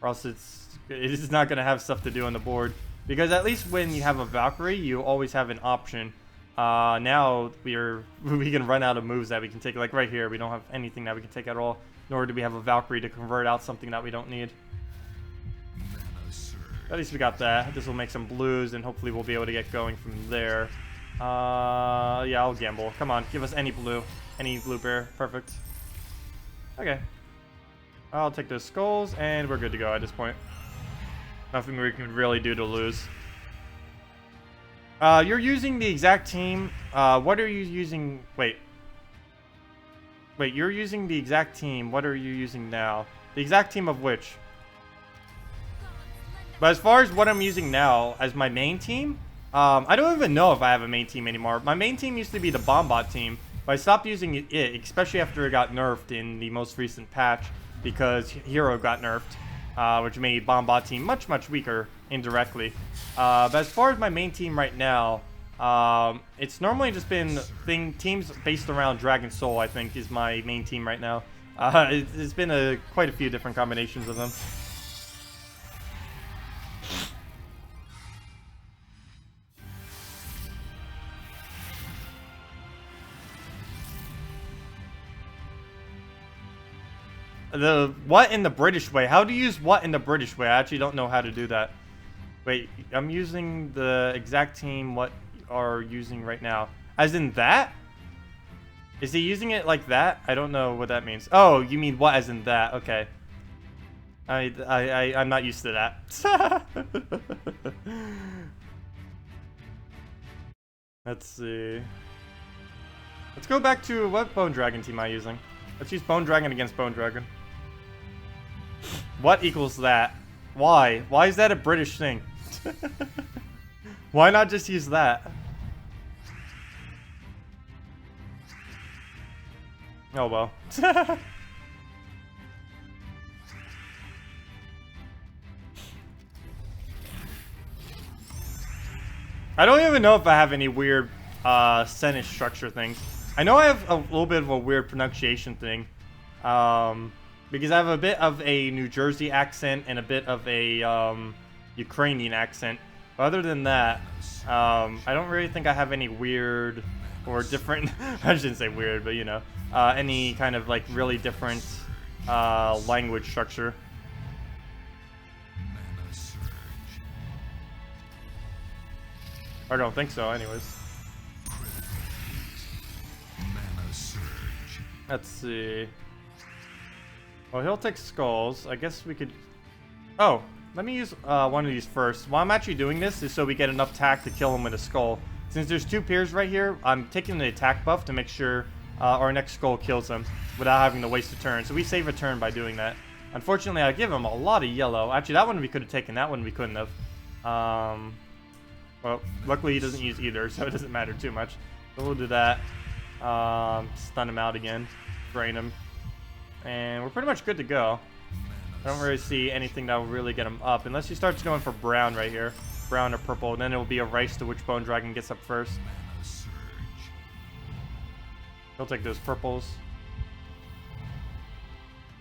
[SPEAKER 1] Or else it's not gonna have stuff to do on the board. Because at least when you have a Valkyrie, you always have an option. Now we can run out of moves that we can take. Like right here, we don't have anything that we can take at all. nor do we have a Valkyrie to convert out something that we don't need.
[SPEAKER 2] Mana surge.
[SPEAKER 1] At least we got that. This will make some blues, and hopefully we'll be able to get going from there. Yeah, I'll gamble. Come on, give us any blue. Any blue bear. Perfect. Okay. I'll take those skulls, and we're good to go at this point. Nothing we can really do to lose. You're using the exact team. What are you using? Wait. Wait, you're using the exact team. What are you using now? The exact team of which? But as far as what I'm using now as my main team, I don't even know if I have a main team anymore. My main team used to be the Bombot team, but I stopped using it, especially after it got nerfed in the most recent patch, because Hero got nerfed, which made Bombot team much, much weaker indirectly. But as far as my main team right now, it's normally just been teams based around Dragon Soul, I think, is my main team right now. It's been quite a few different combinations of them. The what in the British way? How do you use what in the British way? I actually don't know how to do that. Wait, I'm using the exact team what are using right now. As in that? Is he using it like that? I don't know what that means. Oh, you mean what as in that? Okay. I'm not used to that. Let's see. Let's go back to what Bone Dragon team am I using? Let's use Bone Dragon against Bone Dragon. What equals that? Why? Why is that a British thing? Why not just use that? Oh well. I don't even know if I have any weird sentence structure things. I know I have a little bit of a weird pronunciation thing. Because I have a bit of a New Jersey accent and a bit of a Ukrainian accent. But other than that, I don't really think I have any weird or different, I shouldn't say weird, but you know, any kind of like really different language structure.
[SPEAKER 2] Mana surge.
[SPEAKER 1] I don't think so, anyways.
[SPEAKER 2] Critical hit. Mana surge.
[SPEAKER 1] Let's see. Well, he'll take skulls. I guess we could... Oh, let me use one of these first. Why I'm actually doing this is so we get enough tack to kill him with a skull. Since there's two peers right here, I'm taking the attack buff to make sure our next skull kills him without having to waste a turn. So we save a turn by doing that. Unfortunately, I give him a lot of yellow. Actually, that one we could have taken. That one we couldn't have. Well, luckily he doesn't use either, so it doesn't matter too much. So we'll do that. Stun him out again. Drain him. And we're pretty much good to go. I don't really see anything that will really get him up. Unless he starts going for brown right here. Brown or purple. And then it will be a race to which Bone Dragon gets up first.
[SPEAKER 2] Mana surge.
[SPEAKER 1] He'll take those purples.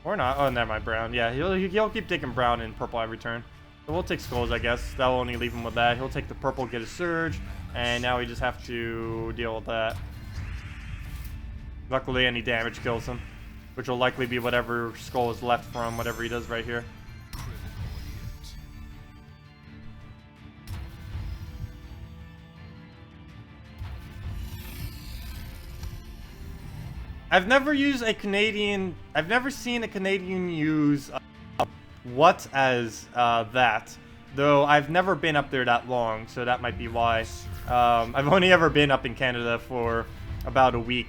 [SPEAKER 1] Or not. Oh, never mind. Brown. Yeah, he'll keep taking brown and purple every turn. So we'll take skulls, I guess. That will only leave him with that. He'll take the purple, get a surge. And now we just have to deal with that. Luckily, any damage kills him. Which will likely be whatever skull is left from whatever he does right here.
[SPEAKER 2] Critical hit.
[SPEAKER 1] I've never seen a Canadian use what as that. Though I've never been up there that long, so that might be why. I've only ever been up in Canada for about a week.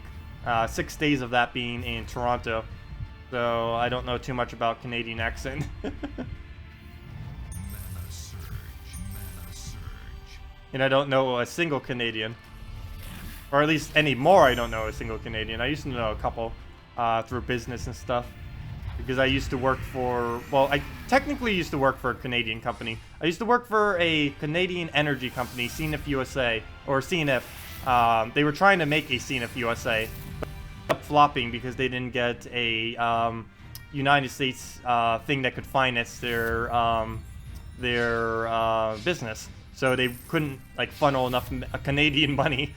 [SPEAKER 1] 6 days of that being in Toronto. So I don't know too much about Canadian accent.
[SPEAKER 2] Mana surge. Mana surge.
[SPEAKER 1] And I don't know a single Canadian. Or at least anymore I don't know a single Canadian. I used to know a couple through business and stuff. Because I used to work for... Well, I technically used to work for a Canadian company. I used to work for a Canadian energy company, CNF USA. Or CNF. They were trying to make a CNF USA. Flopping because they didn't get a United States thing that could finance their business, so they couldn't like funnel enough Canadian money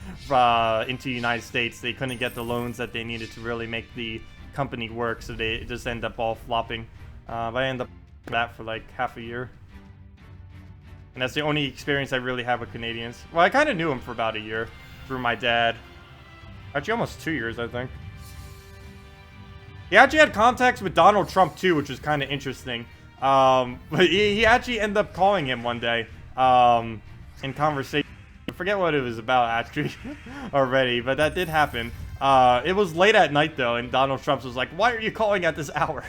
[SPEAKER 1] into the United States. They couldn't get the loans that they needed to really make the company work, so they just end up all flopping. I end up that for like half a year. And that's the only experience I really have with Canadians. Well, I kind of knew him for about a year through my dad. Actually, almost 2 years, I think. He actually had contacts with Donald Trump, too, which was kind of interesting. But he actually ended up calling him one day in conversation. I forget what it was about, actually, already, but that did happen. It was late at night, though, and Donald Trump was like, "Why are you calling at this hour?"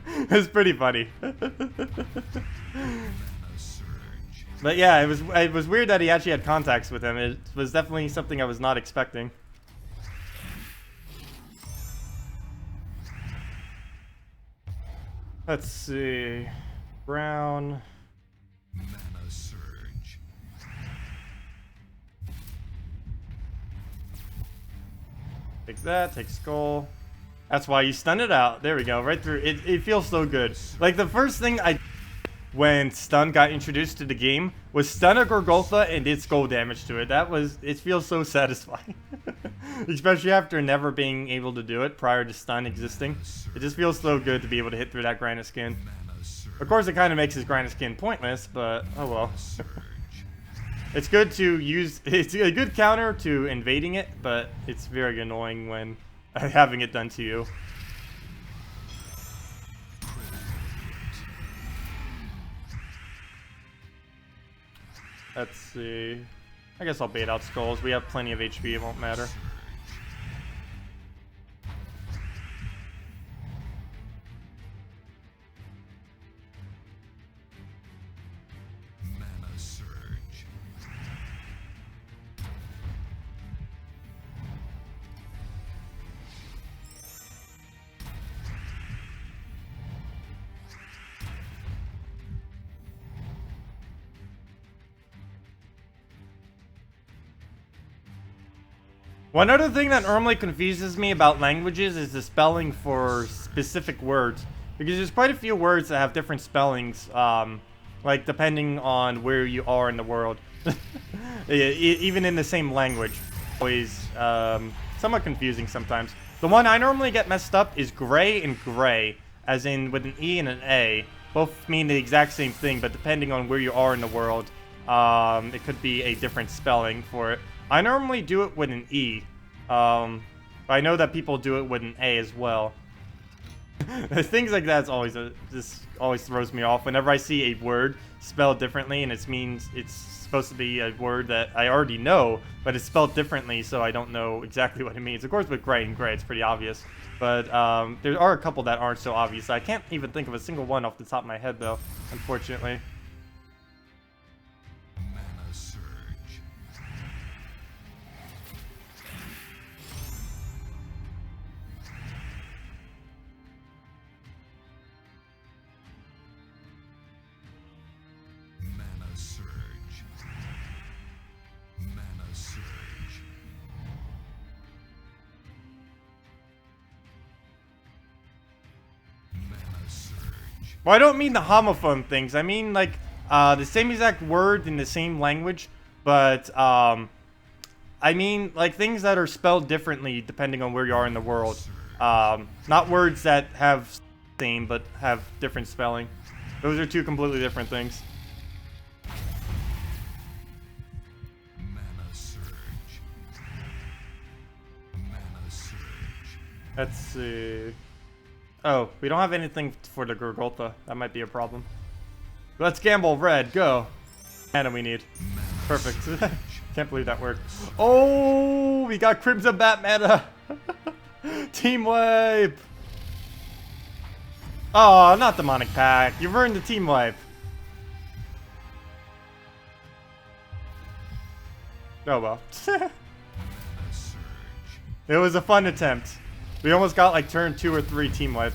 [SPEAKER 1] It was pretty funny. But yeah, it was weird that he actually had contacts with him. It was definitely something I was not expecting. Let's see. Brown.
[SPEAKER 2] Mana surge.
[SPEAKER 1] Take that, take skull. That's why you stun it out. There we go, right through. It feels so good. Like, the first thing I when stun got introduced to the game was stun a Gorgotha and did skull damage to it. It feels so satisfying. Especially after never being able to do it prior to stun existing. It just feels so good to be able to hit through that Granite Skin. Of course, it kind of makes his Granite Skin pointless, but oh well. It's good to use, it's a good counter to invading it, but it's very annoying when having it done to you. Let's see. I guess I'll bait out skulls. We have plenty of HP, it won't matter.
[SPEAKER 2] Mana surge.
[SPEAKER 1] One other thing that normally confuses me about languages is the spelling for specific words. Because there's quite a few words that have different spellings, like depending on where you are in the world. Even in the same language. Always somewhat confusing sometimes. The one I normally get messed up is gray and gray, as in with an E and an A. Both mean the exact same thing, but depending on where you are in the world, it could be a different spelling for it. I normally do it with an E, but I know that people do it with an A as well. Things like that always just always throws me off. Whenever I see a word spelled differently, and it means it's supposed to be a word that I already know, but it's spelled differently, so I don't know exactly what it means. Of course, with gray and gray, it's pretty obvious, but there are a couple that aren't so obvious. I can't even think of a single one off the top of my head, though, unfortunately.
[SPEAKER 2] Mana surge. Mana surge. Mana surge. Mana surge.
[SPEAKER 1] Well, I don't mean the homophone things. I mean, like, the same exact word in the same language, but, I mean, like, things that are spelled differently depending on where you are in the world. Not words that have same, but have different spelling. Those are two completely different things.
[SPEAKER 2] Mana surge. Mana surge.
[SPEAKER 1] Let's see. Oh, we don't have anything for the Gorgotha. That might be a problem. Let's gamble red. Go. Mana we need. Perfect. Can't believe that worked. Oh, we got Crimson Bat mana. Team wipe. Oh, not Demonic Pact. You've earned the team wipe. Oh well.
[SPEAKER 2] Mana surge.
[SPEAKER 1] It was a fun attempt. We almost got like turn 2 or 3 team wipe.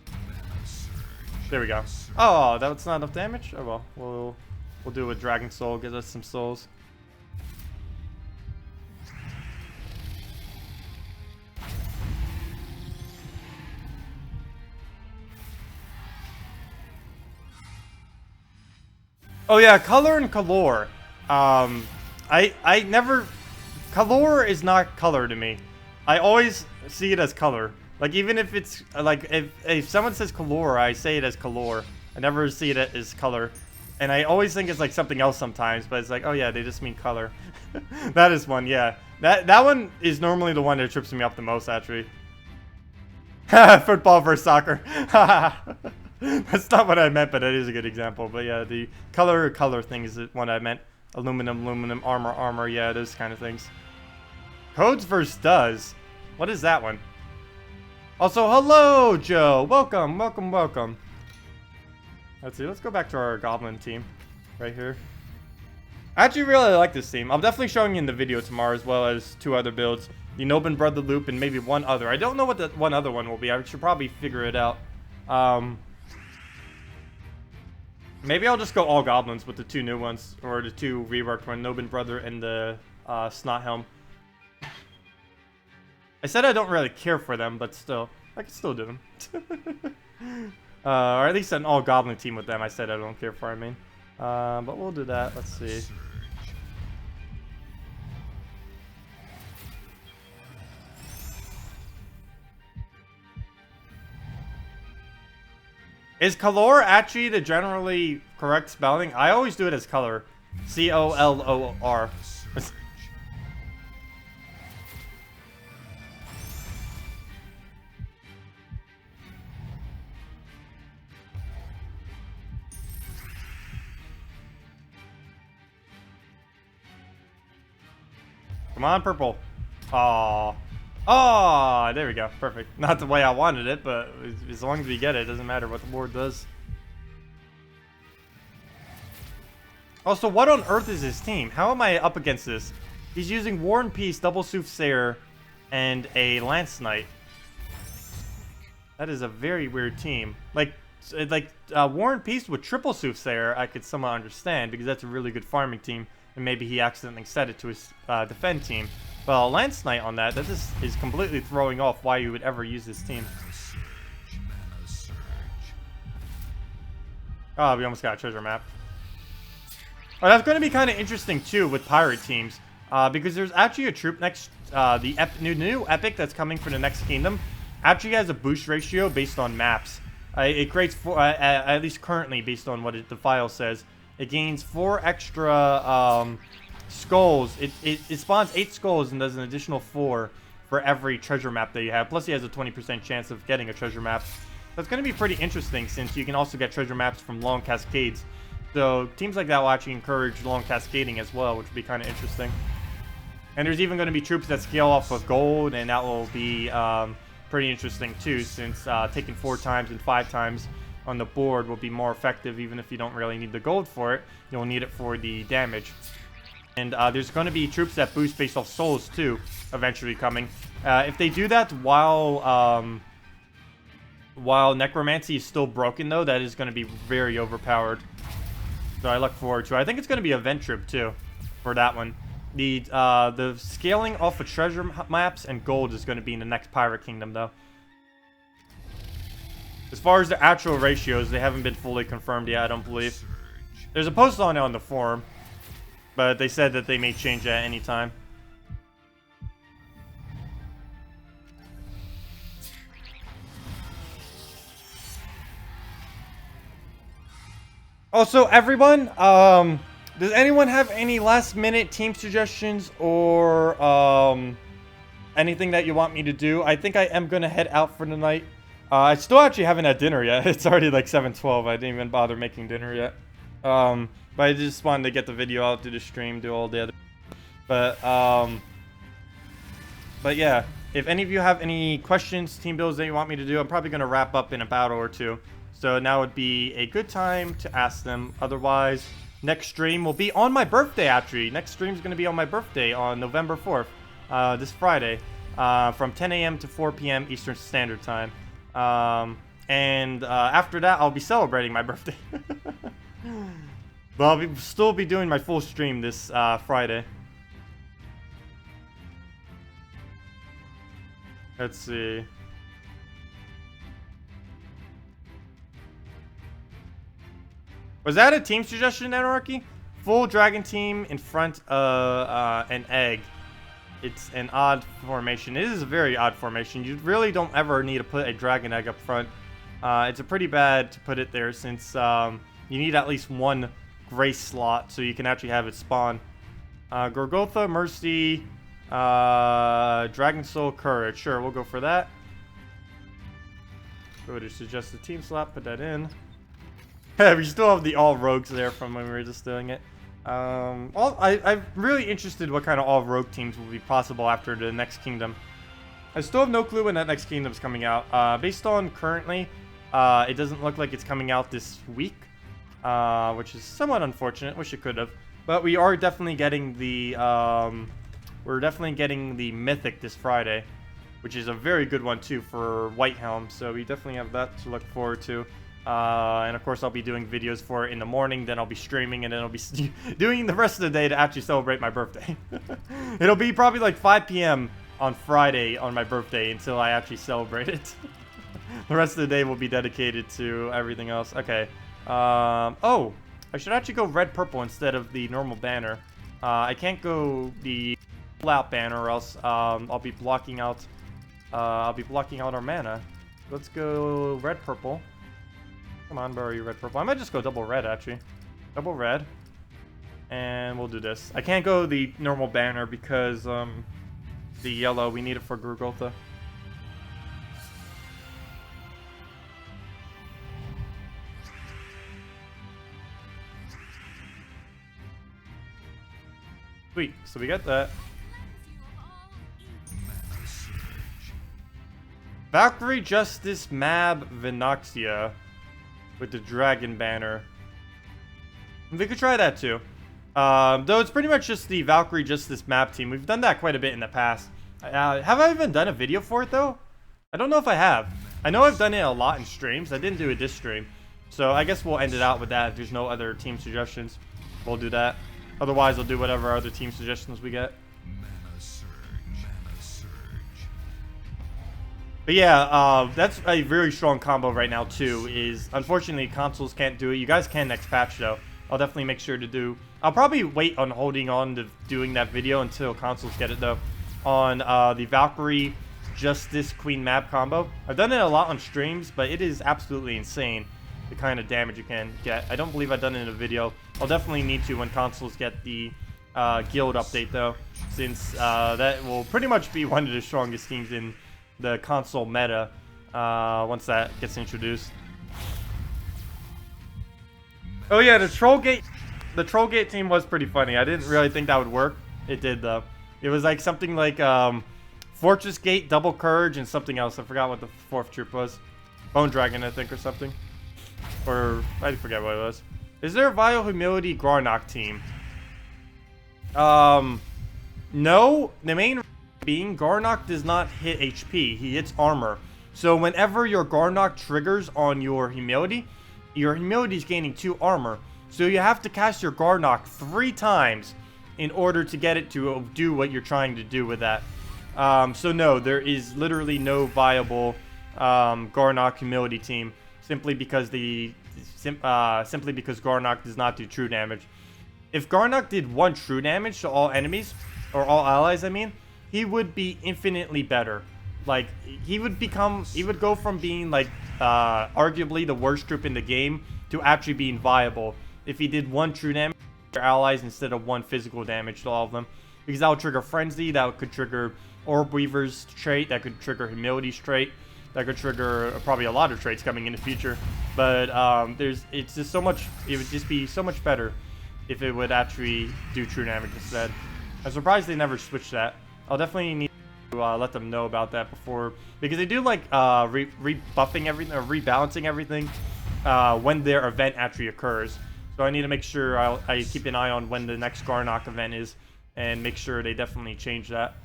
[SPEAKER 2] Mana surge.
[SPEAKER 1] There we go. Oh, that's not enough damage? Oh well. We'll do it with Dragon Soul, get us some souls. Oh yeah, color and color. I never... Color is not color to me. I always see it as color. Like, even if it's, like, if someone says color, I say it as color. I never see it as color. And I always think it's, like, something else sometimes, but it's like, oh, yeah, they just mean color. That is one, yeah. That one is normally the one that trips me up the most, actually. Football versus soccer. That's not what I meant, but it is a good example. But, yeah, the color thing is the one I meant. Aluminum, armor, yeah, those kind of things. Codes versus does. What is that one? Also, hello, Joe. Welcome. Let's see. Let's go back to our Goblin team right here. I actually really like this team. I'm definitely showing you in the video tomorrow, as well as 2 other builds. The Nobin Brother Loop and maybe one other. I don't know what the one other one will be. I should probably figure it out. Maybe I'll just go all Goblins with the 2 new ones. Or the 2 reworked ones. Nobin Brother and the Snot Helm. I said I don't really care for them, but still. I can still do them. Or at least an all-Goblin team with them. I said I don't care for, I mean. But we'll do that. Let's see.
[SPEAKER 2] Surge.
[SPEAKER 1] Is color actually the generally correct spelling? I always do it as color. C-O-L-O-R.
[SPEAKER 2] Surge.
[SPEAKER 1] Come on, purple. Aww. Oh, there we go. Perfect. Not the way I wanted it, but as long as we get it, it doesn't matter what the board does. Also, what on earth is his team? How am I up against this? He's using War and Peace, Double Soothsayer, and a Lance Knight. That is a very weird team. Like War and Peace with Triple Soothsayer, I could somewhat understand, because that's a really good farming team, and maybe he accidentally set it to his defend team. Well, Lance Knight on that just is completely throwing off why you would ever use this team.
[SPEAKER 2] Mana surge.
[SPEAKER 1] Oh, we almost got a treasure map. Oh, that's going to be kind of interesting, too, with pirate teams. Because there's actually a troop next... the new epic that's coming for the next kingdom actually has a boost ratio based on maps. It creates, at least currently, based on what the file says, it gains 4 extra... skulls. It spawns 8 skulls and does an additional 4 for every treasure map that you have. Plus, he has a 20% chance of getting a treasure map. That's going to be pretty interesting since you can also get treasure maps from long cascades. So teams like that will actually encourage long cascading as well, which would be kind of interesting. And there's even going to be troops that scale off of gold, and that will be pretty interesting too, since taking 4 times and 5 times on the board will be more effective, even if you don't really need the gold for it. You'll need it for the damage. And there's going to be troops that boost based off souls, too, eventually coming. If they do that while Necromancy is still broken, though, that is going to be very overpowered. So I look forward to it. I think it's going to be a event trip, too, for that one. The scaling off of treasure maps and gold is going to be in the next Pirate Kingdom, though. As far as the actual ratios, they haven't been fully confirmed yet, I don't believe.
[SPEAKER 2] Surge.
[SPEAKER 1] There's a post on it on the forum. But they said that they may change at any time. Also, everyone, does anyone have any last-minute team suggestions or anything that you want me to do? I think I am going to head out for the night. I still actually haven't had dinner yet. It's already like 7:12. I didn't even bother making dinner yet. But I just wanted to get the video out, do the stream, do all the other... But yeah, if any of you have any questions, team builds that you want me to do, I'm probably going to wrap up in a battle or 2. So now would be a good time to ask them. Otherwise, next stream will be on my birthday, actually. Next stream is going to be on my birthday on November 4th, this Friday, from 10 a.m. to 4 p.m. Eastern Standard Time. After that, I'll be celebrating my birthday. But I'll still be doing my full stream this Friday. Let's see. Was that a team suggestion, Anarchy? Full dragon team in front of an egg. it's an odd formation. It is a very odd formation. You really don't ever need to put a dragon egg up front. It's a pretty bad to put it there since you need at least one grace slot so you can actually have it spawn. Gorgotha, Mercy, Dragon Soul, Courage. Sure, we'll go for that. Go to suggest the team slot, put that in. We still have the all rogues there from when we were just doing it. I'm really interested what kind of all rogue teams will be possible after the next kingdom. I still have no clue when that next kingdom is coming out. Based on currently, it doesn't look like it's coming out this week, which is somewhat unfortunate. Wish it could have. But we are definitely getting the mythic this Friday, which is a very good one too for Whitehelm. So we definitely have that to look forward to. And of course I'll be doing videos for it in the morning, then I'll be streaming, and then I'll be doing the rest of the day to actually celebrate my birthday. It'll be probably like 5 p.m. on Friday on my birthday until I actually celebrate it. The rest of the day will be dedicated to everything else. Okay. Oh, I should actually go red-purple instead of the normal banner. I can't go the full-out banner or else I'll be blocking out our mana. Let's go red-purple. Come on, borrow you red-purple. I might just go double red, actually. Double red. And we'll do this. I can't go the normal banner because the yellow, we need it for Gorgotha. Sweet, so we got that. Valkyrie Justice Mab Venoxia with the dragon banner. We could try that too. Though it's pretty much just the Valkyrie Justice map team. We've done that quite a bit in the past. Have I even done a video for it though? I don't know if I have. I know I've done it a lot in streams. I didn't do it this stream. So I guess we'll end it out with that. If there's no other team suggestions, we'll do that. Otherwise, I'll do whatever other team suggestions we get.
[SPEAKER 2] Mana surge. Mana surge.
[SPEAKER 1] But yeah, that's a very strong combo right now too. Is unfortunately consoles can't do it. You guys can next patch though. I'll definitely make sure to do. I'll probably wait on holding on to doing that video until consoles get it though. On the Valkyrie Justice Queen map combo. I've done it a lot on streams, but it is absolutely insane the kind of damage you can get. I don't believe I've done it in a video. I'll definitely need to when consoles get the guild update though, since that will pretty much be one of the strongest teams in the console meta once that gets introduced. Oh yeah, the Trollgate team was pretty funny. I didn't really think that would work. It did though. It was like something like Fortress Gate, Double Courage, and something else. I forgot what the fourth troop was. Bone Dragon, I think, or something. Or I forget what it was. Is there a Vile Humility Garnock team? No. The main being Garnock does not hit HP. He hits armor. So whenever your Garnock triggers on your Humility is gaining 2 armor. So you have to cast your Garnock 3 times in order to get it to do what you're trying to do with that. So no, there is literally no viable Garnock Humility team, simply because Garnock does not do true damage. If Garnock did 1 true damage to all enemies, or all allies, I mean, he would be infinitely better. Like, he would go from being like arguably the worst troop in the game to actually being viable if he did 1 true damage to your allies instead of 1 physical damage to all of them. Because that would trigger Frenzy, that could trigger Orb Weaver's trait, that could trigger Humility's trait, that could trigger probably a lot of traits coming in the future. But it's just so much, it would just be so much better if it would actually do true damage instead. I'm surprised they never switched that. I'll definitely need to let them know about that before, because they do like rebuffing everything, or rebalancing everything when their event actually occurs. So I need to make sure I keep an eye on when the next Garnock event is, and make sure they definitely change that,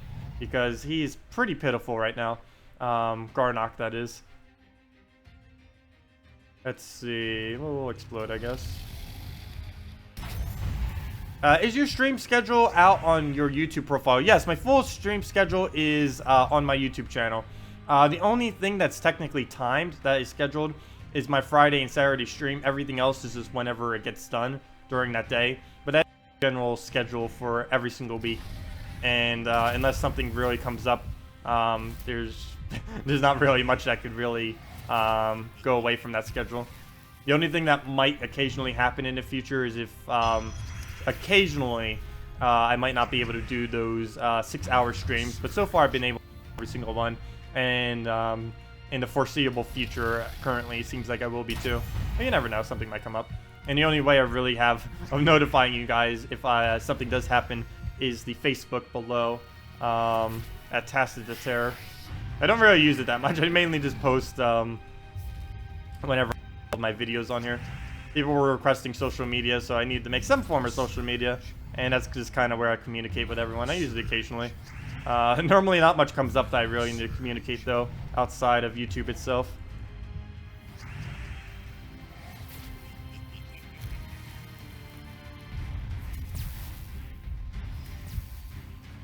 [SPEAKER 1] because he's pretty pitiful right now. Garnock, that is. Let's see. We'll explode, I guess. Is your stream schedule out on your YouTube profile? Yes, my full stream schedule is on my YouTube channel. The only thing that's technically timed that is scheduled is my Friday and Saturday stream. Everything else is just whenever it gets done during that day. But that's the general schedule for every single week. and unless something really comes up, there's not really much that could really go away from that schedule. The only thing that might occasionally happen in the future is if occasionally I might not be able to do those 6-hour streams, but so far I've been able to do every single one, and in the foreseeable future, currently, it seems like I will be too. But you never know, something might come up. And the only way I really have of notifying you guys if something does happen is the Facebook below at Tacet the Terror. I don't really use it that much. I mainly just post whenever I have my videos on here. People were requesting social media, so I need to make some form of social media, and that's just kind of where I communicate with everyone. I use it occasionally. Normally not much comes up that I really need to communicate, though, outside of YouTube itself.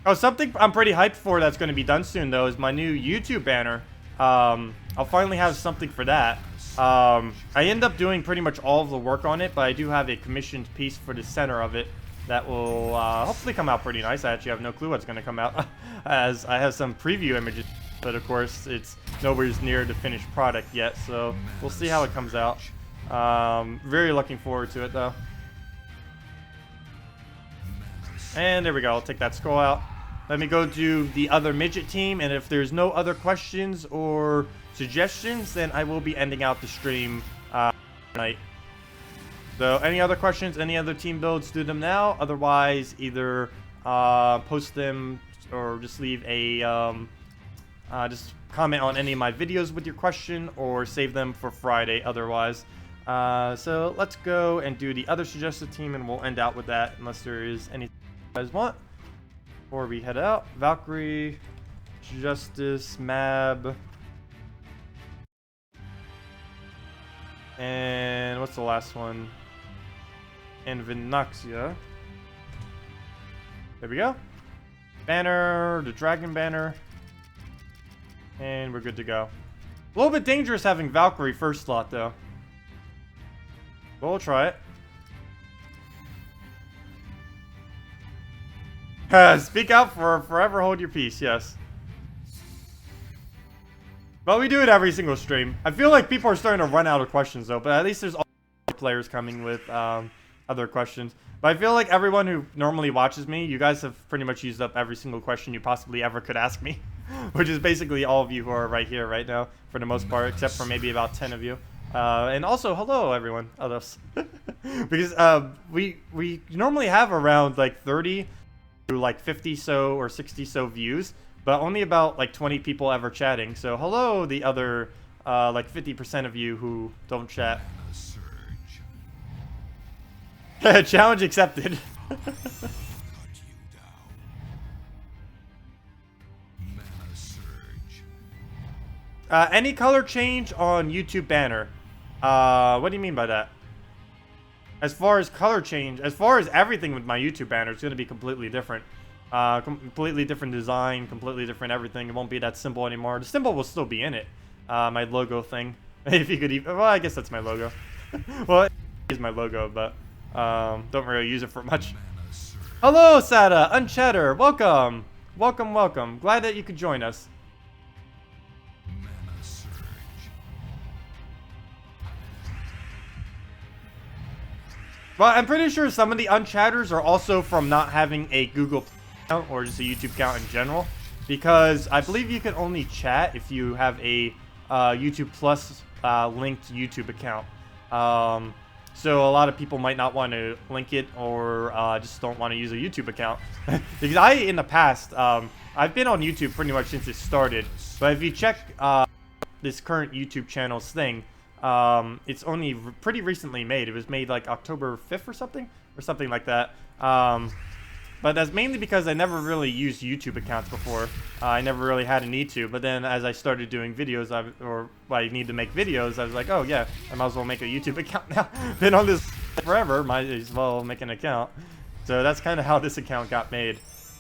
[SPEAKER 1] Oh, something I'm pretty hyped for that's going to be done soon, though, is my new YouTube banner. I'll finally have something for that. I end up doing pretty much all of the work on it, but I do have a commissioned piece for the center of it that will hopefully come out pretty nice. I actually have no clue what's going to come out, as I have some preview images, but of course it's nowhere near the finished product yet, so we'll see how it comes out. Very looking forward to it, though. And there we go. I'll take that skull out. Let me go to the other midget team, and if there's no other questions or suggestions, then I will be ending out the stream tonight. So any other questions, any other team builds, do them now. Otherwise, either post them or just leave a just comment on any of my videos with your question, or save them for Friday otherwise. So let's go and do the other suggested team, and we'll end out with that unless there is anything you guys want before we head out. Valkyrie, Justice, Mab, and what's the last one? And Vinoxia. There we go. Banner, the dragon banner, and we're good to go. A little bit dangerous having Valkyrie first slot, though. But we'll try it. Speak out for forever hold your peace, yes. But we do it every single stream. I feel like people are starting to run out of questions, though, but at least there's all players coming with other questions. But I feel like everyone who normally watches me, you guys have pretty much used up every single question you possibly ever could ask me. Which is basically all of you who are right here right now, for the most part, except for maybe about 10 of you. And also, hello everyone, others. Because we normally have around like 30 to like 50 so or 60 so views, but only about like 20 people ever chatting. So hello the other like 50% of you who don't chat. Challenge accepted. Any color change on YouTube banner? What do you mean by that? As far as color change, as far as everything with my YouTube banner, it's going to be completely different. Completely different design, completely different everything. It won't be that symbol anymore. The symbol will still be in it. My logo thing. If you could even... Well, I guess that's my logo. Well, it is my logo, but don't really use it for much. Hello, Sada, Unchatter. Welcome. Welcome, welcome. Glad that you could join us. Well, I'm pretty sure some of the unchatters are also from not having a Google account or just a YouTube account in general, because I believe you can only chat if you have a YouTube Plus linked YouTube account. So a lot of people might not want to link it, or just don't want to use a YouTube account. Because in the past, I've been on YouTube pretty much since it started, but if you check this current YouTube channel's thing, it's only pretty recently made. It was made like October 5th or something like that. But that's mainly because I never really used YouTube accounts before. I never really had a need to. But then as I started doing videos, I need to make videos, I was like, oh yeah, I might as well make a YouTube account now. Been on this forever, might as well make an account. So that's kind of how this account got made.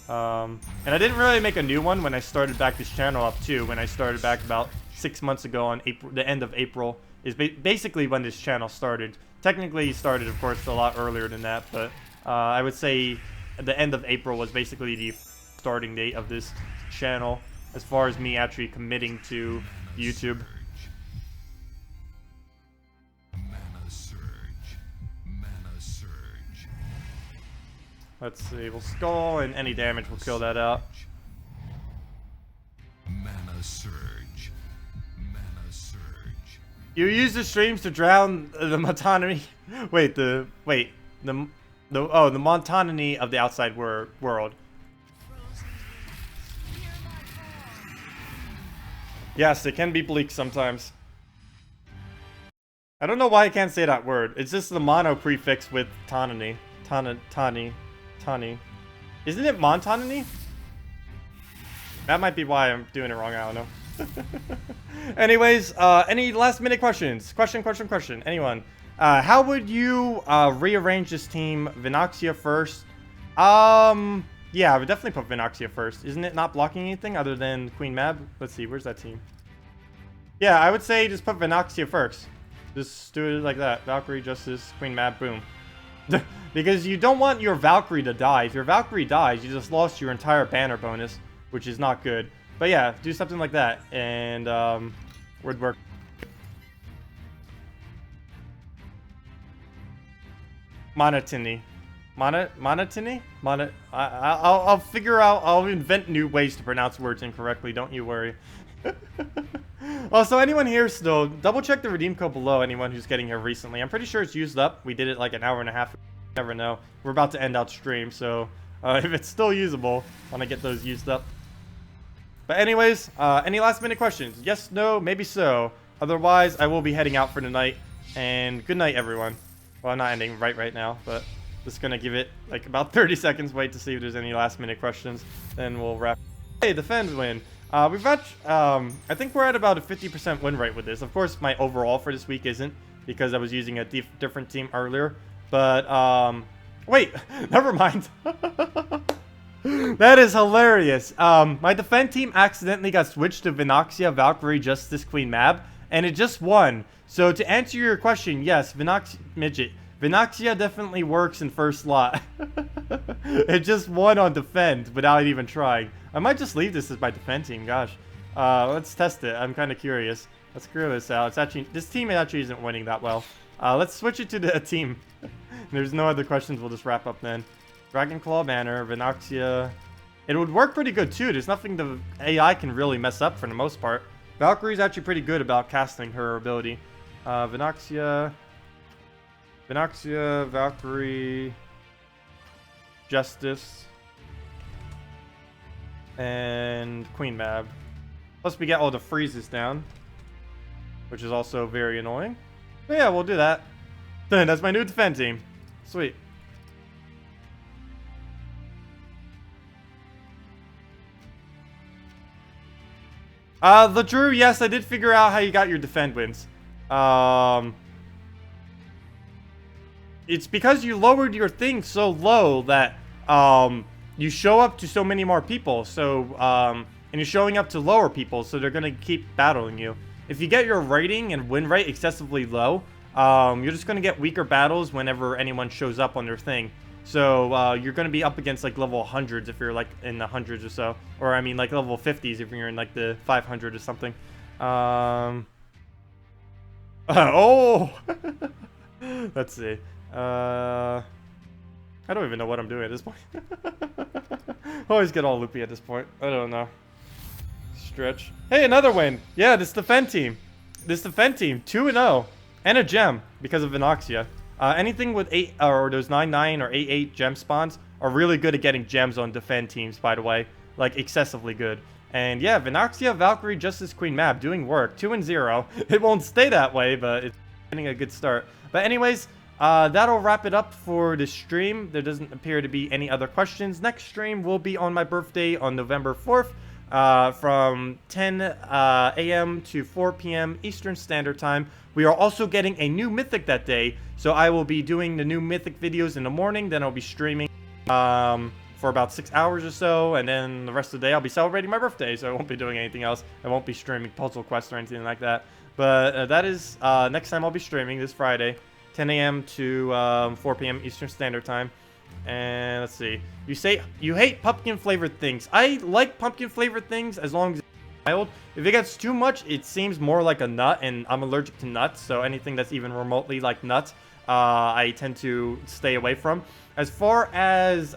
[SPEAKER 1] And I didn't really make a new one when I started back this channel up too. When I started back about 6 months ago on the end of April is basically when this channel started. Technically it started, of course, a lot earlier than that, but I would say the end of April was basically the starting date of this channel, as far as me actually committing to YouTube.
[SPEAKER 2] Mana surge. Mana surge.
[SPEAKER 1] Let's see, we'll skull, and any damage will kill that out.
[SPEAKER 2] Mana surge. Mana surge.
[SPEAKER 1] You use the streams to drown the monotony. the monotony of the outside world. Yes, it can be bleak sometimes. I don't know why I can't say that word. It's just the mono prefix with tonony. Tani. Isn't it monotony? That might be why I'm doing it wrong, I don't know. Anyways, any last minute questions? Question. Anyone? How would you rearrange this team? Vinoxia first. Yeah, I would definitely put Vinoxia first. Isn't it not blocking anything other than Queen Mab? Let's see, where's that team? Yeah, I would say just put Vinoxia first. Just do it like that. Valkyrie, Justice, Queen Mab, boom. Because you don't want your Valkyrie to die. If your Valkyrie dies, you just lost your entire banner bonus, which is not good. But yeah, do something like that, and would work. Monotony. Monotony? I'll figure out, I'll invent new ways to pronounce words incorrectly, don't you worry. Also, anyone here still, double check the redeem code below, anyone who's getting here recently. I'm pretty sure it's used up. We did it like an hour and a half. Never know. We're about to end out stream, so if it's still usable, want to get those used up. But anyways, any last minute questions? Yes, no, maybe so. Otherwise, I will be heading out for tonight. And good night, everyone. Well, I'm not ending right now, but just gonna give it like about 30 seconds. Wait to see if there's any last minute questions. Then we'll wrap. Hey, defend win. We've got, I think we're at about a 50% win rate with this. Of course, my overall for this week isn't, because I was using a different team earlier. But, wait, never mind. That is hilarious. My defend team accidentally got switched to Vinoxia, Valkyrie, Justice, Queen Mab, and it just won. So to answer your question, yes, Vinoxia definitely works in first slot. It just won on defend without even trying. I might just leave this as my defend team, gosh. Let's test it. I'm kind of curious. Let's clear this out. It's actually, this team actually isn't winning that well. Let's switch it to the team. There's no other questions. We'll just wrap up then. Dragon Claw banner, Vinoxia. It would work pretty good too. There's nothing the AI can really mess up for the most part. Valkyrie's actually pretty good about casting her ability. Vinoxia, Valkyrie, Justice, and Queen Mab. Plus we get all the freezes down, which is also very annoying. But yeah, we'll do that. Then that's my new defend team. Sweet. The Drew, yes, I did figure out how you got your defend wins. It's because you lowered your thing so low that you show up to so many more people. So and you're showing up to lower people, so they're gonna keep battling you. If you get your rating and win rate excessively low, you're just gonna get weaker battles whenever anyone shows up on their thing. So you're gonna be up against like level 100s if you're like in the hundreds or so, or I mean like level 50s if you're in like the 500 or something. Oh, let's see. I don't even know what I'm doing at this point. I always get all loopy at this point. I don't know. Stretch. Hey, another win. Yeah, this defend team. 2-0 and a gem because of Vinoxia. Anything with 8 or those 9-9 or 8-8 gem spawns are really good at getting gems on defend teams, by the way. Like, excessively good. And yeah, Vinoxia, Valkyrie, Justice, Queen Mab doing work. 2-0. It won't stay that way, but it's getting a good start. But anyways, that'll wrap it up for the stream. There doesn't appear to be any other questions. Next stream will be on my birthday on November 4th. From 10 a.m. to 4 p.m. Eastern Standard Time. We are also getting a new Mythic that day, so I will be doing the new Mythic videos in the morning, then I'll be streaming for about 6 hours or so, and then the rest of the day I'll be celebrating my birthday, so I won't be doing anything else. I won't be streaming Puzzle Quest or anything like that. But that is next time I'll be streaming this Friday, 10 a.m. to 4 p.m. Eastern Standard Time. And let's see. You say you hate pumpkin flavored things. I like pumpkin flavored things as long as it's mild. If it gets too much, it seems more like a nut, and I'm allergic to nuts, so anything that's even remotely like nuts, I tend to stay away from. As far as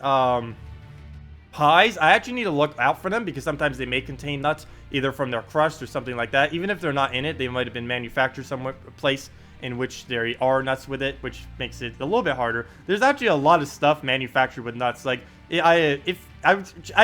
[SPEAKER 1] pies, I actually need to look out for them because sometimes they may contain nuts, either from their crust or something like that. Even if they're not in it, they might have been manufactured somewhere, a place in which there are nuts with it, which makes it a little bit harder. There's actually a lot of stuff manufactured with nuts. Like, I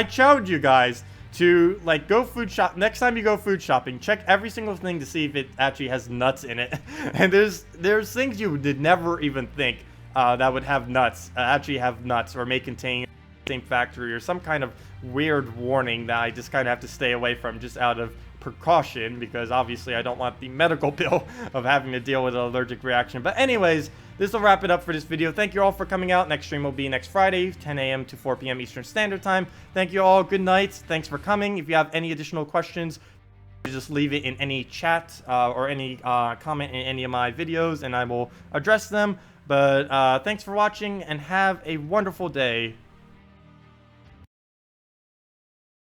[SPEAKER 1] challenge you guys to, like, go food shop. Next time you go food shopping, check every single thing to see if it actually has nuts in it. And there's things you did never even think that would have nuts, actually have nuts, or may contain same factory, or some kind of weird warning that I just kind of have to stay away from just out of precaution, because obviously I don't want the medical bill of having to deal with an allergic reaction. But anyways, this will wrap it up for this video. Thank you all for coming out. Next stream will be next Friday, 10 a.m. to 4 p.m. Eastern Standard Time. Thank you all. Good night. Thanks for coming. If you have any additional questions, just leave it in any chat or any comment in any of my videos, and I will address them. But thanks for watching, and have a wonderful day.